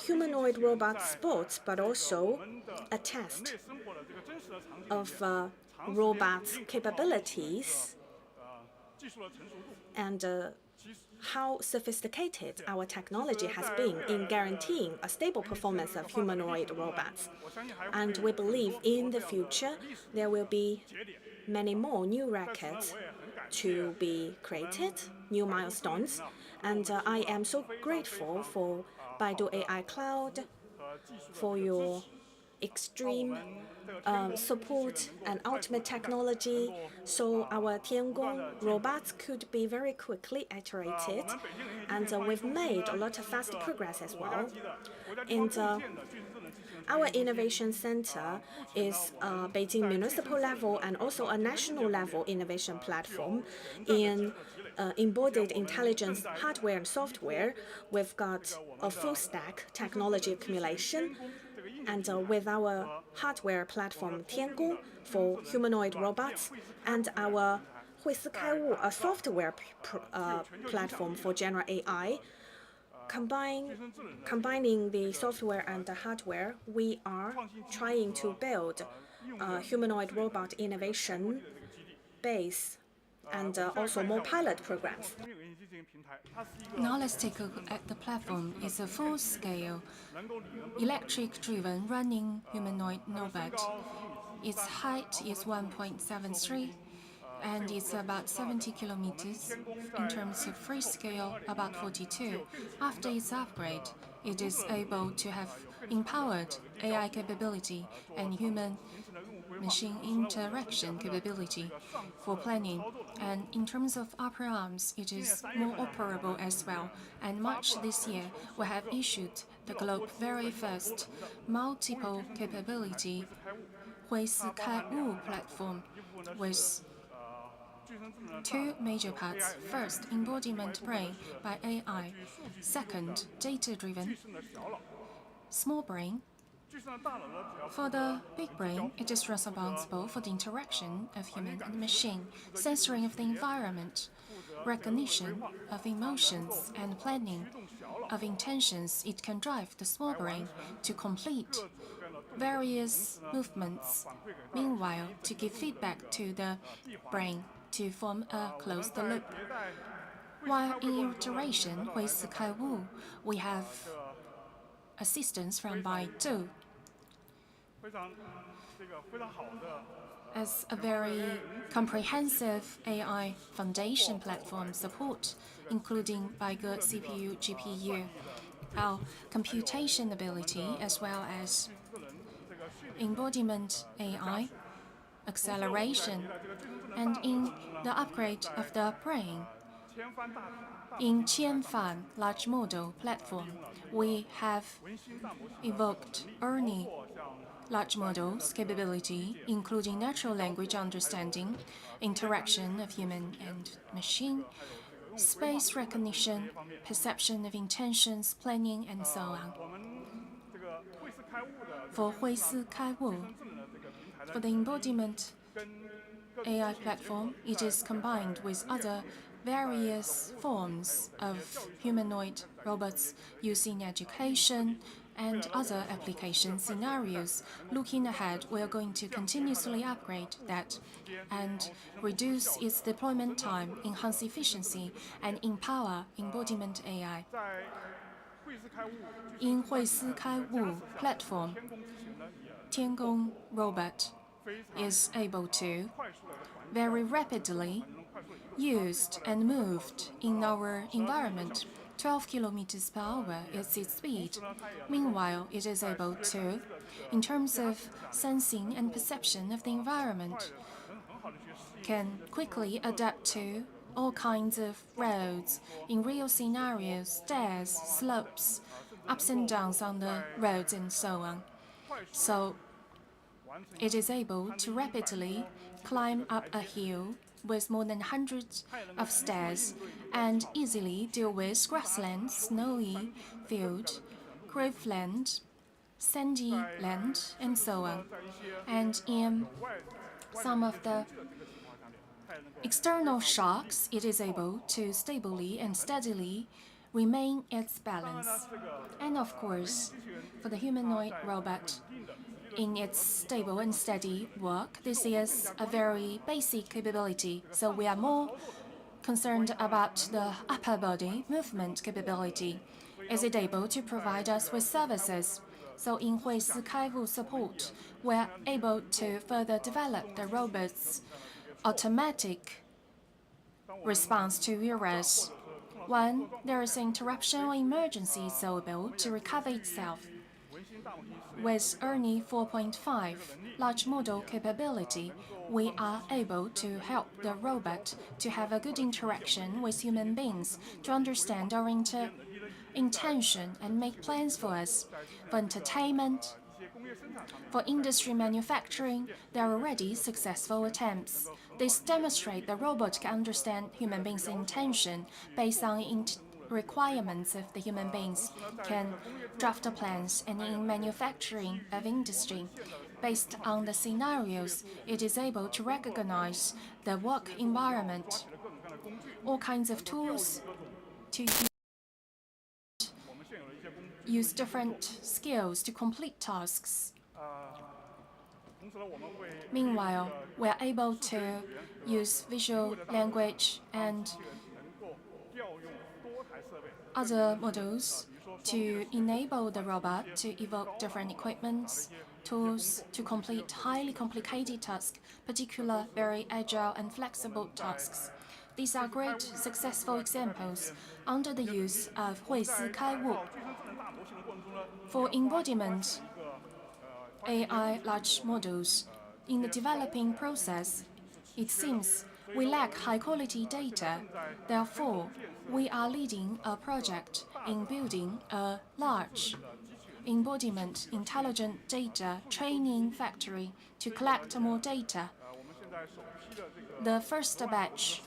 humanoid robot sports, but also a test of robots' capabilities and how sophisticated our technology has been in guaranteeing a stable performance of humanoid robots. And we believe in the future there will be many more new records to be created, new milestones. And I am so grateful for Baidu AI Cloud, for your extreme support and ultimate technology, so our Tiangong robots could be very quickly iterated, and we've made a lot of fast progress as well. And our innovation center is Beijing municipal level and also a national level innovation platform in embodied intelligence hardware and software. We've got a full stack technology accumulation. And with our hardware platform Tiangong for humanoid robots and our Huisi a software platform for general AI, combining the software and the hardware, we are trying to build a humanoid robot innovation base and also more pilot programs. Now let's take a look at the platform. It's a full-scale, electric-driven running humanoid robot. Its height is 1.73, and it's about 70 kilometers. In terms of free scale, about 42. After its upgrade, it is able to have empowered AI capability and human-machine interaction capability for planning. And in terms of upper arms, it is more operable as well. And March this year, we have issued the globe's very first multiple capability Huisi platform with two major parts. First, embodiment brain by AI. Second, data-driven small brain. For the big brain, it is responsible for the interaction of human and machine, censoring of the environment, recognition of emotions, and planning of intentions. It can drive the small brain to complete various movements, meanwhile to give feedback to the brain to form a closed loop. While in iteration with Kaiwu, we have assistance from Baidu as a very comprehensive AI foundation platform support, including Baidu CPU, GPU, our computation ability, as well as embodiment AI, acceleration, and in the upgrade of the brain. In Qianfan large model platform, we have evoked ERNIE large models capability, including natural language understanding, interaction of human and machine, space recognition, perception of intentions, planning, and so on. For Huisi for the embodiment AI platform, it is combined with other various forms of humanoid robots used in education and other application scenarios. Looking ahead, we are going to continuously upgrade that and reduce its deployment time, enhance efficiency, and empower embodiment AI. In Huisi platform, Tiangong robot is able to very rapidly used and moved in our environment. 12 kilometers per hour is its speed. Meanwhile, it is able to, in terms of sensing and perception of the environment, can quickly adapt to all kinds of roads in real scenarios, stairs, slopes, ups and downs on the roads, and so on. So it is able to rapidly climb up a hill with more than hundreds of stairs and easily deal with grassland, snowy field, graveland, sandy land, and so on. And in some of the external shocks, it is able to stably and steadily remain its balance. And of course, for the humanoid robot, in its stable and steady work, this is a very basic capability. So we are more concerned about the upper body movement capability. Is it able to provide us with services? So in Huisi Kaiwu support, we're able to further develop the robot's automatic response to errors. When there is an interruption or emergency, it's able to recover itself. With ERNIE 4.5 large model capability, we are able to help the robot to have a good interaction with human beings, to understand our intention and make plans for us. For entertainment, for industry manufacturing, there are already successful attempts. This demonstrates the robot can understand human beings' intention based on requirements of the human beings, can draft the plans, and in manufacturing of industry, based on the scenarios, it is able to recognize the work environment, all kinds of tools to use different skills to complete tasks. Meanwhile, we are able to use visual language and other models to enable the robot to evoke different equipments, tools to complete highly complicated tasks, particular very agile and flexible tasks. These are great successful examples under the use of Huisi Kaiwu. For embodiment AI large models, in the developing process, it seems we lack high-quality data. Therefore, we are leading a project in building a large embodiment intelligent data training factory to collect more data. The first batch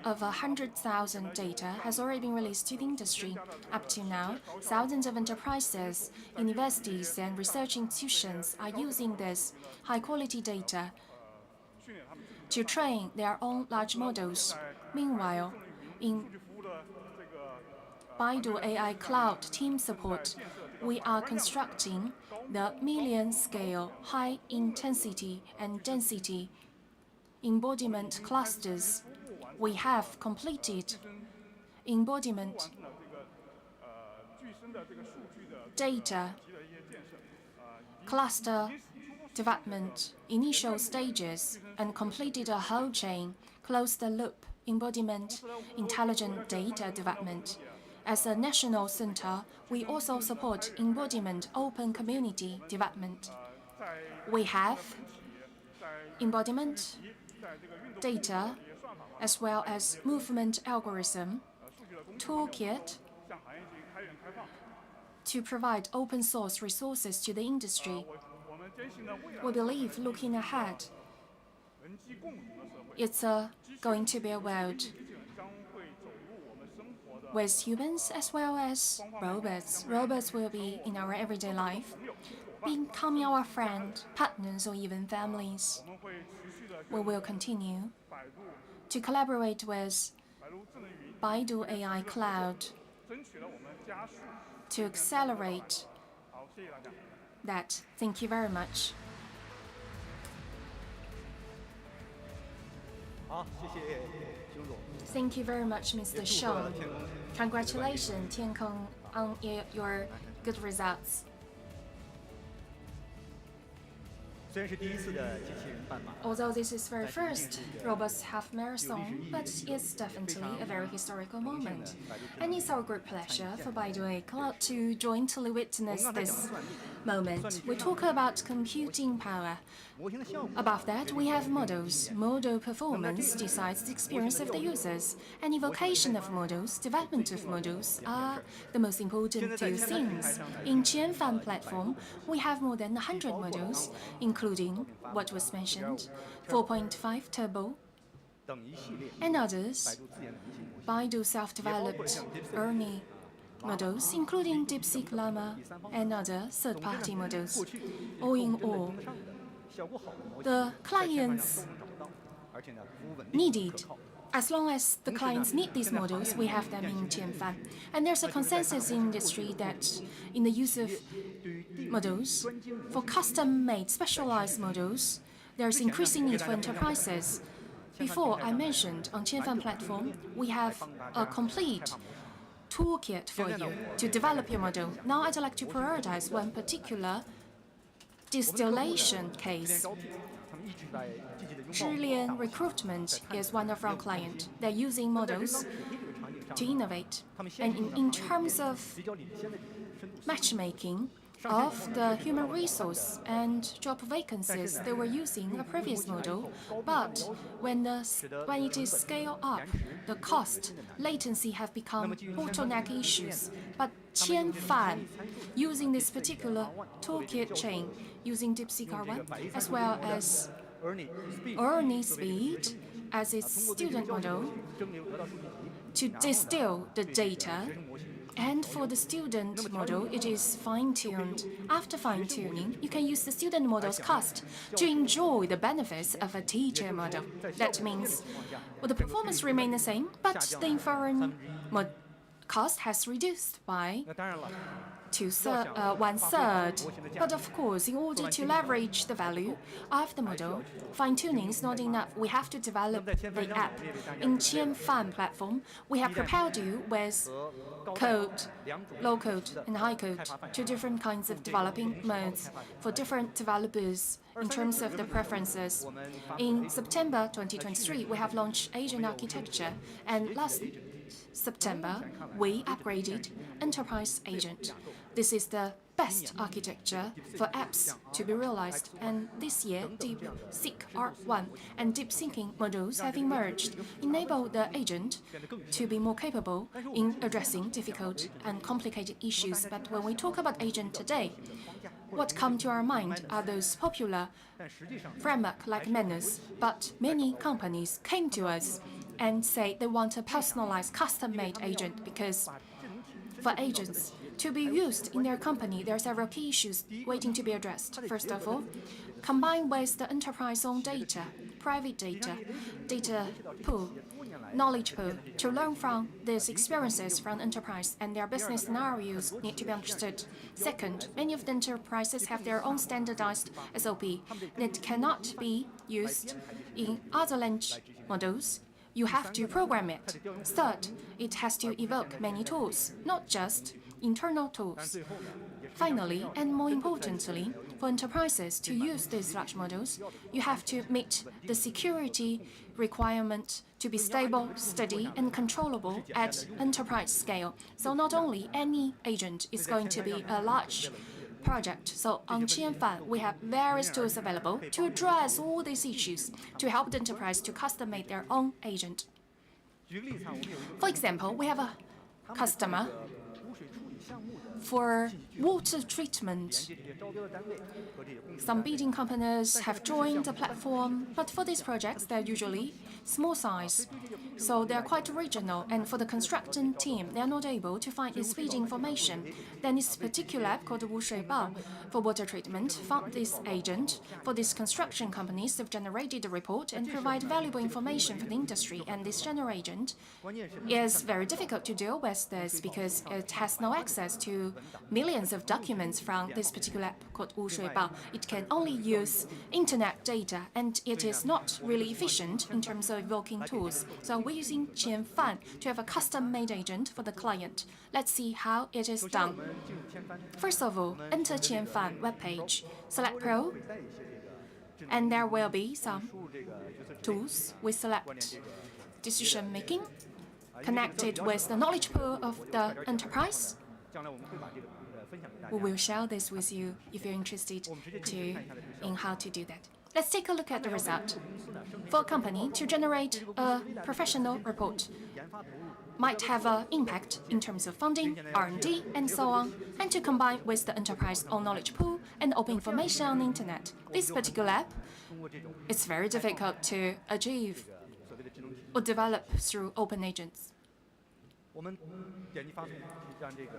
of 100,000 data has already been released to the industry. Up to now, thousands of enterprises, universities, and research institutions are using this high-quality data to train their own large models. Meanwhile, in Baidu AI Cloud team support, we are constructing the million-scale high-intensity and density embodiment clusters. We have completed embodiment data cluster development initial stages and completed a whole chain closed-loop embodiment intelligent data development. As a national center, we also support embodiment open community development. We have embodiment data as well as movement algorithm toolkit to provide open source resources to the industry. We believe looking ahead, it's going to be a world with humans as well as robots. Robots will be in our everyday life, becoming our friend, partners, or even families. We will continue to collaborate with Baidu AI Cloud to accelerate that. Thank you very much. Thank you very much, Mr. Shang. Congratulations, Tiankong, on your good results. Although this is very first Robots Half Marathon, but it's definitely a very historical moment. And it's our great pleasure for Baidu AI Cloud to jointly witness this moment. We talk about computing power. Above that, we have models. Model performance decides the experience of the users. And evocation of models, development of models are the most important two things. In Qianfan platform, we have more than 100 models, including what was mentioned, 4.5 Turbo, and others. Baidu self-developed ERNIE models, including DeepSeek Llama and other third-party models. All in all, the clients needed. As long as the clients need these models, we have them in Qianfan. And there's a consensus in industry that in the use of models, for custom-made, specialized models, there's increasing need for enterprises. Before I mentioned on Qianfan platform, we have a complete toolkit for you to develop your model. Now I'd like to prioritize one particular distillation case. Zhilian Recruitment is one of our clients. They're using models to innovate. And in terms of matchmaking of the human resource and job vacancies, they were using a previous model. But when it is scaled up, the cost, latency have become bottleneck issues. But Qianfan, using this particular toolkit chain, using DeepSeek R1, as well as Ernie Speed as its student model, to distill the data. And for the student model, it is fine-tuned. After fine-tuning, you can use the student model's cost to enjoy the benefits of a teacher model. That means, well, the performance remains the same, but the inference cost has reduced by one-third. But of course, in order to leverage the value of the model, fine-tuning is not enough. We have to develop the app. In Qianfan platform, we have prepared you with code, low code and high code, two different kinds of developing modes for different developers in terms of the preferences. In September 2023, we have launched Agent Architecture, and last September, we upgraded Enterprise Agent. This is the best architecture for apps to be realized, and this year, DeepSeek R1 and deep thinking models have emerged, enable the agent to be more capable in addressing difficult and complicated issues. But when we talk about agent today, what comes to our mind are those popular framework like Manus, but many companies came to us and say they want a personalized, custom-made agent, because for agents to be used in their company, there are several key issues waiting to be addressed. First of all, combined with the enterprise-owned data, private data, data pool, knowledge pool, to learn from these experiences from enterprise and their business scenarios need to be understood. Second, many of the enterprises have their own standardized SOP that cannot be used in other language models. You have to program it. Third, it has to evoke many tools, not just internal tools. Finally, and more importantly, for enterprises to use these large models, you have to meet the security requirement to be stable, steady, and controllable at enterprise scale. So not only any agent is going to be a large project. So on Qianfan, we have various tools available to address all these issues to help the enterprise to custom-make their own agent. For example, we have a customer for water treatment. Some bidding companies have joined the platform, but for these projects, they're usually small size, so they're quite original. And for the construction team, they're not able to find this bidding information. Then this particular app called Wu Shui Bao for water treatment found this agent for these construction companies. They've generated a report and provide valuable information for the industry. And this general agent is very difficult to deal with this because it has no access to millions of documents from this particular app called Wu Shui Bao. It can only use internet data, and it is not really efficient in terms of evoking tools. So we're using Qianfan to have a custom-made agent for the client. Let's see how it is done. First of all, enter Qianfan webpage, select Pro, and there will be some tools. We select decision-making, connected with the knowledge pool of the enterprise. We will share this with you if you're interested in how to do that. Let's take a look at the result. For a company to generate a professional report might have an impact in terms of funding, R&D, and so on, and to combine with the enterprise own knowledge pool and open information on the internet. This particular app, it's very difficult to achieve or develop through open agents.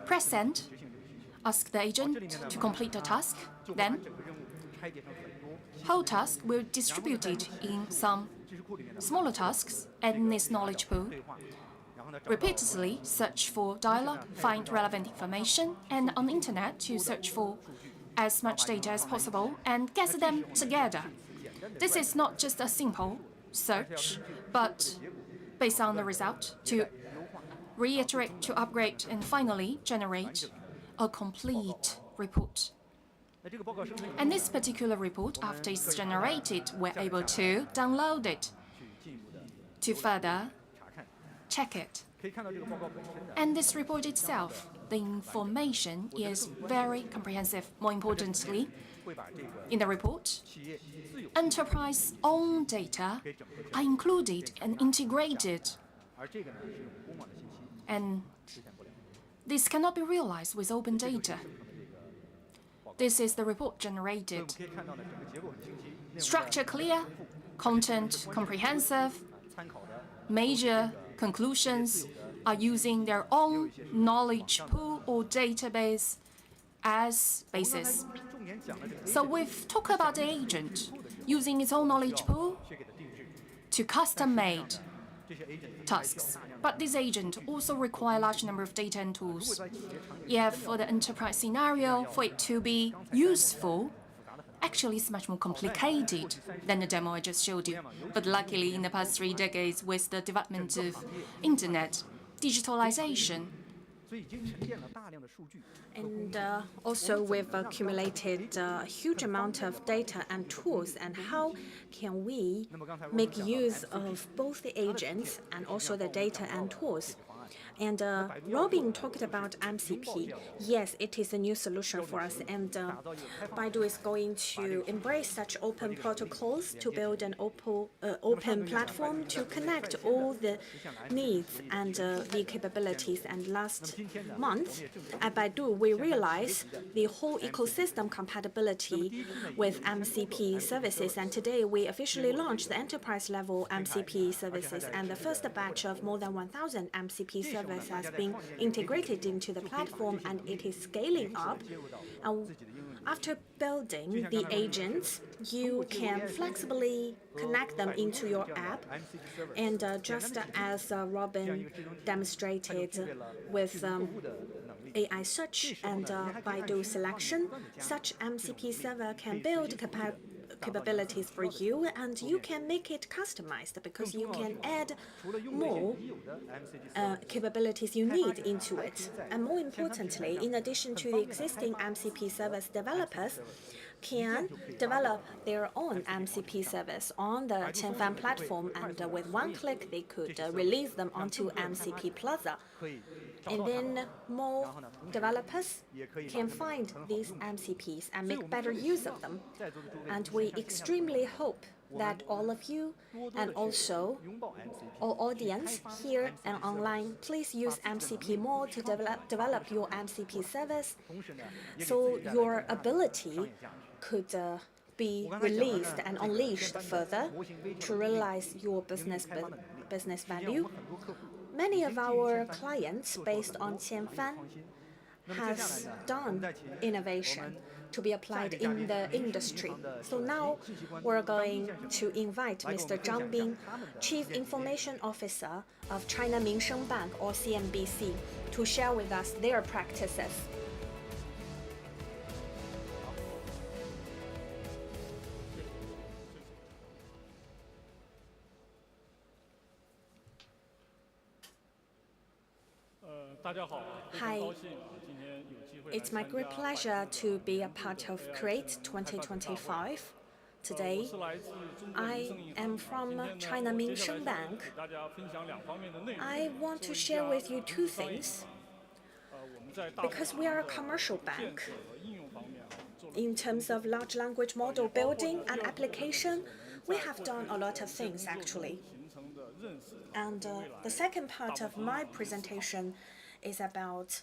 Press send, ask the agent to complete the task, then whole task will be distributed in some smaller tasks and this knowledge pool. Repeatedly search for dialogue, find relevant information, and on the internet to search for as much data as possible and gather them together. This is not just a simple search, but based on the result, to reiterate, to upgrade, and finally generate a complete report. And this particular report, after it's generated, we're able to download it to further check it. And this report itself, the information is very comprehensive. More importantly, in the report, enterprise-owned data are included and integrated. And this cannot be realized with open data. This is the report generated. Structure clear, content comprehensive, major conclusions are using their own knowledge pool or database as basis. So we've talked about the agent using its own knowledge pool to custom-made tasks. But this agent also requires a large number of data and tools. Yeah, for the enterprise scenario, for it to be useful, actually it's much more complicated than the demo I just showed you. But luckily, in the past 3 decades, with the development of internet, digitalization, and also we've accumulated a huge amount of data and tools, and how can we make use of both the agents and also the data and tools? And Robin talked about MCP. Yes, it is a new solution for us, and Baidu is going to embrace such open protocols to build an open platform to connect all the needs and the capabilities. And last month at Baidu, we realized the whole ecosystem compatibility with MCP services, and today we officially launched the enterprise-level MCP services, and the first batch of more than 1,000 MCP services has been integrated into the platform, and it is scaling up. And after building the agents, you can flexibly connect them into your app. And just as Robin demonstrated with AI search and Baidu selection, such MCP server can build capabilities for you, and you can make it customized because you can add more capabilities you need into it. And more importantly, in addition to the existing MCP service, developers can develop their own MCP service on the Qianfan platform, and with one click they could release them onto MCP Plaza. And then more developers can find these MCPs and make better use of them. And we extremely hope that all of you and also our audience here and online, please use MCP more to develop your MCP service, so your ability could be released and unleashed further to realize your business value. Many of our clients based on Qianfan has done innovation to be applied in the industry. So now we're going to invite Mr. Zhang Bing, Chief Information Officer of China Minsheng Bank, or CMBC, to share with us their practices. Hi, it's my great pleasure to be a part of Create 2025. Today, I am from China Minsheng Bank. I want to share with you 2 things. Because we are a commercial bank, in terms of large language model building and application, we have done a lot of things actually. And the second part of my presentation is about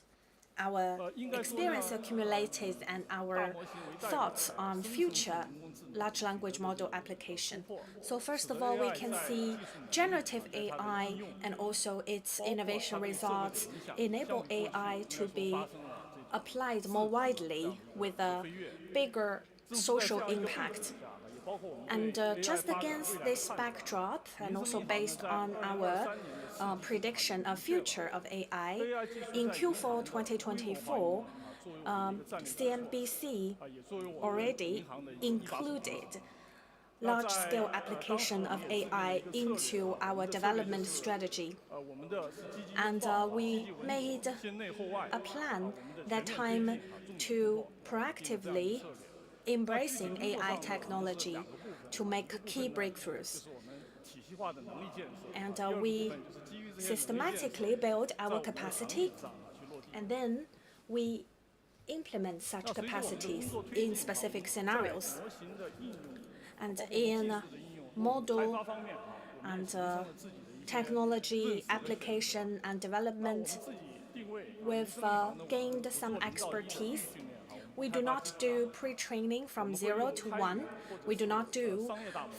our experience accumulated and our thoughts on future large language model application. So first of all, we can see generative AI and also its innovation results enable AI to be applied more widely with a bigger social impact. And just against this backdrop, and also based on our prediction of future of AI, in Q4 2024, CNBC already included large-scale application of AI into our development strategy. And we made a plan that time to proactively embracing AI technology to make key breakthroughs. And we systematically build our capacity, and then we implement such capacities in specific scenarios. And in model and technology application and development, we've gained some expertise. We do not do pre-training from 0 to 1. We do not do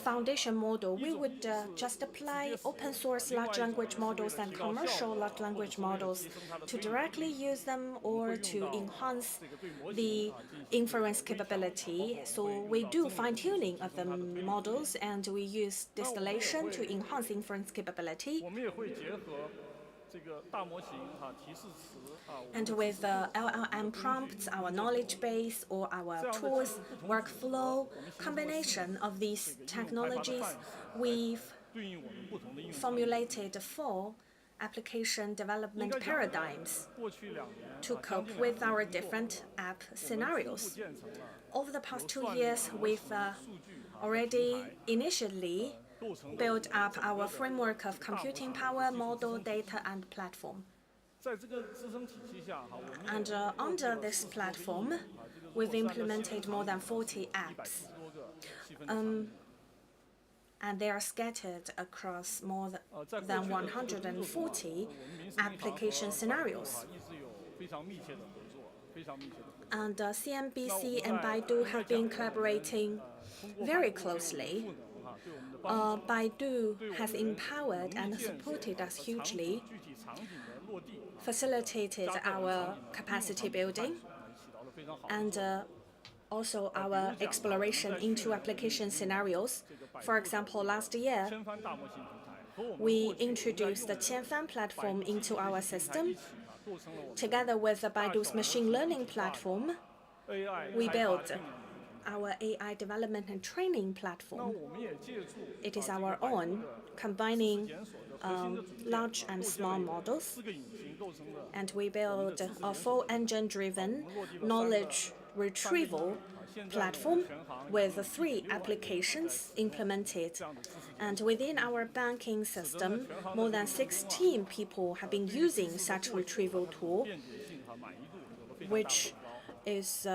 foundation model. We would just apply open source large language models and commercial large language models to directly use them or to enhance the inference capability. So we do fine-tuning of the models, and we use distillation to enhance inference capability. And with LLM prompts, our knowledge base, or our tools, workflow, combination of these technologies, we've formulated 4 application development paradigms to cope with our different app scenarios. Over the past 2 years, we've already initially built up our framework of computing power, model, data, and platform. And under this platform, we've implemented more than 40 apps. And they are scattered across more than 140 application scenarios. And CNBC and Baidu have been collaborating very closely. Baidu has empowered and supported us hugely, facilitated our capacity building, and also our exploration into application scenarios. For example, last year, we introduced the Qianfan platform into our system. Together with Baidu's machine learning platform, we built our AI development and training platform. It is our own, combining large and small models. And we built a full engine-driven knowledge retrieval platform with 3 applications implemented. And within our banking system, more than 16 people have been using such retrieval tool, which is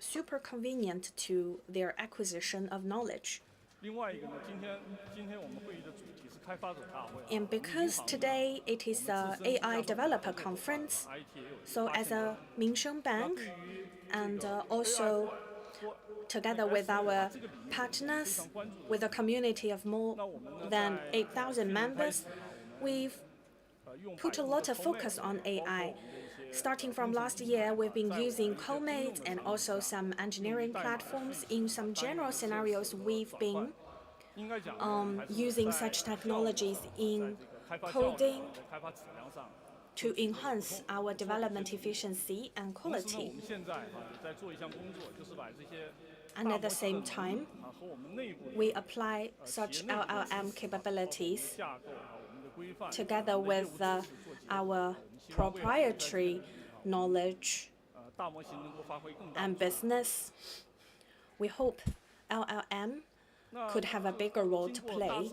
super convenient to their acquisition of knowledge. And because today it is an AI developer conference, so as a Minsheng Bank, and also together with our partners, with a community of more than 8,000 members, we've put a lot of focus on AI. Starting from last year, we've been using Humanoid and also some engineering platforms. In some general scenarios, we've been using such technologies in coding to enhance our development efficiency and quality. And at the same time, we apply such LLM capabilities together with our proprietary knowledge and business. We hope LLM could have a bigger role to play.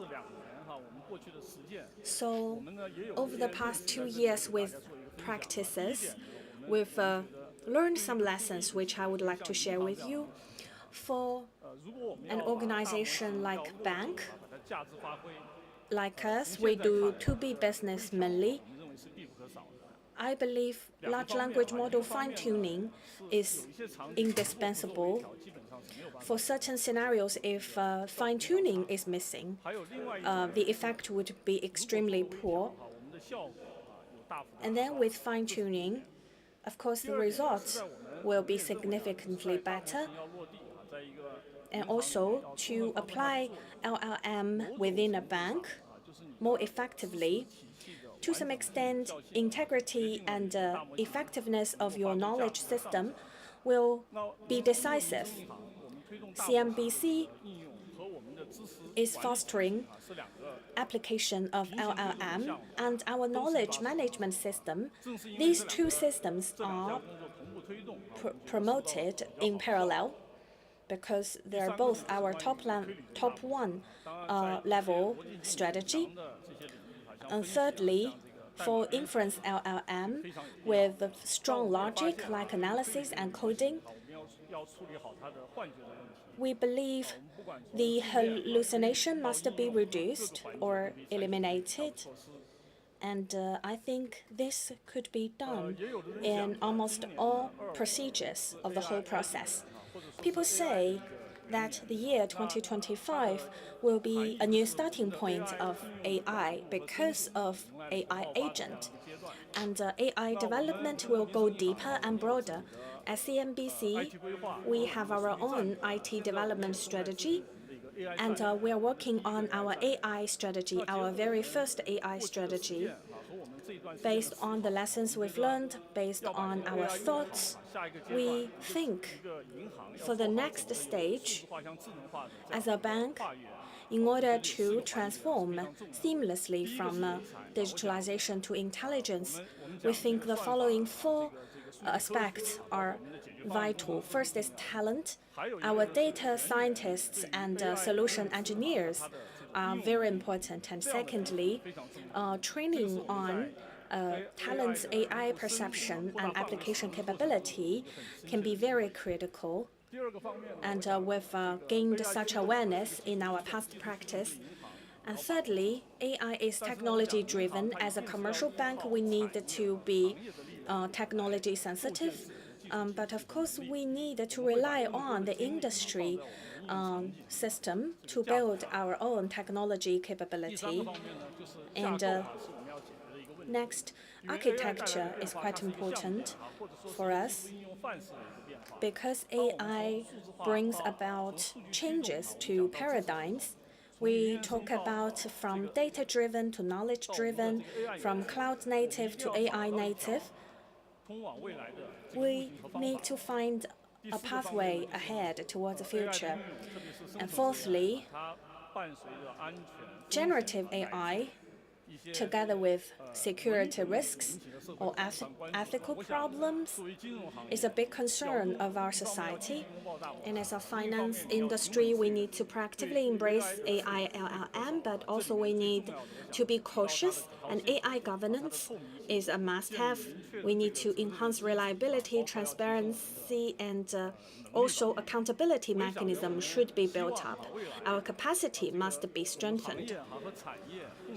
So over the past 2 years with practices, we've learned some lessons which I would like to share with you. For an organization like bank, like us, we do 2B business mainly. I believe large language model fine-tuning is indispensable. For certain scenarios, if fine-tuning is missing, the effect would be extremely poor. And then with fine-tuning, of course, the results will be significantly better. And also, to apply LLM within a bank more effectively, to some extent, integrity and effectiveness of your knowledge system will be decisive. CNBC is fostering application of LLM and our knowledge management system. These two systems are promoted in parallel because they're both our top one level strategy. And thirdly, for inference LLM with strong logic like analysis and coding, we believe the hallucination must be reduced or eliminated. And I think this could be done in almost all procedures of the whole process. People say that the year 2025 will be a new starting point of AI because of AI agent. And AI development will go deeper and broader. At CNBC, we have our own IT development strategy, and we are working on our AI strategy, our very first AI strategy, based on the lessons we've learned, based on our thoughts. We think for the next stage, as a bank, in order to transform seamlessly from digitalization to intelligence, we think the following four aspects are vital. First is talent. Our data scientists and solution engineers are very important. And secondly, training on talent's AI perception and application capability can be very critical. And we've gained such awareness in our past practice. And thirdly, AI is technology-driven. As a commercial bank, we need to be technology sensitive. But of course, we need to rely on the industry system to build our own technology capability. And next, architecture is quite important for us because AI brings about changes to paradigms. We talk about from data-driven to knowledge-driven, from cloud-native to AI-native. We need to find a pathway ahead towards the future. And fourthly, generative AI, together with security risks or ethical problems, is a big concern of our society. And as a finance industry, we need to proactively embrace AI LLM, but also we need to be cautious, and AI governance is a must-have. We need to enhance reliability, transparency, and also accountability mechanism should be built up. Our capacity must be strengthened.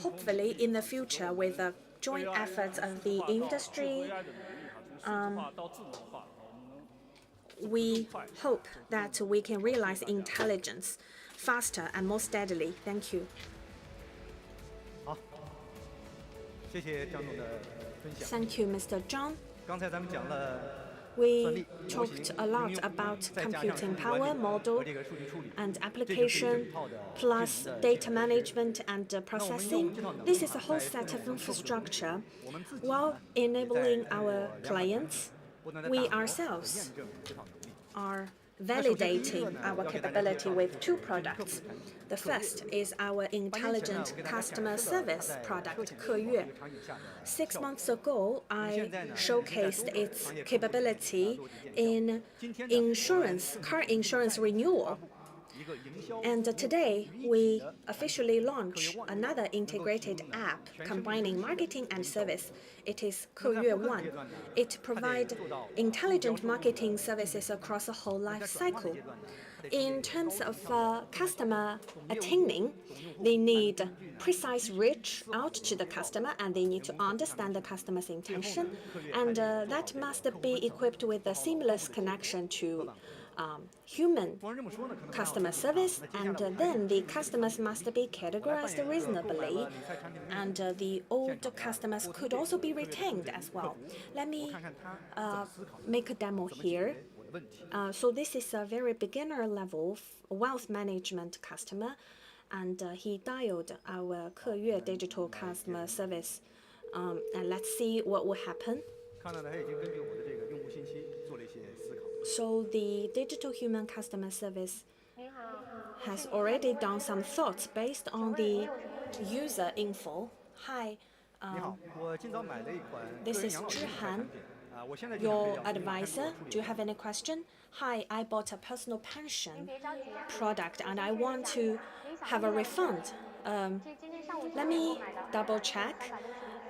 Hopefully, in the future, with the joint efforts of the industry, we hope that we can realize intelligence faster and more steadily. Thank you. Thank you, Mr. Zhang. We talked a lot about computing power, model, and application, plus data management and processing. This is a whole set of infrastructure. While enabling our clients, we ourselves are validating our capability with two products. The first is our intelligent customer service product, Keyue. 6 months ago, I showcased its capability in car insurance renewal. And today, we officially launch another integrated app combining marketing and service. It is Keyue One. It provides intelligent marketing services across the whole life cycle. In terms of customer attaining, they need precise reach out to the customer, and they need to understand the customer's intention. And that must be equipped with a seamless connection to human customer service, and then the customers must be categorized reasonably, and the old customers could also be retained as well. Let me make a demo here. So this is a very beginner level wealth management customer, and he dialed our Keyue digital customer service. And let's see what will happen. So the digital human customer service has already done some thoughts based on the user info. Hi, this is Zhihan, your advisor. Do you have any question? Hi, I bought a personal pension product and I want to have a refund. Let me double check.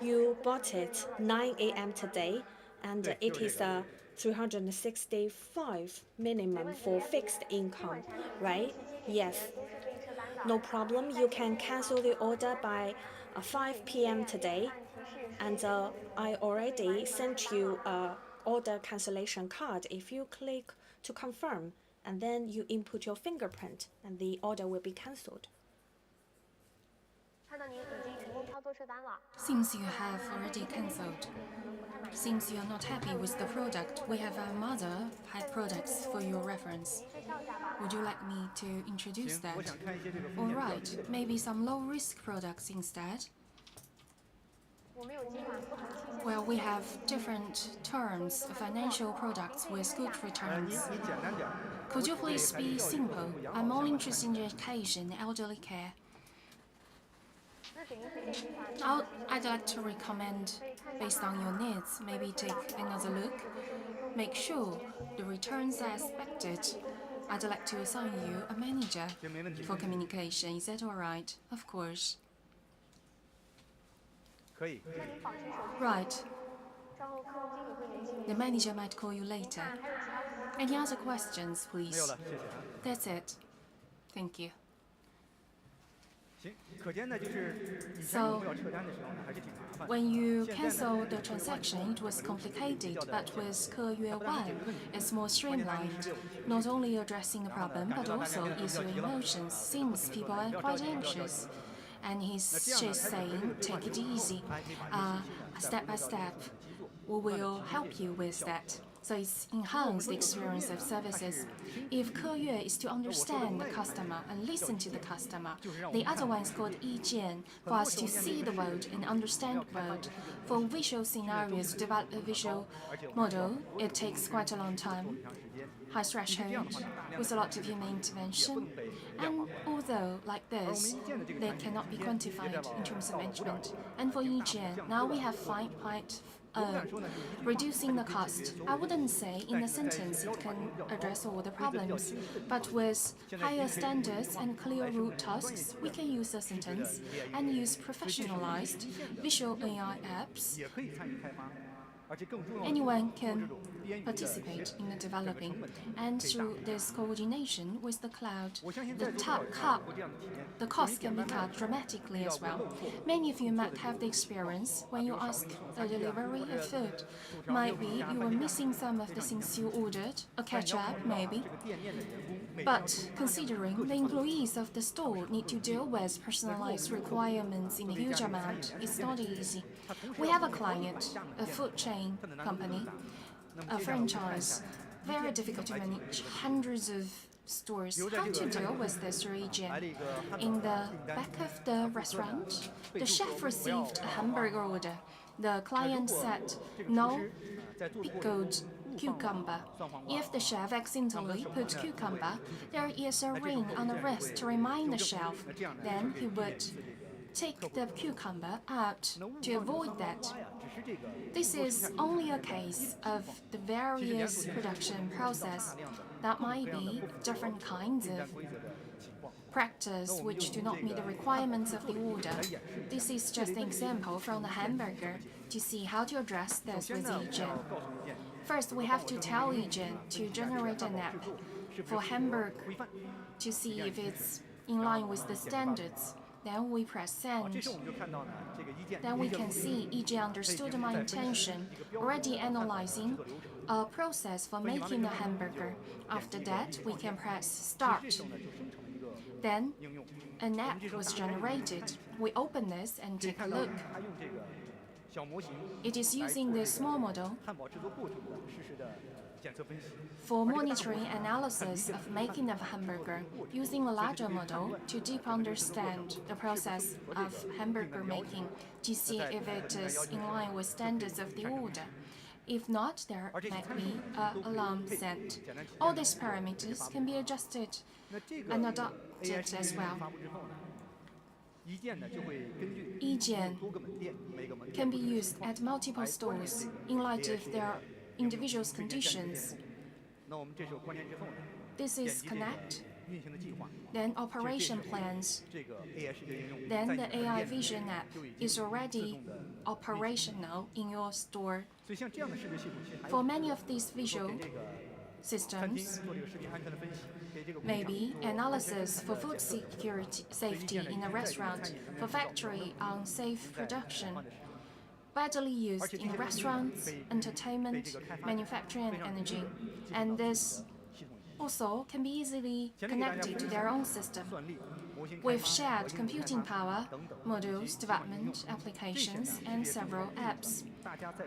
You bought it 9 a.m. today, and it is a 365 minimum for fixed income, right? Yes. No problem. You can cancel the order by 5 p.m. today, and I already sent you a order cancellation card. If you click to confirm, and then you input your fingerprint, and the order will be cancelled. Seems you have already cancelled. Seems you're not happy with the product. We have some other high products for your reference. Would you like me to introduce that? Alright, maybe some low-risk products instead. Well, we have different terms of financial products with good returns. Could you please be simple? I'm only interested in education, elderly care. I'd like to recommend, based on your needs, maybe take another look. Make sure the returns are expected. I'd like to assign you a manager for communication. Is that alright? Of course. Right. The manager might call you later. Any other questions, please? That's it. Thank you. So, when you cancel the transaction, it was complicated, but with Keyue 1, it's more streamlined. Not only addressing the problem, but also easing emotions. Seems people are quite anxious. And she's saying, take it easy, step by step. We will help you with that. So it's enhanced the experience of services. If Keyue is to understand the customer and listen to the customer, the other one is called Yijian, for us to see the world and understand the world. For visual scenarios, to develop a visual model, it takes quite a long time. High threshold, with a lot of human intervention. And although, like this, they cannot be quantified in terms of management. And for Yijian, now we have reducing the cost. I wouldn't say in a sentence it can address all the problems, but with higher standards and clear root tasks, we can use a sentence and use professionalized visual AI apps. Anyone can participate in the developing, and through this coordination with the cloud, the cost can be cut dramatically as well. Many of you might have the experience when you ask the delivery of food. Might be you were missing some of the things you ordered, a catch-up maybe. But considering the employees of the store need to deal with personalized requirements in a huge amount, it's not easy. We have a client, a food chain company, a franchise, very difficult to manage hundreds of stores. How to deal with this region? In the back of the restaurant, the chef received a hamburger order. The client said, no pickled cucumber. If the chef accidentally put cucumber, there is a ring on the wrist to remind the chef. Then he would take the cucumber out to avoid that. This is only a case of the various production process. That might be different kinds of practice which do not meet the requirements of the order. This is just an example from the hamburger to see how to address this with Yijian. First, we have to tell Yijian to generate an app for hamburger to see if it's in line with the standards. Then we press send. Then we can see Yijian understood my intention, already analyzing a process for making a hamburger. After that, we can press start. Then an app was generated. We open this and take a look. It is using the small model for monitoring analysis of making of a hamburger, using a larger model to deep understand the process of hamburger making to see if it is in line with standards of the order. If not, there might be an alarm sent. All these parameters can be adjusted and it as well. E-Gen can be used at multiple stores in light of their individual's conditions. This is connect, then operation plans, then the AI Vision app is already operational in your store. For many of these visual systems, maybe analysis for food safety in a restaurant, for factory on safe production, widely used in restaurants, entertainment, manufacturing, and energy. And this also can be easily connected to their own system. With shared computing power, modules, development, applications, and several apps.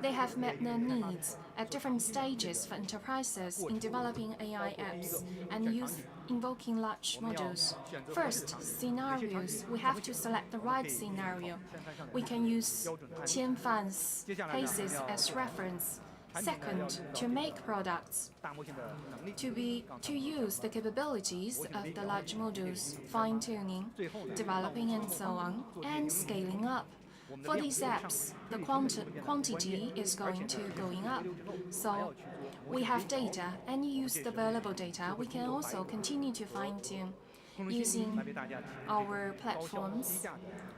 They have met their needs at different stages for enterprises in developing AI apps and invoking large models. First, scenarios. We have to select the right scenario. We can use Qianfan's cases as reference. Second, to make products, to use the capabilities of the large models, fine-tuning, developing and so on, and scaling up. For these apps, the quantity is going up. So we have data and use the available data. We can also continue to fine-tune using our platforms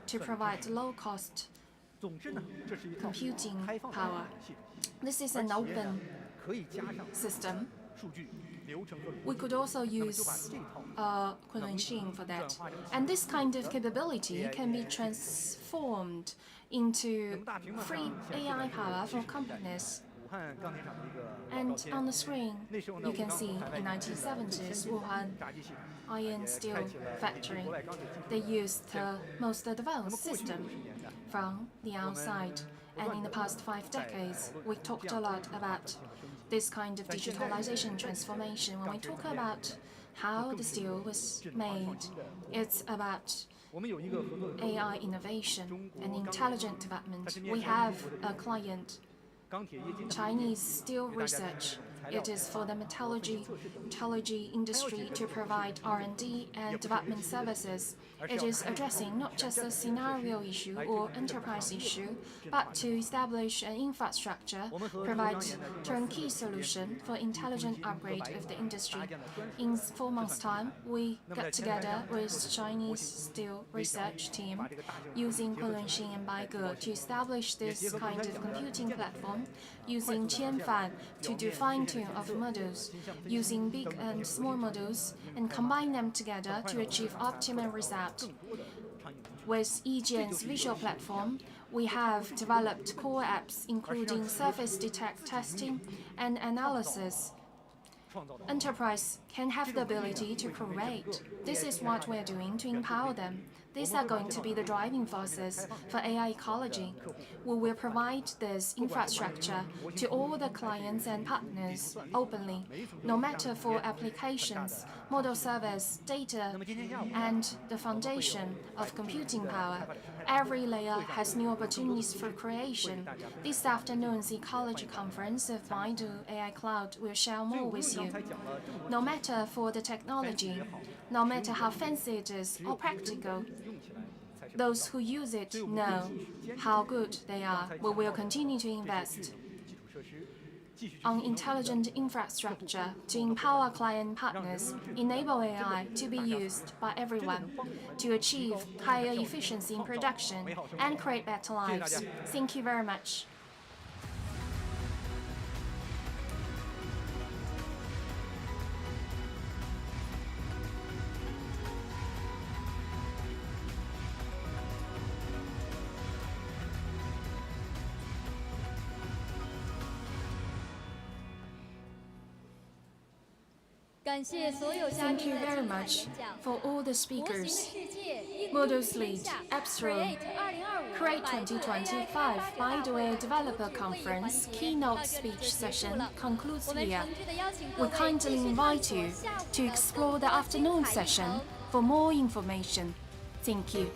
to provide low-cost computing power. This is an open system. We could also use Kunlunxin for that. And this kind of capability can be transformed into free AI power for companies. And on the screen, you can see in 1970s, Wuhan iron steel factory, they used the most advanced system from the outside. And in the past 5 decades, we talked a lot about this kind of digitalization transformation. When we talk about how the steel was made, it's about AI innovation and intelligent development. We have a client, Chinese Steel Research. It is for the metallurgy industry to provide R&D and development services. It is addressing not just a scenario issue or enterprise issue, but to establish an infrastructure, provide turnkey solution for intelligent upgrade of the industry. In 4 months' time, we got together with Chinese Steel Research team using Kunlunxin and Baidu to establish this kind of computing platform, using Qianfan to do fine-tune of models, using big and small models, and combine them together to achieve optimal result. With E-Gen's visual platform, we have developed core apps including surface detect testing and analysis. Enterprise can have the ability to create. This is what we're doing to empower them. These are going to be the driving forces for AI ecology. We will provide this infrastructure to all the clients and partners openly, no matter for applications, model service, data, and the foundation of computing power. Every layer has new opportunities for creation. This afternoon's ecology conference of Baidu AI Cloud will share more with you. No matter for the technology, no matter how fancy it is or practical, those who use it know how good they are. We will continue to invest on intelligent infrastructure to empower client partners, enable AI to be used by everyone, to achieve higher efficiency in production and create better lives. Thank you very much. Thank you very much for all the speakers. Models Lead, Apps Room, Create2025 Baidu AI Developer Conference keynote speech session concludes here. We kindly invite you to explore the afternoon session for more information. Thank you.